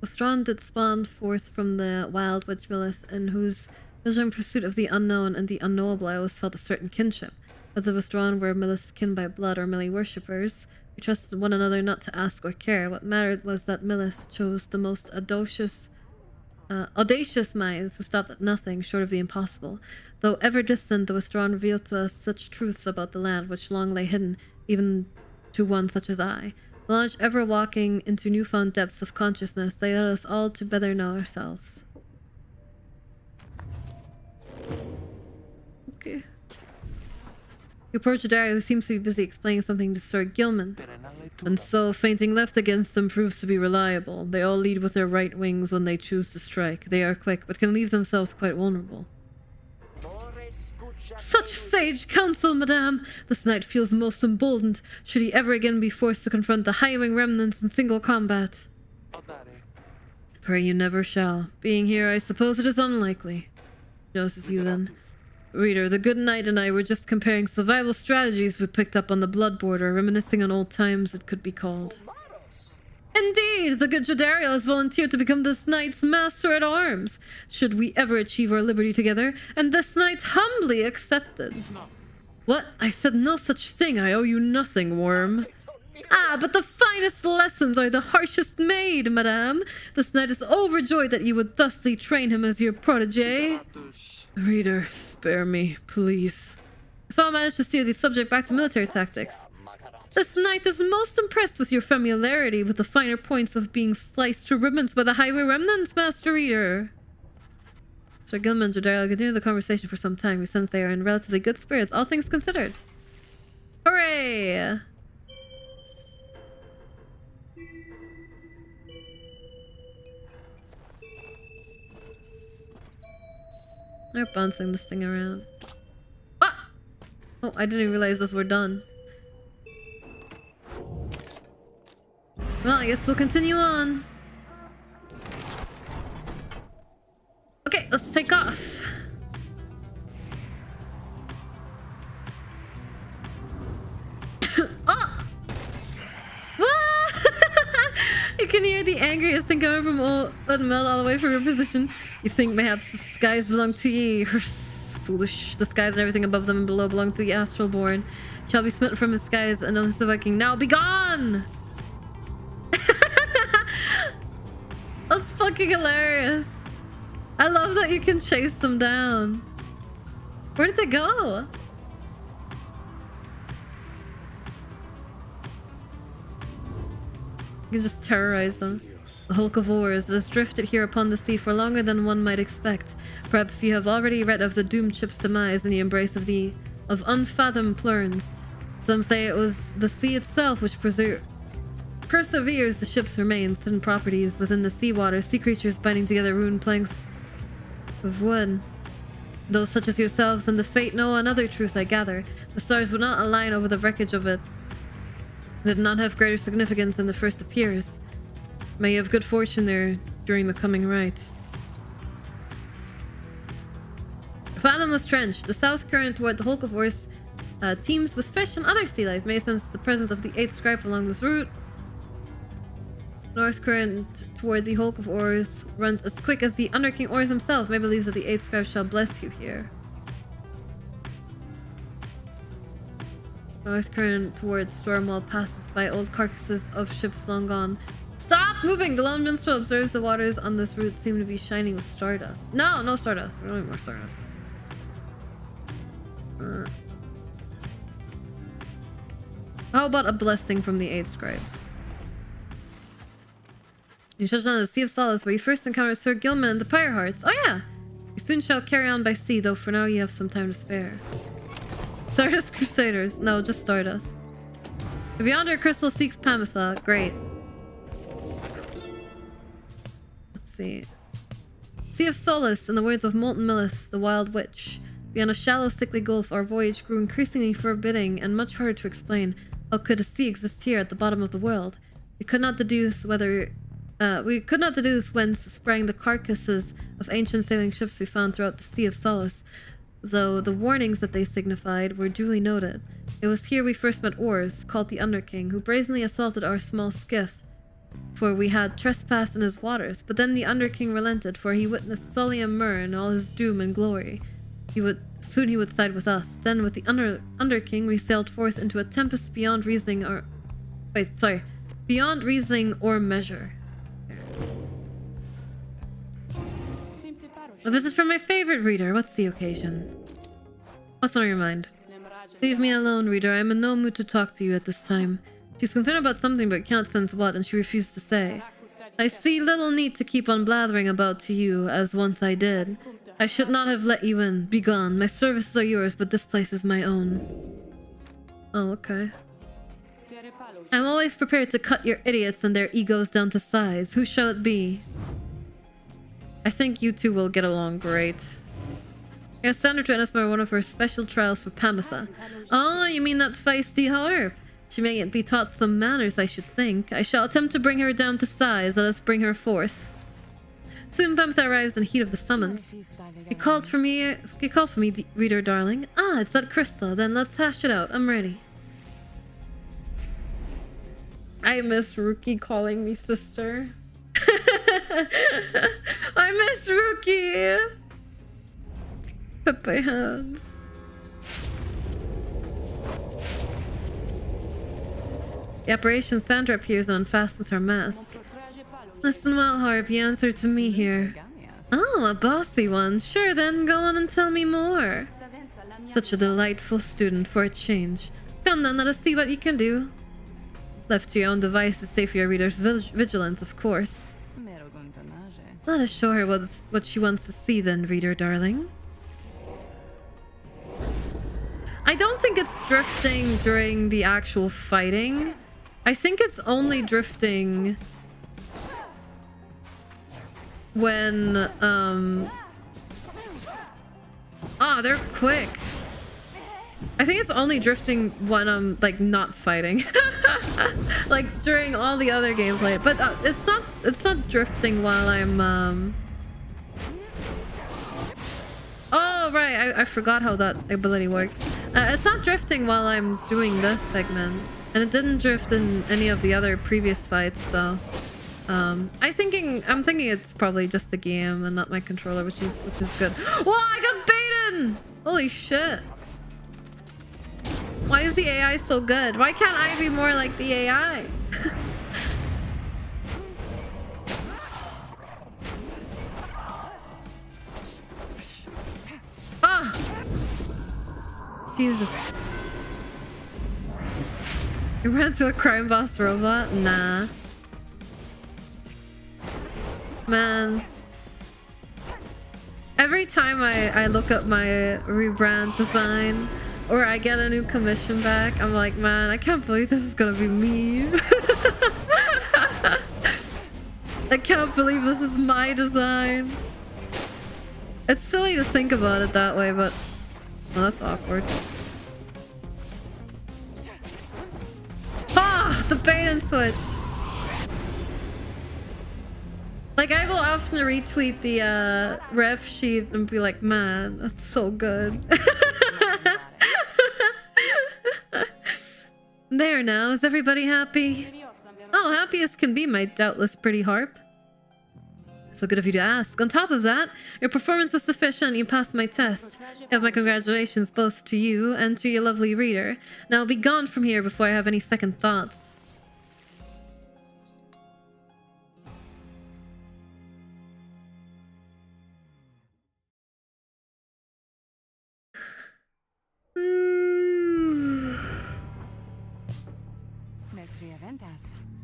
[SPEAKER 1] Withdrawn did spawn forth from the wild witch Millith, in whose vision pursuit of the unknown and the unknowable I always felt a certain kinship. But the Withdrawn were Millith's kin by blood or merely worshippers. We trusted one another not to ask or care. What mattered was that Millith chose the most audacious minds who stopped at nothing short of the impossible. Though ever distant, the Withdrawn revealed to us such truths about the land which long lay hidden, even to one such as I. The knowledge ever walking into newfound depths of consciousness, they led us all to better know ourselves. Okay. You approach Jadariel, who seems to be busy explaining something to Sir Gilman. And so, fainting left against them proves to be reliable. They all lead with their right wings when they choose to strike. They are quick, but can leave themselves quite vulnerable. Such sage counsel, madame! This knight feels most emboldened, should he ever again be forced to confront the high-wing remnants in single combat. Pray you never shall. Being here, I suppose it is unlikely. Notices you then. Reader, the good knight and I were just comparing survival strategies we picked up on the blood border, reminiscing on old times it could be called. Indeed, the good Jadariel has volunteered to become this knight's master-at-arms, should we ever achieve our liberty together, and this knight humbly accepted. What? I said no such thing. I owe you nothing, worm. Ah, but the finest lessons are the harshest made, madame. This knight is overjoyed that you would thusly train him as your protege. Reader, spare me, please. So I managed to steer the subject back to military tactics. This knight is most impressed with your familiarity with the finer points of being sliced to ribbons by the highway remnants, Master Reader. Sir Gilman and Jadariel continue the conversation for some time. We sense they are in relatively good spirits, all things considered. Hooray! They're bouncing this thing around. Ah! Oh, I didn't realize those were done. Well, I guess we'll continue on. Okay, let's take off. Oh! You can hear the angriest thing coming from old Mel all the way from your position. You think mayhaps the skies belong to ye. Foolish. The skies and everything above them and below belong to the astral born. Shall be smitten from his skies and on the Viking. Now be gone! That's fucking hilarious. I love that you can chase them down. Where did they go? You can just terrorize them. The hulk of oars that has drifted here upon the sea for longer than one might expect. Perhaps you have already read of the doomed ship's demise in the embrace of unfathomed plurns. Some say it was the sea itself which perseveres the ship's remains, hidden properties within the seawater, sea creatures binding together ruined planks of wood. Those such as yourselves and the fate know another truth, I gather. The stars would not align over the wreckage of it. They did not have greater significance than the first appears. May you have good fortune there during the coming rite. Fathomless Trench. The south current toward the hulk of oars teems with fish and other sea life. May sense the presence of the 8th scribe along this route. North current toward the hulk of oars runs as quick as the Underking oars himself. May believes that the 8th scribe shall bless you here. North current towards Stormwall passes by old carcasses of ships long gone. Stop moving! The lone minstrel observes the waters on this route seem to be shining with stardust. No, no stardust. We don't need more stardust. How about a blessing from the 8 scribes? You touched on the Sea of Solace, where you first encountered Sir Gilman and the Pyre Hearts. Oh yeah! You soon shall carry on by sea, though for now you have some time to spare. Stardust Crusaders. No, just Stardust. If yonder crystal seeks Pamitha, great. Let's see. Sea of Solace, in the words of Molten Millith, the Wild Witch. Beyond a shallow, sickly gulf, our voyage grew increasingly forbidding and much harder to explain. How could a sea exist here at the bottom of the world? We could not deduce whence sprang the carcasses of ancient sailing ships we found throughout the Sea of Solace, though the warnings that they signified were duly noted. It was here we first met Ors, called the Underking, who brazenly assaulted our small skiff, for we had trespassed in his waters. But then the Underking relented, for he witnessed Solium Mur in all his doom and glory. Soon he would side with us. Then with the Underking we sailed forth into a tempest beyond reasoning or measure. Well, this is from my favorite reader. What's the occasion? What's on your mind? Leave me alone, reader. I am in no mood to talk to you at this time. She's concerned about something but can't sense what, and she refuses to say. I see little need to keep on blathering about to you, as once I did. I should not have let you in. Be gone. My services are yours, but this place is my own. Oh, okay. I'm always prepared to cut your idiots and their egos down to size. Who shall it be? I think you two will get along great. I asked Sandra to administer one of her special trials for Pamitha. Oh, you mean that feisty harp? She may yet be taught some manners, I should think. I shall attempt to bring her down to size. Let us bring her forth. Soon Pamitha arrives in heat of the summons. You called for me, reader darling. Ah, it's that crystal. Then let's hash it out. I'm ready. I miss Rookie calling me sister. I miss Rookie. Put my hands. The apparition Sandra appears and unfastens her mask. Listen well, Harp. You answer to me here. Oh, a bossy one. Sure then, go on and tell me more. Such a delightful student for a change. Come then, let us see what you can do. Left to your own devices, save for your reader's vigilance, of course. Let us show her what she wants to see then, reader darling. I don't think it's drifting during the actual fighting. I think it's only drifting when they're quick. I think it's only drifting when I'm like not fighting. Like during all the other gameplay, but it's not drifting while I'm oh right, I forgot how that ability worked. It's not drifting while I'm doing this segment, and it didn't drift in any of the other previous fights, so I'm thinking it's probably just the game and not my controller, which is good. Whoa, I got baited! Holy shit. Why is the AI so good? Why can't I be more like the AI? Ah! Jesus. You ran to a crime boss robot? Nah. Man. Every time I look up my rebrand design or I get a new commission back, I'm like, man, I can't believe this is gonna be me. I can't believe this is my design. It's silly to think about it that way, but well, that's awkward. Ah, the bait and switch. Like, I will often retweet the ref sheet and be like, man, that's so good. There now, is everybody happy? Oh, happy as can be, my doubtless pretty harp. So good of you to ask. On top of that, your performance is sufficient. You passed my test. You have my congratulations both to you and to your lovely reader. Now be gone from here before I have any second thoughts.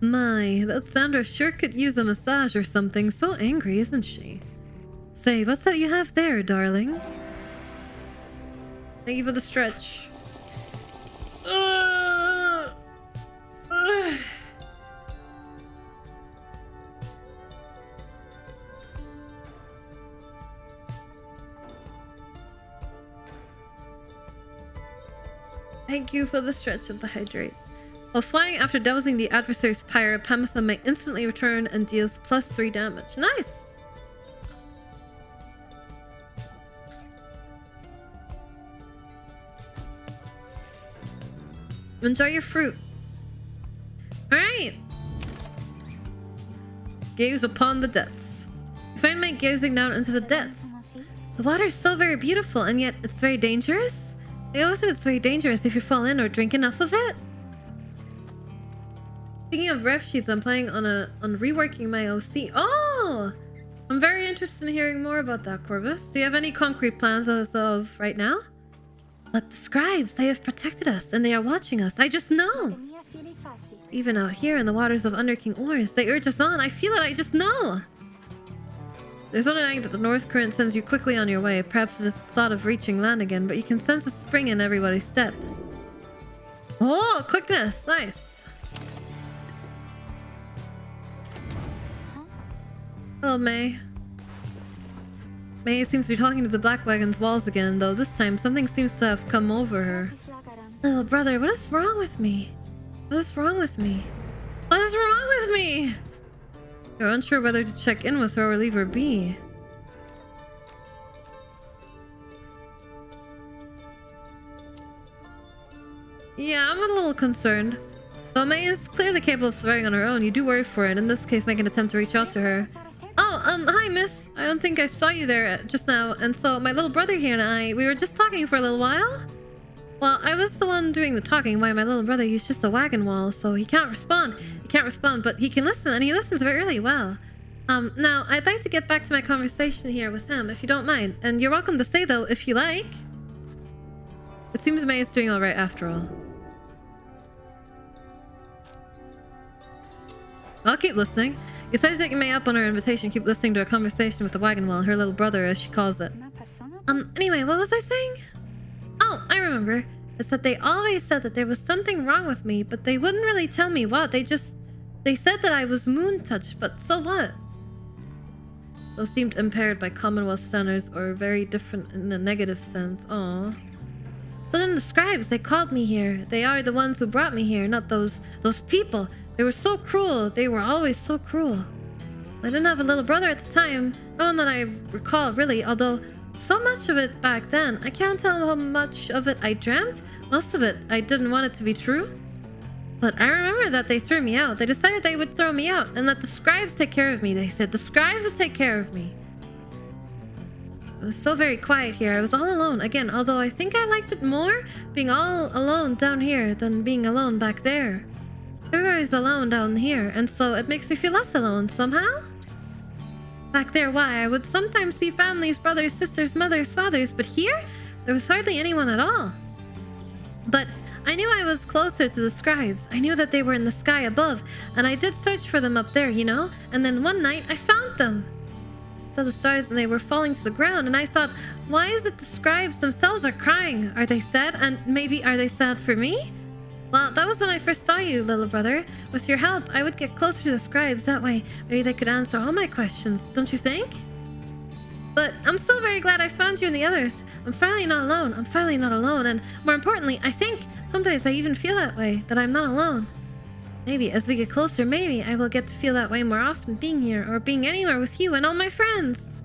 [SPEAKER 1] My, that Sandra sure could use a massage or something. So angry, isn't she? Say, what's that you have there, darling? Thank you for the stretch. Thank you for the stretch and the hydrate. While flying after dousing the adversary's pyre, Pamitha may instantly return and deals +3 damage. Nice! Enjoy your fruit. Alright! Gaze upon the depths. You find my gazing down into the depths. The water is so very beautiful, and yet it's very dangerous? They always said it's very dangerous if you fall in or drink enough of it. Speaking of ref sheets, I'm planning on reworking my OC. Oh! I'm very interested in hearing more about that, Corvus. Do you have any concrete plans as of right now? But the scribes, they have protected us and they are watching us. I just know. Even out here in the waters of Under King Oars, they urge us on. I feel it, I just know. There's no denying that the north current sends you quickly on your way. Perhaps it is the thought of reaching land again, but you can sense a spring in everybody's step. Oh, quickness. Nice. Hello, May. May seems to be talking to the Black Wagon's walls again, though this time something seems to have come over her. Little brother, what is wrong with me? What is wrong with me? What is wrong with me? You're unsure whether to check in with her or leave her be. Yeah, I'm a little concerned. Though May is clearly capable of surviving on her own, you do worry for it. In this case, make an attempt to reach out to her. Oh, hi, miss. I don't think I saw you there just now. And so my little brother here and we were just talking for a little while. Well, I was the one doing the talking. Why, my little brother used just a wagon wall, so he can't respond. He can't respond, but he can listen, and he listens really well. Now, I'd like to get back to my conversation here with him, if you don't mind. And you're welcome to stay, though, if you like. It seems May is doing all right after all. I'll keep listening. You decided to take May up on her invitation. Keep listening to her conversation with the wagon wheel, her little brother, as she calls it. Anyway, what was I saying? Oh, I remember. It's that they always said that there was something wrong with me, but they wouldn't really tell me what. They said that I was moon-touched, but so what? Those seemed impaired by Commonwealth standards or very different in a negative sense. Aww. So then the scribes, they called me here. They are the ones who brought me here, not those people. They were so cruel. They were always so cruel. I didn't have a little brother at the time. No one that I recall, really. Although, so much of it back then, I can't tell how much of it I dreamt. Most of it, I didn't want it to be true. But I remember that they threw me out. They decided they would throw me out and let the scribes take care of me. They said the scribes would take care of me. It was so very quiet here. I was all alone. Again, although I think I liked it more being all alone down here than being alone back there. Everybody's alone down here, and so it makes me feel less alone somehow. Back there, why? I would sometimes see families, brothers, sisters, mothers, fathers, but here, there was hardly anyone at all. But I knew I was closer to the scribes. I knew that they were in the sky above, and I did search for them up there, you know? And then one night, I found count them. I saw the stars and they were falling to the ground, and I thought, why is it the scribes themselves are crying? Are they sad? And maybe are they sad for me? Well, that was when I first saw you, little brother. With your help, I would get closer to the scribes. That way, maybe they could answer all my questions, don't you think? But I'm so very glad I found you and the others. I'm finally not alone. I'm finally not alone. And more importantly, I think sometimes I even feel that way, that I'm not alone. Maybe as we get closer, maybe I will get to feel that way more often being here or being anywhere with you and all my friends.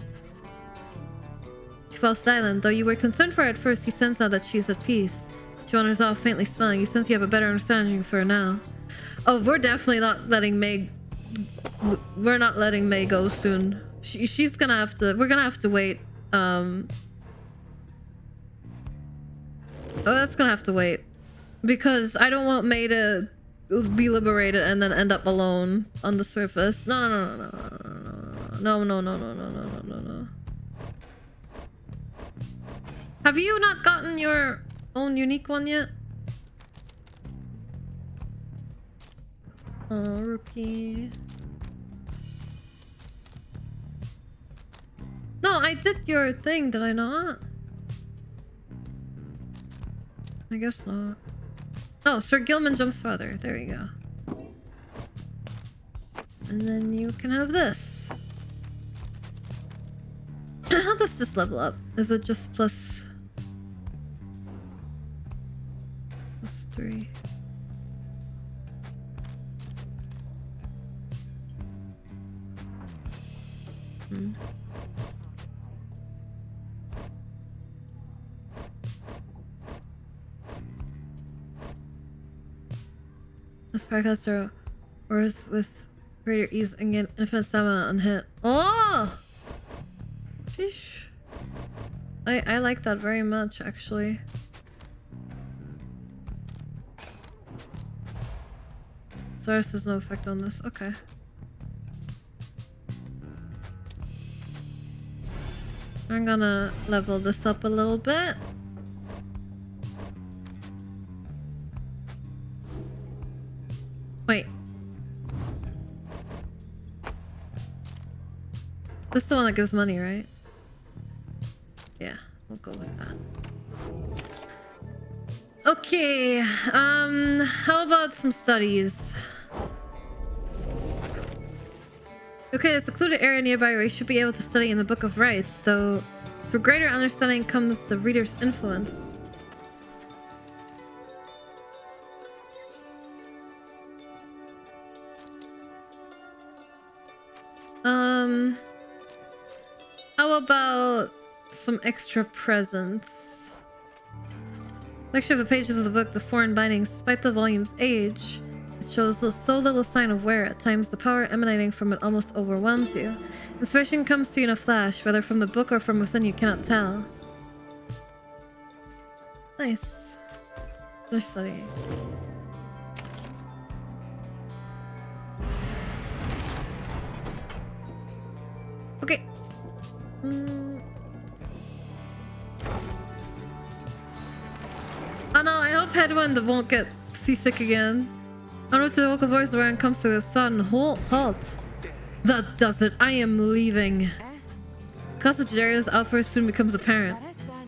[SPEAKER 1] She fell silent. Though you were concerned for her at first, you sense now that she's at peace. She wanders off, faintly smiling. You sense you have a better understanding for her now. Oh, we're definitely not letting May... We're not letting May go soon. She's gonna have to... We're gonna have to wait. Oh, that's gonna have to wait. Because I don't want May to be liberated and then end up alone on the surface. No. Have you not gotten your own unique one yet? Oh, rookie. No, I did your thing, did I not? I guess not. Oh, Sir Gilman jumps farther. There you go. And then you can have this. How does this level up? Is it just plus 3? This Pyre or is with greater ease and get infinite stamina unhit. Oh! Sheesh. I like that very much, actually. Source has no effect on this. Okay. I'm gonna level this up a little bit. Wait. This is the one that gives money, right? Yeah, we'll go with that. Okay, how about some studies? Okay, a secluded area nearby where you should be able to study in the Book of Rites, though through greater understanding comes the reader's influence. How about some extra presents? Lecture of the pages of the book, the foreign bindings, despite the volume's age, it shows so little sign of wear. At times, the power emanating from it almost overwhelms you. Inspiration comes to you in a flash, whether from the book or from within, you cannot tell. Nice. Finish studying. Okay. Oh no, I hope Headwind won't get seasick again. I know to the vocal voice where it comes to a sudden halt. That does it. I am leaving. Casagerio's outburst soon becomes apparent.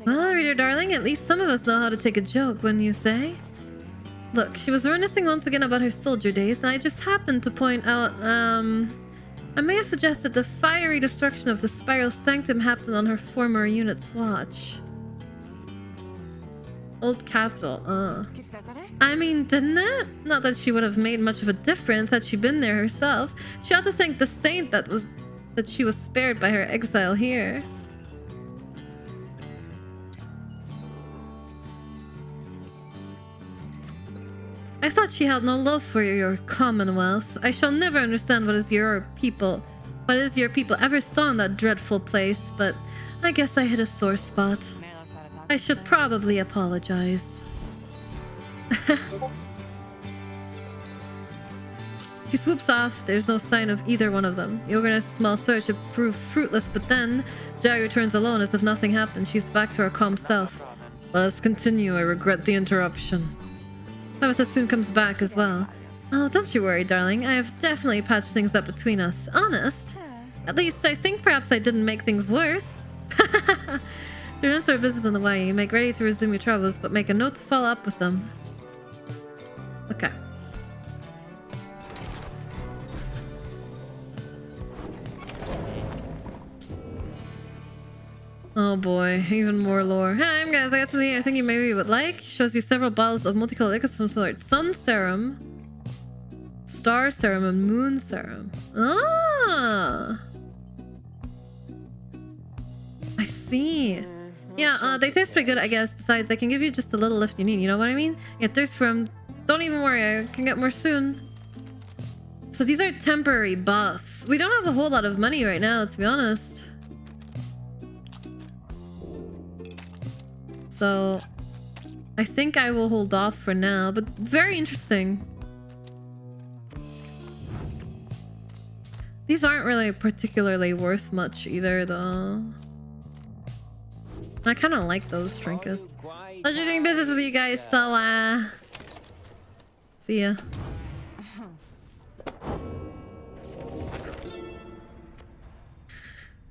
[SPEAKER 1] Well, reader darling, at least some of us know how to take a joke, wouldn't you say? Look, she was reminiscing once again about her soldier days, and I just happened to point out, I may have suggested the fiery destruction of the Spiral Sanctum happened on her former unit's watch. Old Capital, I mean, didn't it? Not that she would have made much of a difference had she been there herself. She ought to thank the saint that she was spared by her exile here. I thought she had no love for your commonwealth. I shall never understand what your people ever saw in that dreadful place, but I guess I hit a sore spot. I should probably apologize. She swoops off. There's no sign of either one of them. You organize a small search. It proves fruitless, but then Jai returns alone as if nothing happened. She's back to her calm self. Let us continue. I regret the interruption. Tabitha soon comes back as well. Oh, don't you worry, darling. I have definitely patched things up between us. Honest? At least I think perhaps I didn't make things worse. Your answer business on the way. You make ready to resume your travels, but make a note to follow up with them. Okay. Oh boy, even more lore. Hi, guys, I got something I think you maybe would like. Shows you several bottles of multicolored liquid of some sort. Sun serum, star serum, and moon serum. Ah! I see. Yeah, they taste pretty good, I guess. Besides, they can give you just a little lift you need, you know what I mean? Get thirst from. Don't even worry, I can get more soon. So these are temporary buffs. We don't have a whole lot of money right now, to be honest. So I think I will hold off for now, but very interesting. These aren't really particularly worth much either, though. I kind of like those trinkets. Pleasure doing business with you guys, so see ya.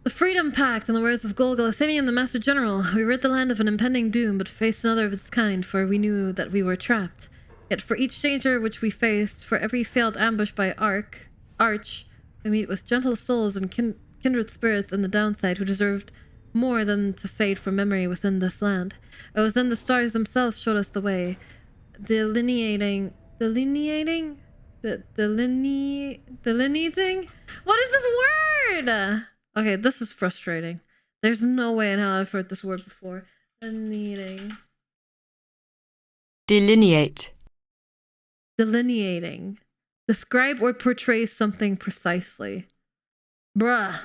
[SPEAKER 1] The Freedom Pact, in the words of Golgol Athenian, the Master General. We rid the land of an impending doom, but faced another of its kind, for we knew that we were trapped. Yet for each danger which we faced, for every failed ambush by Arch, we meet with gentle souls and kindred spirits in the downside who deserved more than to fade from memory within this land. It was then the stars themselves showed us the way, delineating? What is this word? Okay, this is frustrating. There's no way in hell I've heard this word before. Delineating.
[SPEAKER 4] Delineate.
[SPEAKER 1] Delineating. Describe or portray something precisely. Bruh.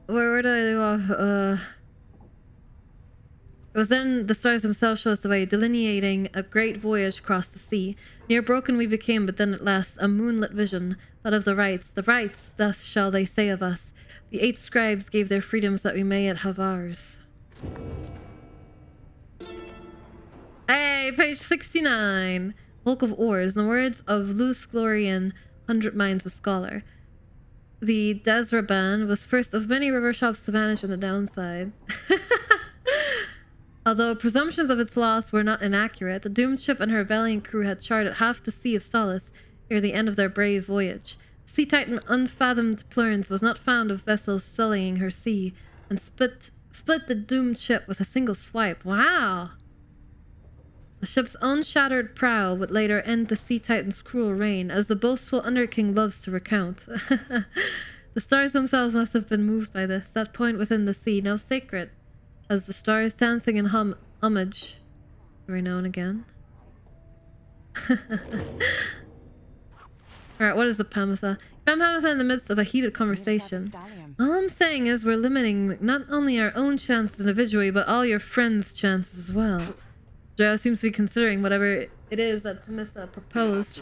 [SPEAKER 1] Where did I leave off? It was then the stars themselves showed us the way, delineating a great voyage across the sea. Near broken we became, but then at last a moonlit vision, thought of the rights, thus shall they say of us. The 8 scribes gave their freedoms that we may yet have ours. Hey, page 69. Bulk of Oars, in the words of Luce Glorian, 100 Minds a Scholar. The Desraban was first of many river shops to vanish on the downside. Although presumptions of its loss were not inaccurate, the doomed ship and her valiant crew had charted half the Sea of Solace ere the end of their brave voyage. Sea Titan Unfathomed Plurns was not found of vessels sullying her sea, and split the doomed ship with a single swipe. Wow! The ship's own shattered prow would later end the Sea Titan's cruel reign, as the boastful Underking loves to recount. The stars themselves must have been moved by this, that point within the sea, now sacred, as the stars dancing in homage every now and again. Alright, what is the Pamatha? Found Pamatha in the midst of a heated conversation. All I'm saying is we're limiting not only our own chances individually, but all your friends' chances as well. Joe seems to be considering whatever it is that Pamatha proposed.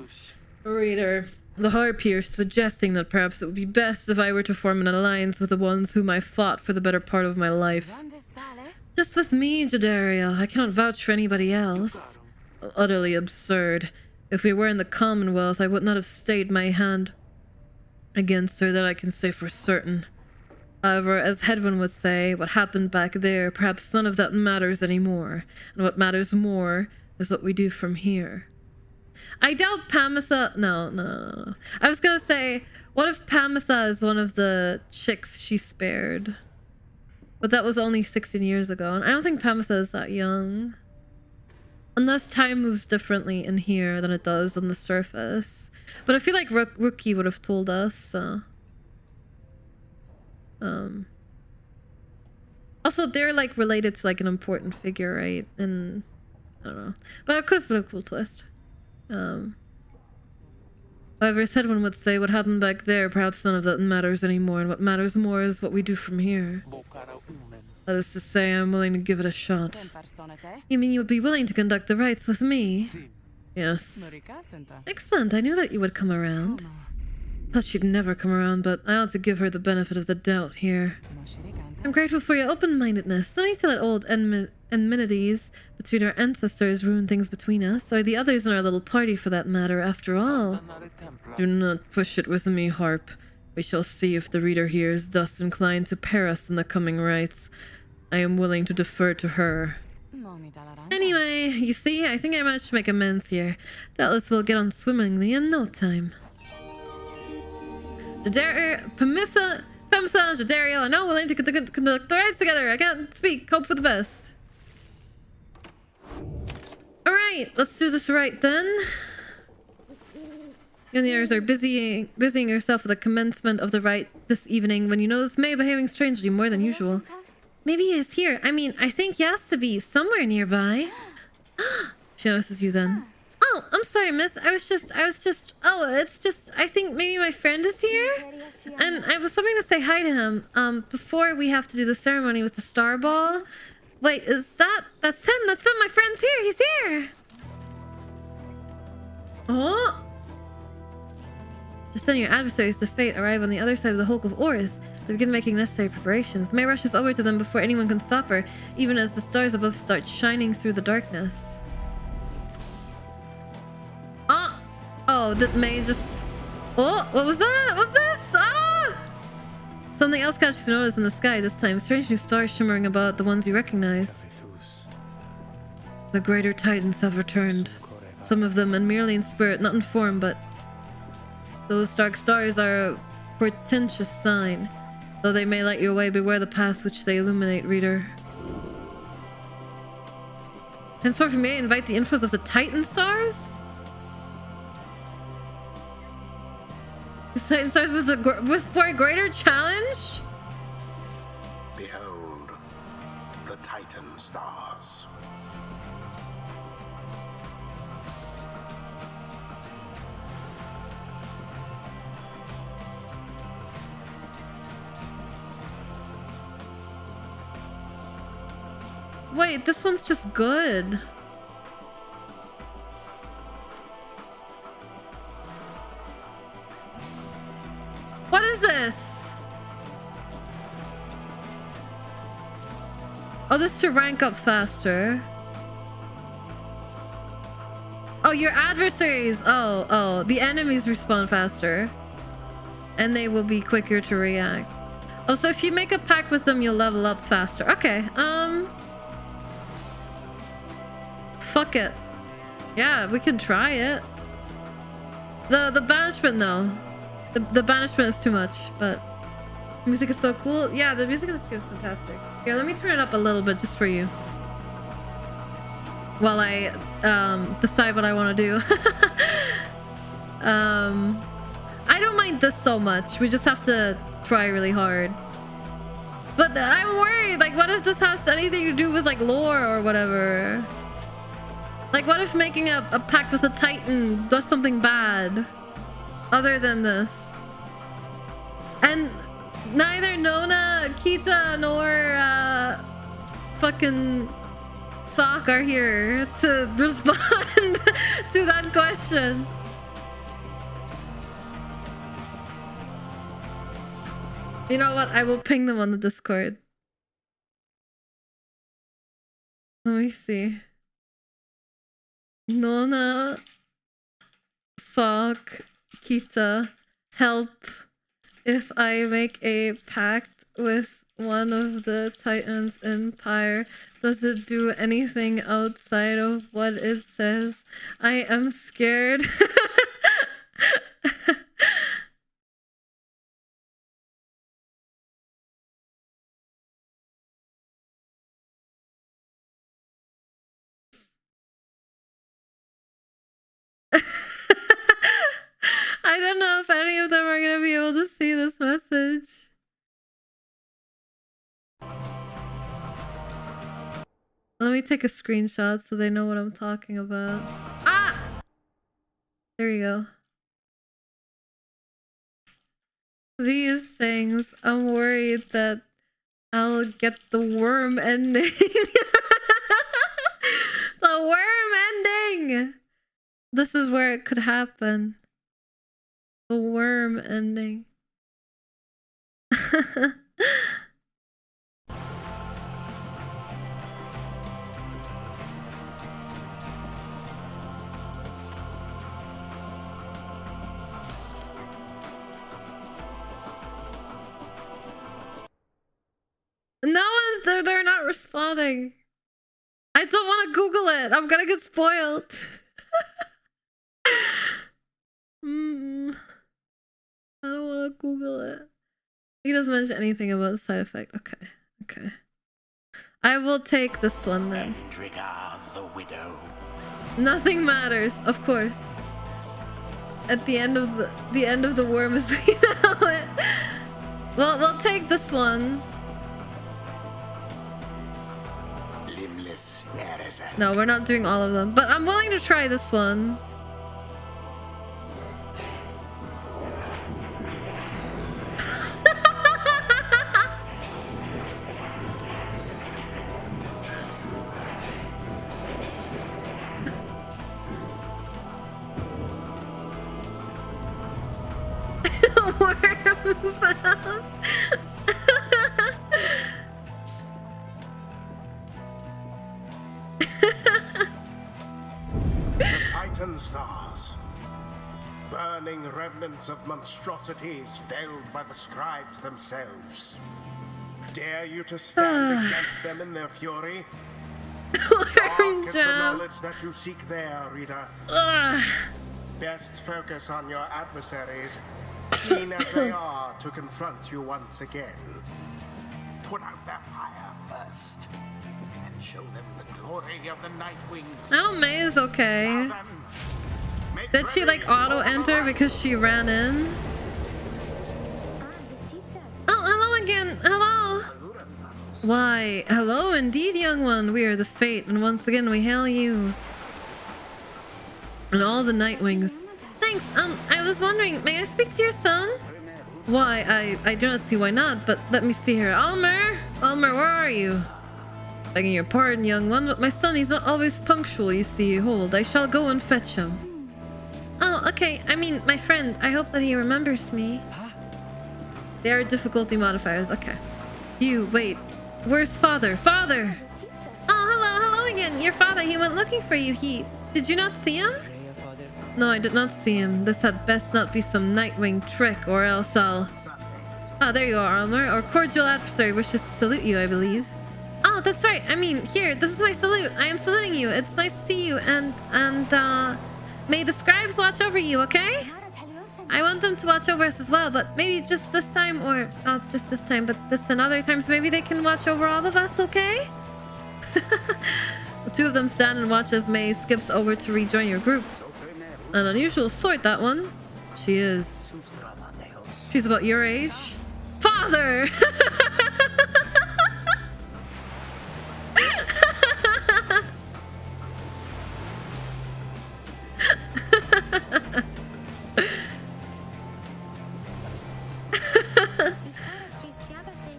[SPEAKER 1] Reader, the Harpier, suggesting that perhaps it would be best if I were to form an alliance with the ones whom I fought for the better part of my life. Just with me, Jadario. I cannot vouch for anybody else. Utterly absurd. If we were in the Commonwealth, I would not have stayed my hand against her, that I can say for certain. However, as Hedwin would say, what happened back there, perhaps none of that matters anymore. And what matters more is what we do from here. I doubt Pamatha... No. I was gonna say, what if Pamatha is one of the chicks she spared? But that was only 16 years ago, and I don't think Pamatha is that young. Unless time moves differently in here than it does on the surface. But I feel like Rookie would have told us, so... Also, they're like related to like an important figure, right? And I don't know. But it could have been a cool twist. However, as Hedwin would say, what happened back there, perhaps none of that matters anymore, and what matters more is what we do from here. That is to say, I'm willing to give it a shot. You mean you would be willing to conduct the rites with me? Yes. Excellent, I knew that you would come around. Thought she'd never come around, but I ought to give her the benefit of the doubt here. I'm grateful for your open-mindedness. No need to let old enmities between our ancestors ruin things between us, or the others in our little party for that matter, after all. Do not push it with me, Harp. We shall see if the reader here is thus inclined to pair us in the coming rites. I am willing to defer to her. Anyway, you see, I think I managed to make amends here. Doubtless we'll get on swimmingly in no time. Pamisa, Jadariel are now willing to conduct the rites together. I can't speak. Hope for the best. Alright, let's do this right then. Youngers are busying yourself with the commencement of the rite this evening when you notice May behaving strangely more than usual. Maybe he is here. I mean, I think he has to be somewhere nearby. She notices you then. Oh, I'm sorry, miss. I was just... Oh, it's just... I think maybe my friend is here? And I was hoping to say hi to him, before we have to do the ceremony with the star ball. Wait, is that... That's him! That's him! My friend's here! He's here! Oh! Just send your adversaries to fate arrive on the other side of the hulk of ores. They begin making necessary preparations. May rushes over to them before anyone can stop her, even as the stars above start shining through the darkness. Oh, that May just... Oh, what was that? What's this? Ah! Something else catches your notice in the sky this time. Strange new stars shimmering about, the ones you recognize. The greater titans have returned. Some of them, and merely in spirit, not in form, but... Those dark stars are a portentous sign. Though they may light your way, beware the path which they illuminate, reader. Henceforth, you may invite the influence of the Titan stars? The Titan stars for a greater challenge?
[SPEAKER 2] Behold, the Titan stars.
[SPEAKER 1] Wait, this one's just good. What is this? Oh, this is to rank up faster. Oh, your adversaries. Oh, the enemies respawn faster. And they will be quicker to react. Oh, so if you make a pact with them, you'll level up faster. Okay, fuck it. Yeah, we can try it. The banishment though. The banishment is too much, but the music is so cool. Yeah, the music in this game is fantastic. Here, let me turn it up a little bit just for you. While I decide what I want to do. I don't mind this so much. We just have to try really hard. But I'm worried, like, what if this has anything to do with like lore or whatever? Like, what if making a pact with a Titan does something bad other than this? And neither Nona, Kita, nor fucking Sock are here to respond to that question. You know what? I will ping them on the Discord. Let me see. Nona, Sock, Kita, help if I make a pact with one of the Titans in Pyre. Does it do anything outside of what it says? I am scared. I don't know if any of them are going to be able to see this message. Let me take a screenshot so they know what I'm talking about. Ah! There you go. These things, I'm worried that I'll get the worm ending. The worm ending! This is where it could happen. The worm ending. No one's there. They're not responding. I don't want to Google it. I'm gonna get spoiled. I don't want to Google it. He doesn't mention anything about the side effect. Okay. Okay. I will take this one then.
[SPEAKER 2] Endriga the Widow.
[SPEAKER 1] Nothing matters, of course. At the end of the worm as we know it. Well, we'll take this one.
[SPEAKER 2] Limbless Artisan.
[SPEAKER 1] No, we're not doing all of them, but I'm willing to try this one. Worm sound.
[SPEAKER 2] The Titan stars. Burning remnants of monstrosities felled by the scribes themselves. Dare you to stand against them in their fury? Dark is the knowledge that you seek there, reader. Best focus on your adversaries, keen as they are to confront you once again. Put out their fire first, and show them the glory of the Night Wings.
[SPEAKER 1] Oh, May is okay.
[SPEAKER 2] Now then, make
[SPEAKER 1] Did she like
[SPEAKER 2] ready
[SPEAKER 1] auto
[SPEAKER 2] for
[SPEAKER 1] enter
[SPEAKER 2] the
[SPEAKER 1] because she ran in? Oh, hello again. Hello. Why, hello indeed, young one. We are the Fate, and once again we hail you. And all the Night Wings. Thanks. I was wondering, may I speak to your son? Why, I do not see why not, but let me see here. Almer, where are you? Begging your pardon, young one, but my son, he's not always punctual, you see. Hold, I shall go and fetch him. Oh, okay. I mean, my friend, I hope that he remembers me. There are difficulty modifiers. Okay. You, wait. Where's father? Father! Oh, hello again. Your father, he went looking for you. Did you not see him? No, I did not see him. This had best not be some Nightwing trick, or else I'll... Oh, there you are, Almer. Our cordial adversary wishes to salute you, I believe. Oh, that's right. I mean, here, this is my salute. I am saluting you. It's nice to see you, and may the scribes watch over you, okay? I want them to watch over us as well, but maybe just this time, or not just this time, but this and other times, maybe they can watch over all of us, okay? The two of them stand and watch as May skips over to rejoin your group. An unusual sort, that one. She is. She's about your age. Father!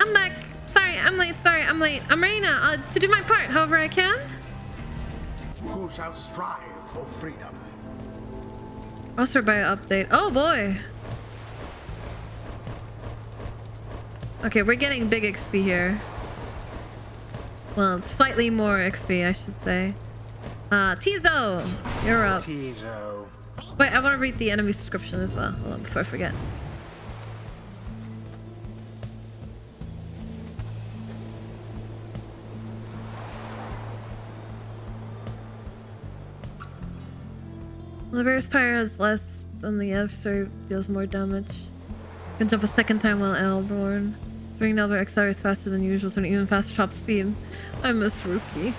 [SPEAKER 1] I'm back. Sorry, I'm late. I'm ready now to do my part however I can.
[SPEAKER 2] Who shall strive for freedom?
[SPEAKER 1] Also by update. Oh boy. Okay, we're getting big XP here. Well, slightly more XP, I should say. Tizo, you're up.
[SPEAKER 2] Tizo.
[SPEAKER 1] Wait, I want to read the enemy description as well. Hold on, before I forget. Reverse Pyre has less than the adversary, deals more damage. Can jump a second time while airborne. Bring Albert accelerates faster than usual to an even faster top speed. I miss Rookie.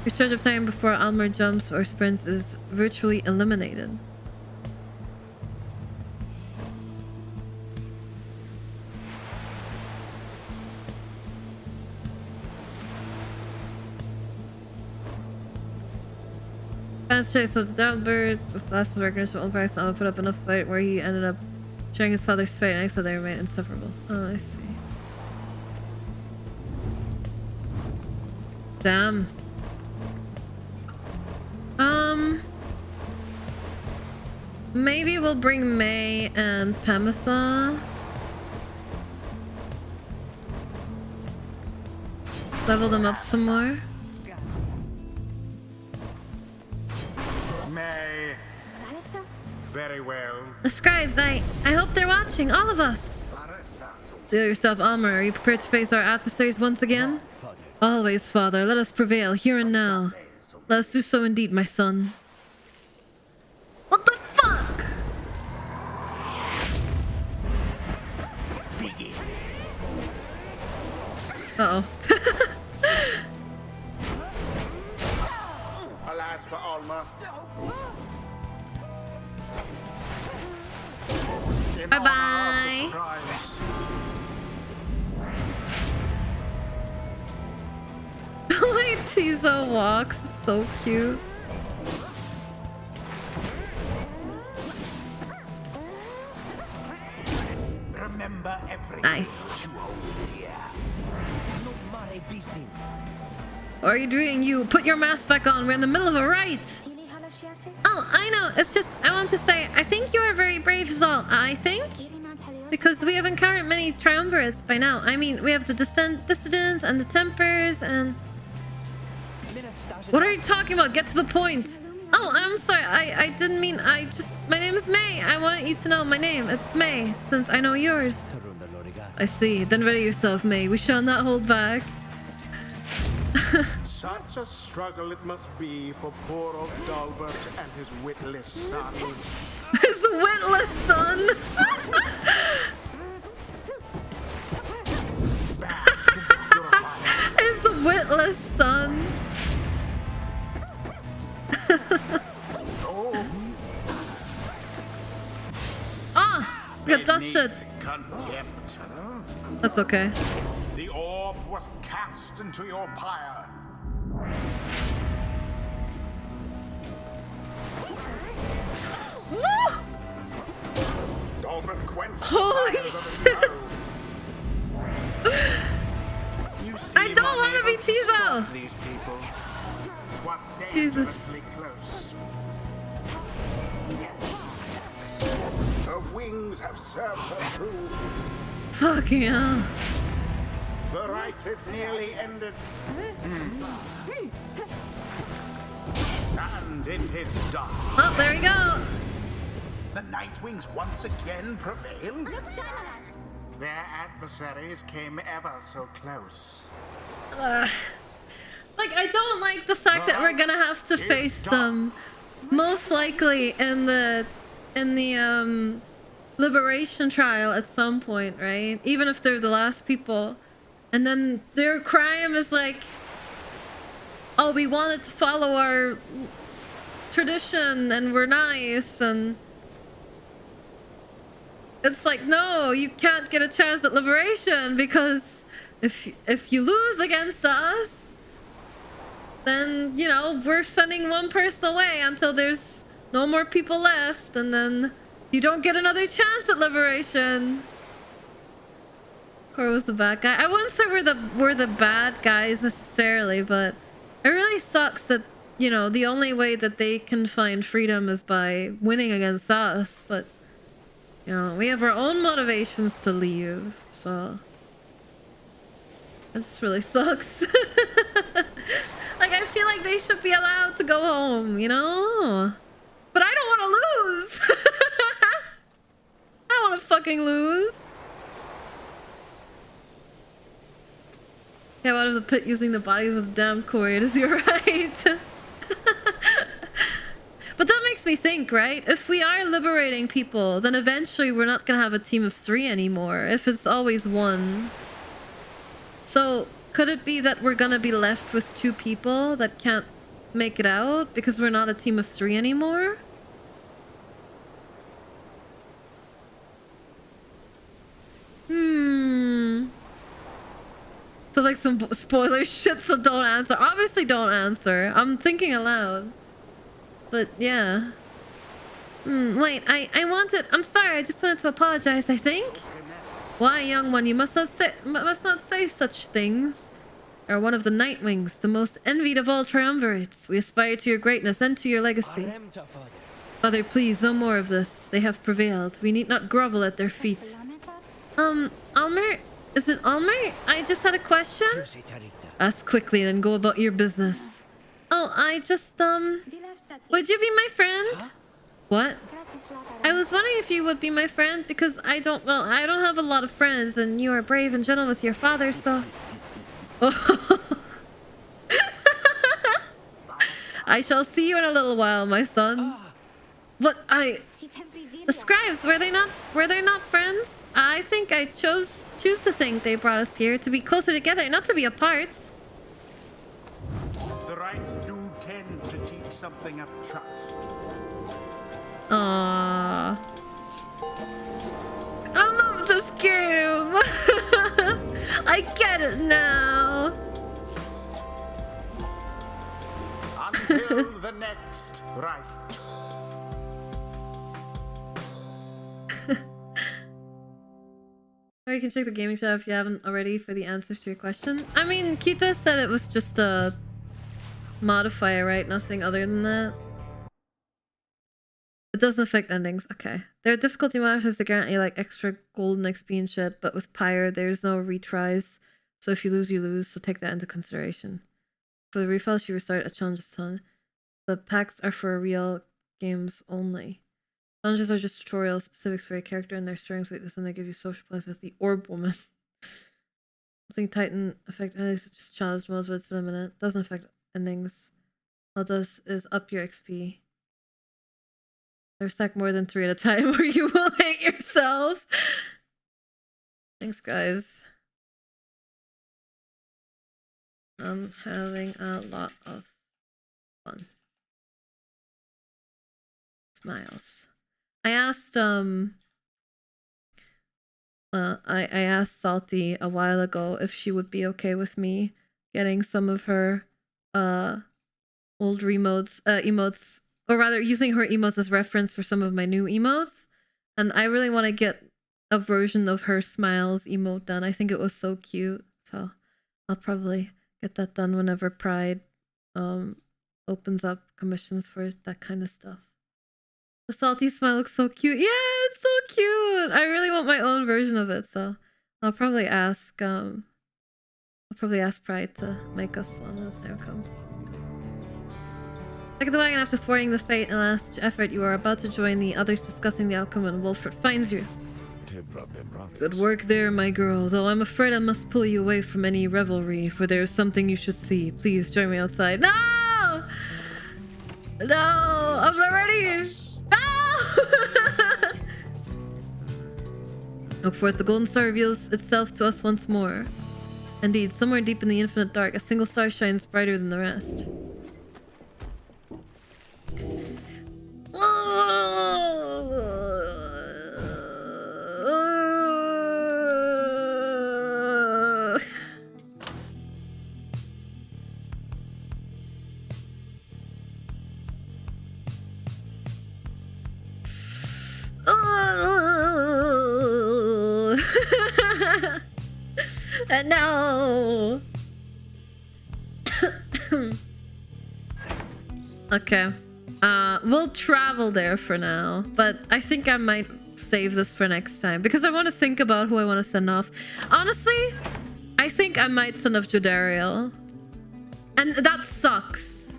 [SPEAKER 1] Your charge of time before Almer jumps or sprints is virtually eliminated. Fast check, so it's Downbird. This last was recognition of price. I'll put up enough fight where he ended up sharing his father's fate and so they remain insufferable. Oh, I see. Damn. Maybe we'll bring May and Pamitha. Level them up some more.
[SPEAKER 2] May. Very well.
[SPEAKER 1] The scribes, I hope they're watching, all of us. Seal yourself, Almer. Are you prepared to face our adversaries once again? Always, Father. Let us prevail, here and now. Let us do so indeed, my son. What the fuck? Uh-oh.
[SPEAKER 2] Alas for Alma.
[SPEAKER 1] Bye-bye. The way Tizo walks is so cute.
[SPEAKER 2] Remember everything.
[SPEAKER 1] Nice.
[SPEAKER 2] You hold dear.
[SPEAKER 1] What are you doing? You put your mask back on. We're in the middle of a riot. Oh, I know. It's just, I want to say, I think you are very brave, Zal. I think. Because we have encountered many triumvirates by now. I mean, we have the dissidents and the tempers and... What are you talking about? Get to the point. Oh, I'm sorry. I didn't mean... My name is May. I want you to know my name. It's May, since I know yours. I see. Then ready yourself, May. We shall not hold back.
[SPEAKER 2] Such a struggle it must be for poor old Dalbert and his witless son.
[SPEAKER 1] His witless son? His witless son. Ah! We got dusted.
[SPEAKER 2] Contempt.
[SPEAKER 1] That's okay.
[SPEAKER 2] The orb was cast into your pyre.
[SPEAKER 1] Woo!
[SPEAKER 2] Dalbert quenched
[SPEAKER 1] Holy shit! I don't want to be Tizo!
[SPEAKER 2] These people. Twas
[SPEAKER 1] Jesus.
[SPEAKER 2] dangerously close. Her wings have served her true.
[SPEAKER 1] Fucking hell.
[SPEAKER 2] The rite is nearly ended. And it is done.
[SPEAKER 1] Oh, there we go.
[SPEAKER 2] The Nightwings once again prevail. Their adversaries came ever so close.
[SPEAKER 1] Like, I don't like the fact that we're gonna have to face them most likely in the liberation trial at some point, right? Even if they're the last people. And then their crime is like, oh, we wanted to follow our tradition and we're nice, and it's like, no, you can't get a chance at liberation, because if you lose against us, then, you know, we're sending one person away until there's no more people left, and then you don't get another chance at liberation. Kori was the bad guy. I wouldn't say we're the bad guys necessarily, but it really sucks that, you know, the only way that they can find freedom is by winning against us. But, you know, we have our own motivations to leave, so it just really sucks. Like, I feel like they should be allowed to go home, you know? But I don't want to lose. I don't want to fucking lose. Yeah, out of the pit using the bodies of the damn Kori. You're right. But that makes me think, right? If we are liberating people, then eventually we're not gonna have a team of 3 anymore. If it's always 1. So could it be that we're gonna be left with 2 people that can't make it out because we're not a team of 3 anymore? So like some spoiler shit, so don't answer. Obviously don't answer. I'm thinking aloud. But yeah. Wait, I wanted... I'm sorry, I just wanted to apologize, I think. Why, young one, you must not say such things. You are one of the Nightwings, the most envied of all triumvirates. We aspire to your greatness and to your legacy. Father, please, no more of this. They have prevailed. We need not grovel at their feet. Almer? Is it Almer? I just had a question. Ask quickly, then go about your business. Oh, I just, would you be my friend? Huh? What? I was wondering if you would be my friend, because I don't have a lot of friends, and you are brave and gentle with your father, so... I shall see you in a little while, my son. What? The scribes, were they not friends? I think I choose to think they brought us here to be closer together, not to be apart.
[SPEAKER 2] The rites do tend to teach something of trust.
[SPEAKER 1] Aww. I love this game. I get it now.
[SPEAKER 2] Until the next rite.
[SPEAKER 1] Or you can check the gaming chat if you haven't already for the answers to your question. I mean, Kita said it was just a modifier, right? Nothing other than that. It doesn't affect endings. Okay. There are difficulty modifiers that grant you like extra golden XP and shit, but with Pyre, there's no retries. So if you lose, you lose. So take that into consideration. For the refills, you restart a challenges ton. The packs are for real games only. Challenges are just tutorial specifics for your character and their strengths, weaknesses, and they give you social points with the Orb Woman. Something Titan affect endings, just challenge modes, but it's been a minute. Doesn't affect endings. All it does is up your XP. Never stack more than 3 at a time or you will hate yourself. Thanks, guys. I'm having a lot of fun. Smiles. I asked I asked Salty a while ago if she would be okay with me getting some of her old emotes, or rather using her emotes as reference for some of my new emotes. And I really want to get a version of her smiles emote done. I think it was so cute. So I'll probably get that done whenever Pride opens up commissions for that kind of stuff. The salty smile looks so cute. Yeah, it's so cute. I really want my own version of it, so I'll probably ask Pride to make us one when the time comes. Back at the wagon after thwarting the fate and last effort, you are about to join the others discussing the outcome when Wolfert finds you. Good work there, my girl, though I'm afraid I must pull you away from any revelry, for there is something you should see. Please join me outside. No! No! I'm not ready! No! Look forth, the golden star reveals itself to us once more. Indeed, somewhere deep in the infinite dark, a single star shines brighter than the rest. No. Okay. We'll travel there for now, but I think I might save this for next time because I want to think about who I want to send off. Honestly, I think I might send off Jodariel. And that sucks.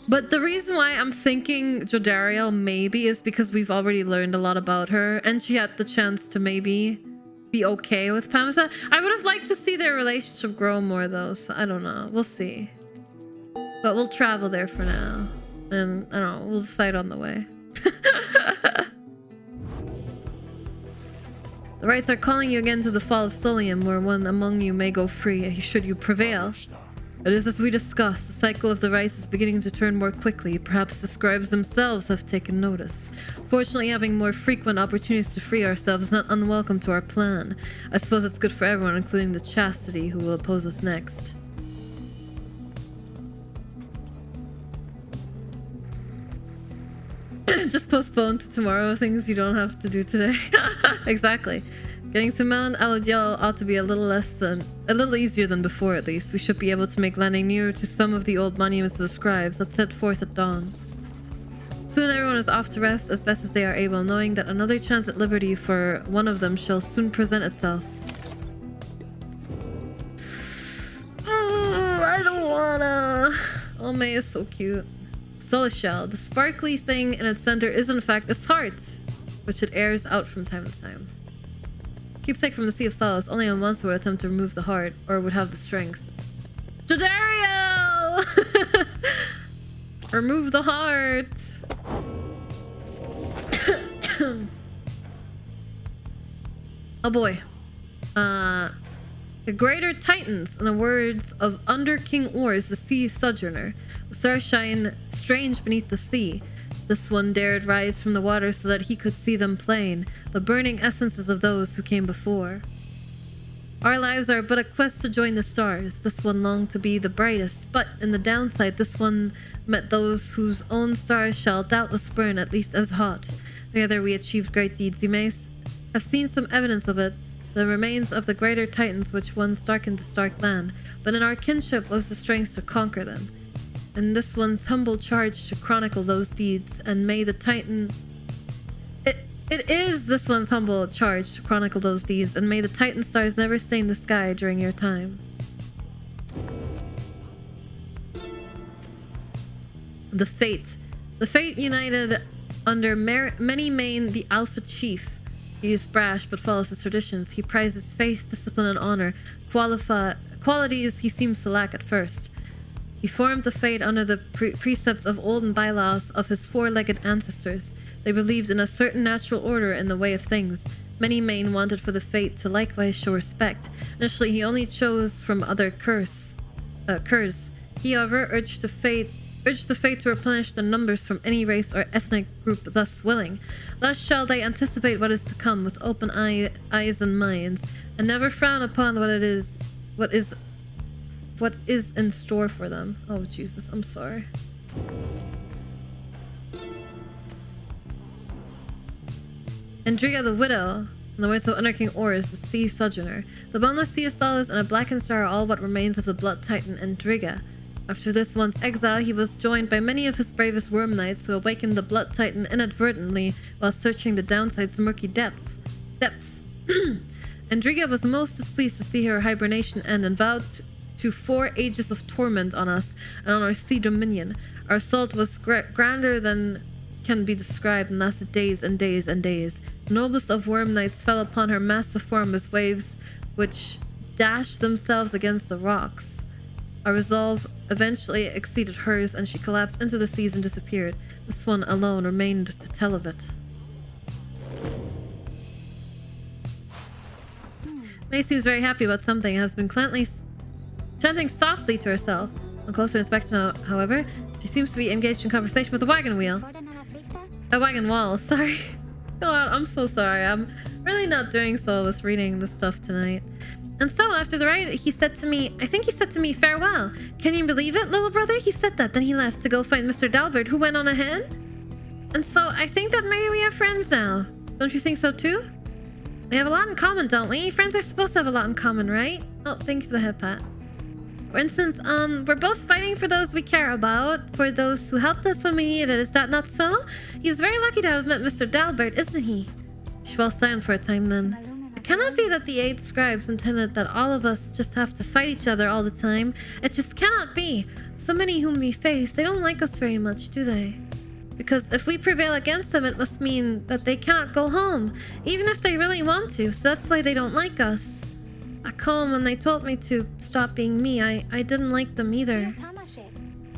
[SPEAKER 1] But the reason why I'm thinking Jodariel maybe is because we've already learned a lot about her and she had the chance to maybe be okay with Pamitha. I would have liked to see their relationship grow more though, so I don't know. We'll see. But we'll travel there for now. And I don't know, we'll decide on the way. The rites are calling you again to the fall of Solium, where one among you may go free, should you prevail. It is as we discussed, the cycle of the rites is beginning to turn more quickly. Perhaps the scribes themselves have taken notice. Fortunately, having more frequent opportunities to free ourselves is not unwelcome to our plan. I suppose it's good for everyone, including the Chastity, who will oppose us next. Just postpone to tomorrow things you don't have to do today. Exactly. Getting to Mount Alodiel ought to be a little easier than before, at least. We should be able to make landing nearer to some of the old monuments of the scribes. Let's set forth at dawn. Soon everyone is off to rest as best as they are able, knowing that another chance at liberty for one of them shall soon present itself. Oh, I don't wanna. Oh, May is so cute. Solar shell. The sparkly thing in its center is in fact its heart, which it airs out from time to time. Keepsake from the Sea of Solace. Only on once would attempt to remove the heart, or would have the strength. Jadario! Remove the heart! Oh boy. The greater titans, in the words of Under King Ors, the sea sojourner. The stars shine strange beneath the sea. This one dared rise from the water so that he could see them plain, the burning essences of those who came before. Our lives are but a quest to join the stars. This one longed to be the brightest, but in the downside, this one met those whose own stars shall doubtless burn at least as hot. Together we achieved great deeds. You may have seen some evidence of it, the remains of the greater titans which once darkened the stark land, but in our kinship was the strength to conquer them. And this one's humble charge to chronicle those deeds, and may the titan... It is this one's humble charge to chronicle those deeds, and may the titan stars never stain the sky during your time. The Fate. The Fate united under many Main the Alpha Chief. He is brash but follows his traditions. He prizes faith, discipline, and honor, qualities he seems to lack at first. He formed the Fate under the precepts of olden bylaws of his four-legged ancestors. They believed in a certain natural order in the way of things. Many Main wanted for the Fate to likewise show respect. Initially, he only chose from other curs. He, however, urged the Fate to replenish their numbers from any race or ethnic group thus willing. Thus shall they anticipate what is to come with open eyes and minds, and never frown upon what is in store for them. Oh Jesus, I'm sorry. Andrea the Widow, in the words of Under King Ors, the Sea Sojourner. The boundless Sea of Solace and a blackened star are all what remains of the Blood Titan Andriga. After this one's exile, he was joined by many of his bravest worm knights who awakened the Blood Titan inadvertently while searching the downside's murky depths. Andriga was most displeased to see her hibernation end and vowed to 4 ages of torment on us and on our sea dominion. Our assault was grander than can be described and lasted days and days and days. The noblest of worm knights fell upon her massive form as waves which dashed themselves against the rocks. Our resolve eventually exceeded hers, and she collapsed into the seas and disappeared. This one alone remained to tell of it. May seems very happy about something and has been chanting softly to herself. On closer inspection, however, she seems to be engaged in conversation with a wagon wheel. A wagon wall, sorry. God, I'm so sorry. I'm really not doing so with reading this stuff tonight. And so, after the ride, he said to me, I think he said to me, farewell. Can you believe it, little brother? He said that. Then he left to go find Mr. Dalbert, who went on ahead. And so, I think that maybe we are friends now. Don't you think so, too? We have a lot in common, don't we? Friends are supposed to have a lot in common, right? Oh, thank you for the head pat. For instance, we're both fighting for those we care about, for those who helped us when we needed it. Is that not so? He's very lucky to have met Mr. Dalbert, isn't he? She fell silent for a time then. It cannot be that the 8 scribes intended that all of us just have to fight each other all the time. It just cannot be. So many whom we face, they don't like us very much, do they? Because if we prevail against them, it must mean that they cannot go home, even if they really want to, so that's why they don't like us. Back home, when they told me to stop being me, I didn't like them either.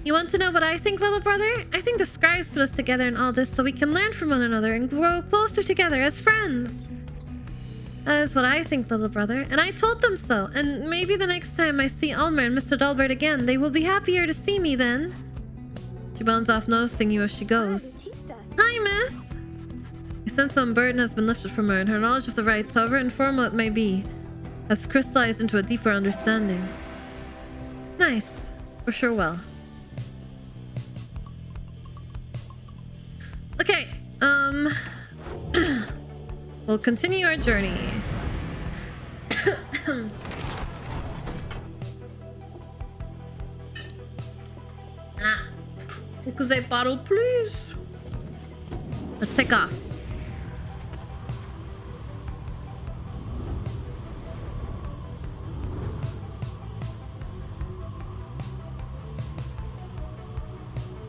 [SPEAKER 1] You want to know what I think, little brother? I think the scribes put us together in all this so we can learn from one another and grow closer together as friends. That is what I think, little brother, and I told them so, and maybe the next time I see Almer and Mr. Dalbert again, they will be happier to see me then. She bounds off, noticing you as she goes. Hi, miss! You sense some burden has been lifted from her, and her knowledge of the rites, however informal it may be, has crystallized into a deeper understanding. Nice. For sure well. Okay, we'll continue our journey. Because a bottle, please. let's take off.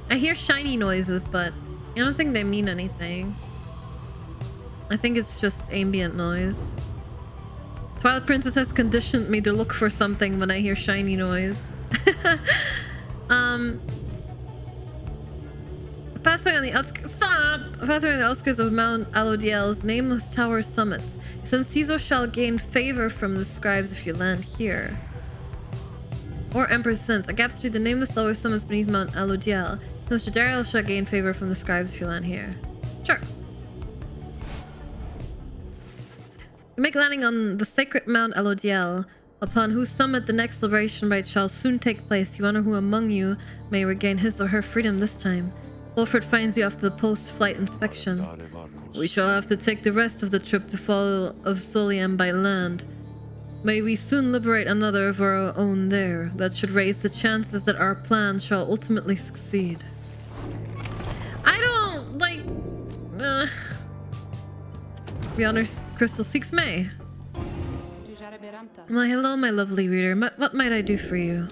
[SPEAKER 1] I hear shiny noises, but I don't think they mean anything. I think it's just ambient noise. Twilight Princess has conditioned me to look for something when I hear shiny noise. A pathway on the outskirts. Stop! A pathway on the outskirts of Mount Alodiel's nameless tower summits. Since Caesar shall gain favor from the scribes if you land here. Or Emperor's Sense. A gap between the nameless lower summits beneath Mount Alodiel. Mr. Daryl shall gain favor from the scribes if you land here. Sure. You make landing on the sacred Mount Alodiel, upon whose summit the next liberation rite shall soon take place. You wonder who among you may regain his or her freedom this time. Wolford finds you after the post-flight inspection. We shall have to take the rest of the trip to Fall of Soliam by land. May we soon liberate another of our own there. That should raise the chances that our plan shall ultimately succeed. I don't, like... Beyond Crystal seeks May. Well, hello, my lovely reader. What might I do for you?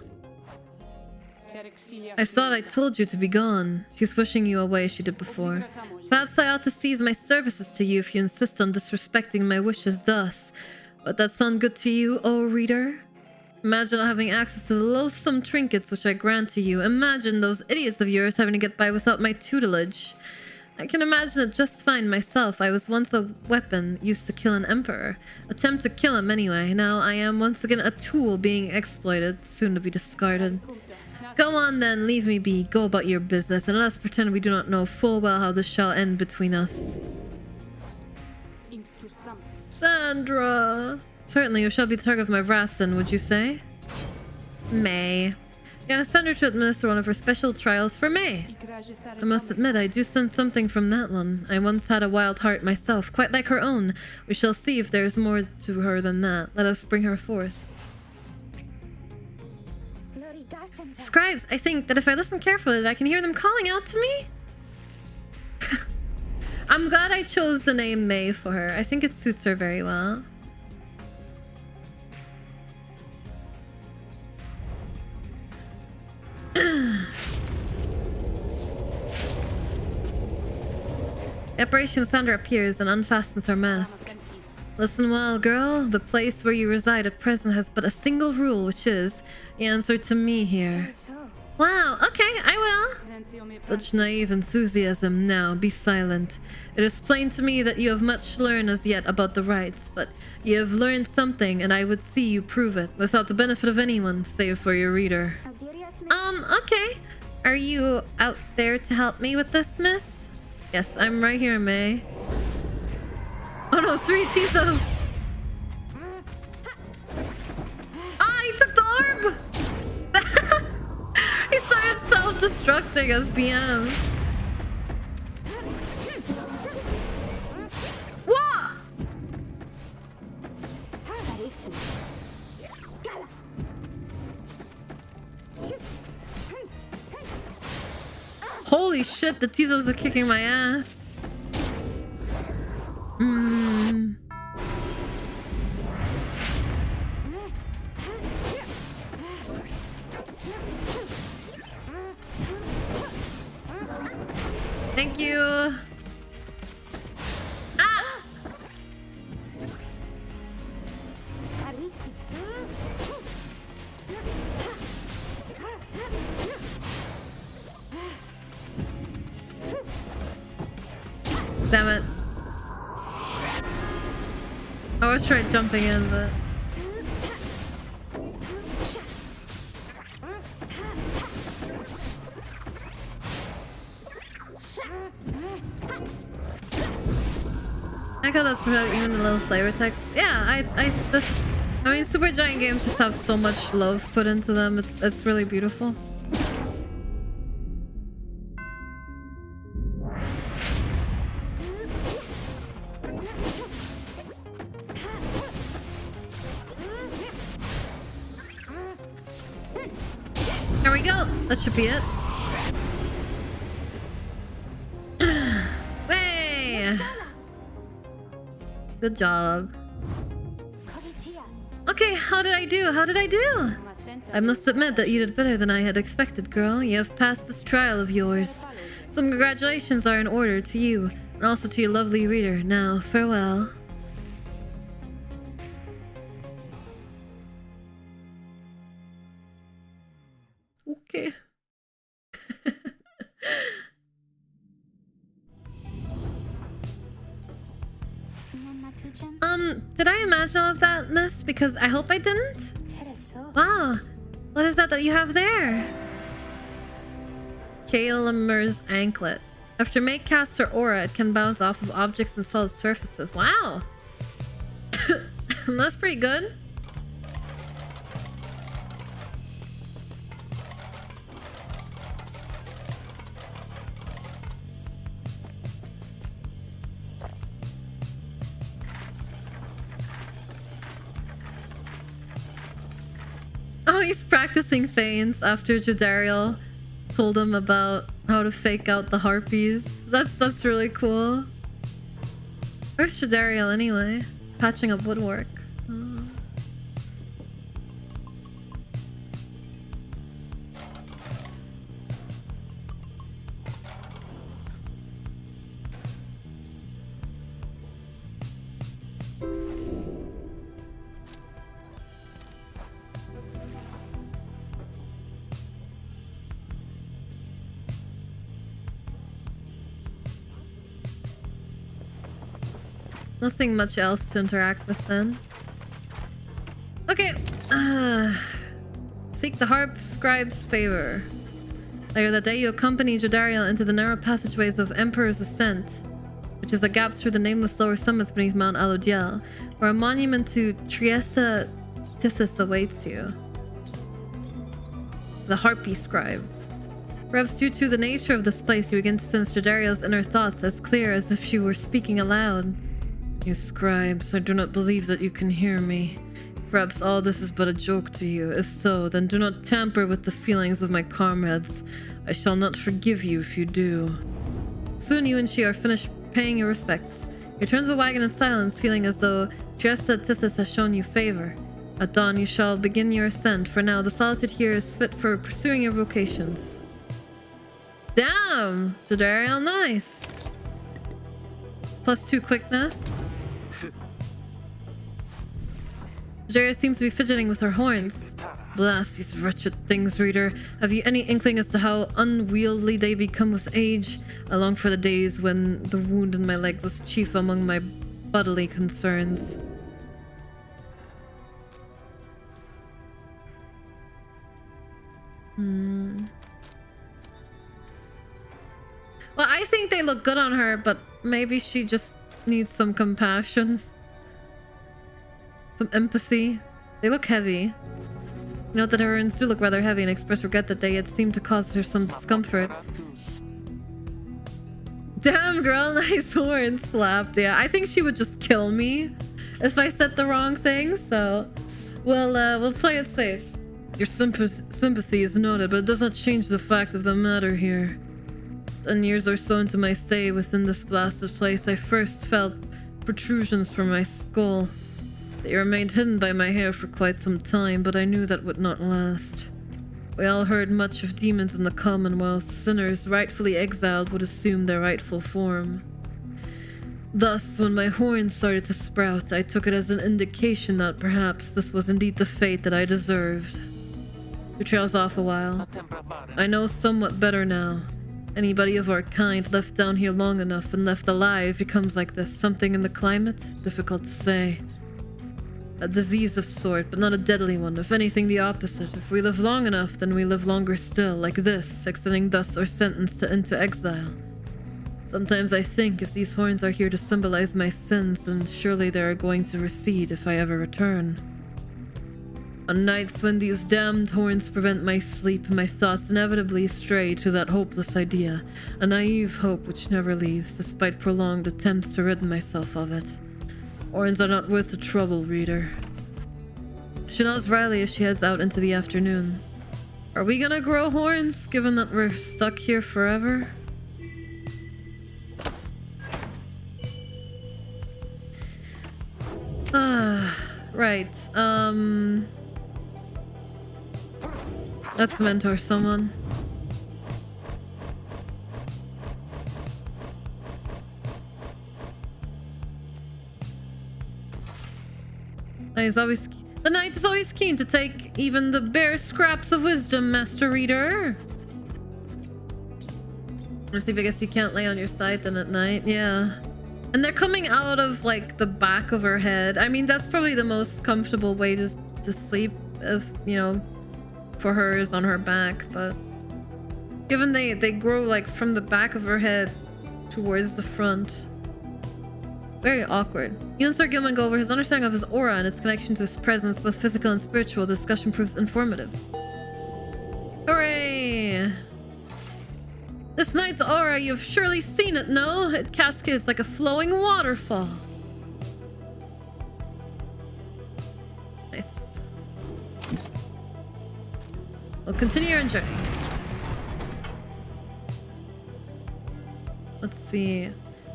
[SPEAKER 1] I thought I told you to be gone. She's pushing you away as she did before. Perhaps I ought to cease my services to you if you insist on disrespecting my wishes thus. Would that sound good to you, oh reader? Imagine having access to the loathsome trinkets which I grant to you. Imagine those idiots of yours having to get by without my tutelage. I can imagine it just fine myself. I was once a weapon used to kill an emperor. Attempt to kill him anyway. Now I am once again a tool being exploited, soon to be discarded. Go on then, leave me be. Go about your business, and let us pretend we do not know full well how this shall end between us. Sandra! Certainly, you shall be the target of my wrath then, would you say? May. Yeah, send her to administer one of her special trials for May. I must admit, I do sense something from that one. I once had a wild heart myself, quite like her own. We shall see if there is more to her than that. Let us bring her forth. Scribes, I think that if I listen carefully, I can hear them calling out to me. I'm glad I chose the name May for her. I think it suits her very well. Apparition Sandra appears and unfastens her mask. Listen well, girl. The place where you reside at present has but a single rule, which is you answer to me here. Wow, okay, I will. Such naive enthusiasm. Now, be silent. It is plain to me that you have much to learn as yet about the rites, but you have learned something, and I would see you prove it, without the benefit of anyone, save for your reader. Okay. Are you out there to help me with this, miss? Yes, I'm right here, May. Oh no, 3 Tizos! Ah, he took the orb! He started self-destructing as BM. What? Holy shit, the Tizos are kicking my ass. Thank you. Ah! Damn it. I always tried jumping in, but... I like how that's really even the little flavor text. Yeah, I mean, Super Giant games just have so much love put into them. It's really beautiful. There we go. That should be it. Hey! Good job. Okay, how did I do? How did I do? I must admit that you did better than I had expected, girl. You have passed this trial of yours. Some congratulations are in order to you, and also to your lovely reader. Now, farewell. Okay. Did I imagine all of that, miss? Because I hope I didn't? Wow. What is that you have there? Kalimer's anklet. After May casts her aura, it can bounce off of objects and solid surfaces. Wow. That's pretty good. Oh, he's practicing feints after Jadariel told him about how to fake out the harpies. That's really cool. Where's Jadariel anyway? Patching up woodwork. Nothing much else to interact with then. Okay. Seek the harp scribe's favor. Later that day, you accompany Jadariel into the narrow passageways of Emperor's Ascent, which is a gap through the nameless lower summits beneath Mount Alodiel, where a monument to Triesta Tithys awaits you. The Harpy Scribe. Perhaps due to the nature of this place, you begin to sense Jadariel's inner thoughts as clear as if she were speaking aloud. You scribes, I do not believe that you can hear me. Perhaps all this is but a joke to you. If so, then do not tamper with the feelings of my comrades. I shall not forgive you if you do. Soon you and she are finished paying your respects. You return to the wagon in silence, feeling as though Triesta Tithys has shown you favor. At dawn you shall begin your ascent. For now, the solitude here is fit for pursuing your vocations. Damn! Jadariel, nice! +2 quickness. Jadariel seems to be fidgeting with her horns. Blast these wretched things, reader. Have you any inkling as to how unwieldy they become with age? I long for the days when the wound in my leg was chief among my bodily concerns. Well, I think they look good on her, but maybe she just needs some compassion. Some empathy. They look heavy. Note that her hands do look rather heavy and express regret that they had seemed to cause her some discomfort. Damn girl, nice horn slapped. Yeah, I think she would just kill me if I said the wrong thing, so we'll play it safe. Your sympathy is noted, but it does not change the fact of the matter here. 10 years or so into my stay within this blasted place, I first felt protrusions from my skull. They remained hidden by my hair for quite some time, but I knew that would not last. We all heard much of demons in the Commonwealth. Sinners, rightfully exiled, would assume their rightful form. Thus, when my horns started to sprout, I took it as an indication that perhaps this was indeed the fate that I deserved. He trails off a while. I know somewhat better now. Anybody of our kind left down here long enough and left alive becomes like this. Something in the climate? Difficult to say. A disease of sort, but not a deadly one. If anything, the opposite. If we live long enough, then we live longer still, like this, extending thus our sentence into exile. Sometimes I think if these horns are here to symbolize my sins, then surely they are going to recede if I ever return. On nights when these damned horns prevent my sleep, my thoughts inevitably stray to that hopeless idea, a naive hope which never leaves, despite prolonged attempts to rid myself of it. Horns are not worth the trouble, reader. She knows Riley if she heads out into the afternoon. Are we gonna grow horns, given that we're stuck here forever? Right. Let's mentor someone. The knight is always keen to take even the bare scraps of wisdom, Master Reader. Let's see if I guess you can't lay on your side then at night. Yeah. And they're coming out of like the back of her head. I mean, that's probably the most comfortable way to sleep if, you know, for her is on her back, but given they grow like from the back of her head towards the front. Very awkward. You and Sir Gilman go over his understanding of his aura and its connection to his presence, both physical and spiritual. The discussion proves informative. Hooray! This knight's aura, you've surely seen it, no? It cascades like a flowing waterfall. Nice. We'll continue our journey. Let's see.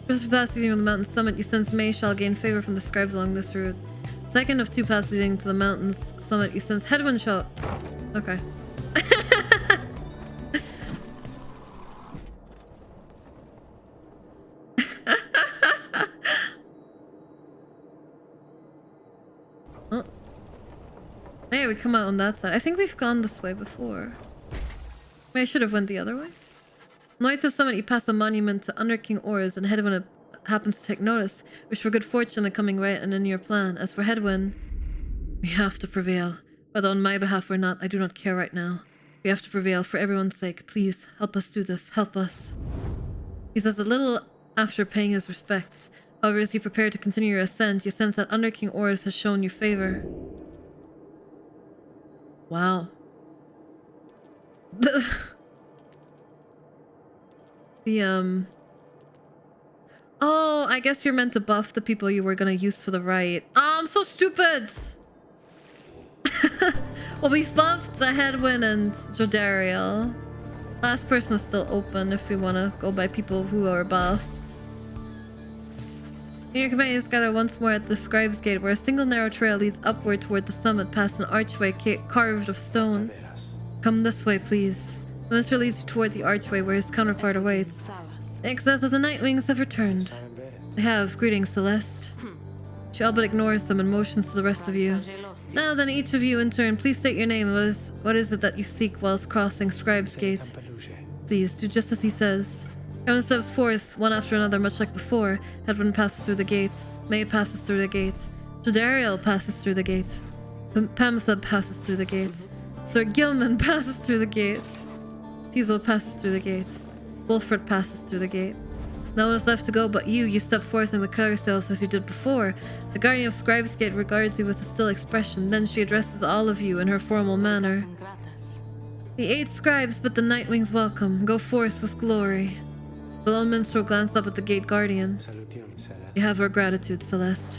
[SPEAKER 1] First passing on the mountain summit, you sense May shall gain favor from the scribes along this route. Second of two passing to the mountain's summit, you sense Headwind shall... Okay. Oh. Hey, we come out on that side. I think we've gone this way before. Maybe I should have went the other way. North of the summit, you pass a monument to Under King Ors, and Headwind happens to take notice. Wish for good fortune in coming right and in your plan. As for Headwind, we have to prevail. Whether on my behalf or not, I do not care right now. We have to prevail for everyone's sake. Please, help us do this. Help us. He says a little after paying his respects. However, as you prepare to continue your ascent, you sense that Under King Ors has shown you favor. Wow. Oh, I guess you're meant to buff the people you were gonna use for the right. Oh, I'm so stupid! Well, we've buffed Headwind and Jodariel. Last person is still open if we want to go by people who are buffed. Your companions gather once more at the Scribe's Gate, where a single narrow trail leads upward toward the summit past an archway carved of stone. Come this way, please. The minister leads you toward the archway where his counterpart awaits. The exiles of the Nightwings have returned. They have. Greetings, Celeste. She all but ignores them and motions to the rest of you. Now then, each of you in turn, please state your name. What is it that you seek whilst crossing Scribe's Gate? Please, do just as he says. Everyone steps forth, one after another, much like before. Headwind passes through the gate. May passes through the gate. Jodariel passes through the gate. Pamthab passes through the gate. Sir Gilman passes through the gate. Teasel passes through the gate. Wolfred passes through the gate. No one is left to go but you. You step forth and declare yourself as you did before. The guardian of Scribe's Gate regards you with a still expression. Then she addresses all of you in her formal manner. The 8 scribes bid the Nightwings welcome. Go forth with glory. The lone minstrel glanced up at the gate guardian. You have our gratitude, Celeste.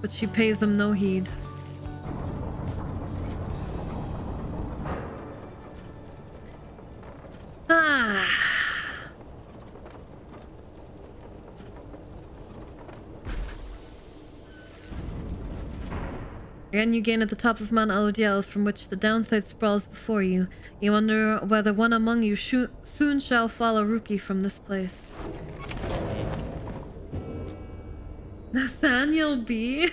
[SPEAKER 1] But she pays him no heed. Ah. Again, you gain at the top of Mount Alodiel, from which the downside sprawls before you. You wonder whether one among you soon shall follow Ruki from this place. Nathaniel B.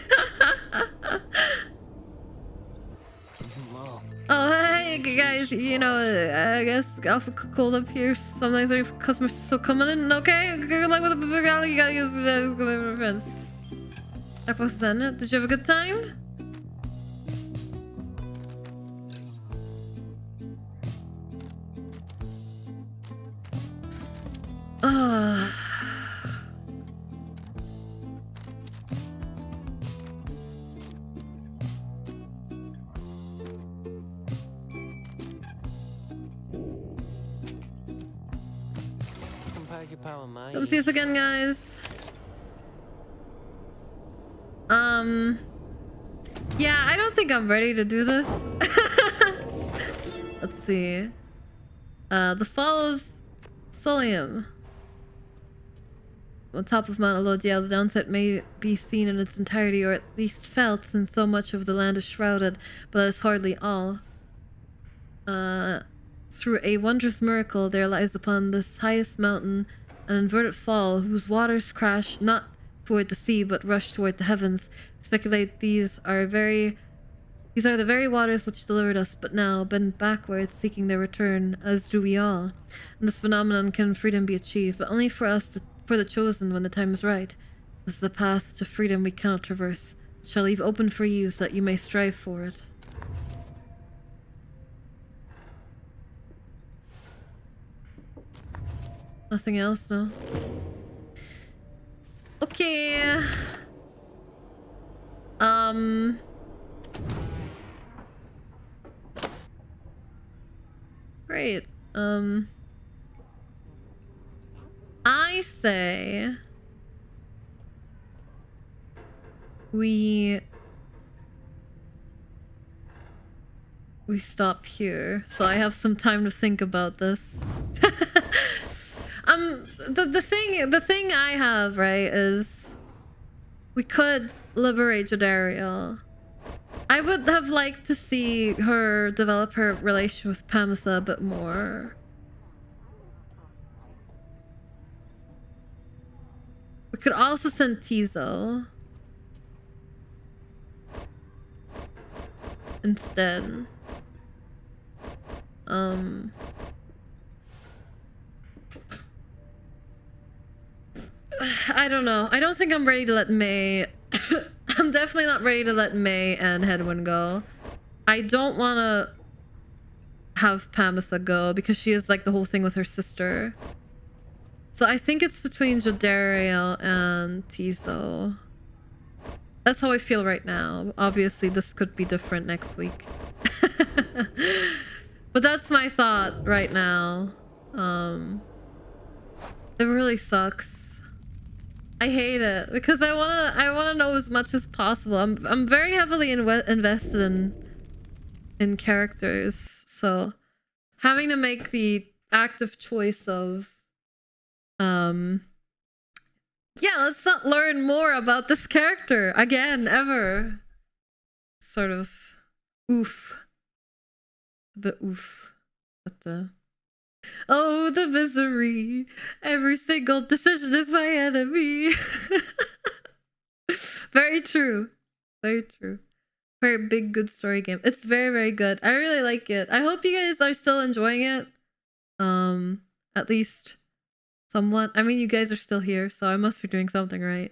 [SPEAKER 1] Oh, hey guys, you know, I guess Alpha cold up here. Sometimes our customers still coming in. Okay, good luck with the big alley. You gotta use my friends. I posted it. Did you have a good time? Come see us again, guys. Yeah, I don't think I'm ready to do this. Let's see. The fall of Solium. on top of Mount Alodia, the downset may be seen in its entirety, or at least felt, since so much of the land is shrouded, but that is hardly all. Through a wondrous miracle, there lies upon this highest mountain an inverted fall, whose waters crash not toward the sea, but rush toward the heavens. Speculate these are the very waters which delivered us, but now bend backwards, seeking their return, as do we all. And this phenomenon can freedom be achieved, but only for us, for the chosen, when the time is right. This is a path to freedom we cannot traverse. It shall leave open for you, so that you may strive for it. Nothing else, no? Okay. Great. I say we stop here, so I have some time to think about this. The thing I have, right, is we could liberate Jodariel. I would have liked to see her develop her relation with Pamitha a bit more. We could also send Tizo instead. I don't know. I don't think I'm ready to let May... I'm definitely not ready to let May and Hedwyn go. I don't want to have Pamitha go because she is like the whole thing with her sister. So I think it's between Jodariel and Tizo. That's how I feel right now. Obviously, this could be different next week. But that's my thought right now. It really sucks. I hate it because I wanna know as much as possible. I'm very heavily invested in characters, so having to make the active choice of yeah, let's not learn more about this character again ever. Sort of oof. A bit oof. But oh, the misery. Every single decision is my enemy. Very true. Very true. Very big, good story game. It's very, very good. I really like it. I hope you guys are still enjoying it. At least somewhat. I mean, you guys are still here, so I must be doing something right.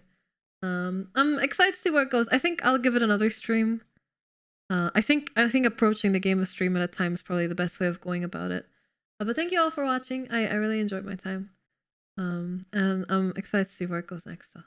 [SPEAKER 1] I'm excited to see where it goes. I think I'll give it another stream. I think approaching the game a stream at a time is probably the best way of going about it. But thank you all for watching. I really enjoyed my time. And I'm excited to see where it goes next. So.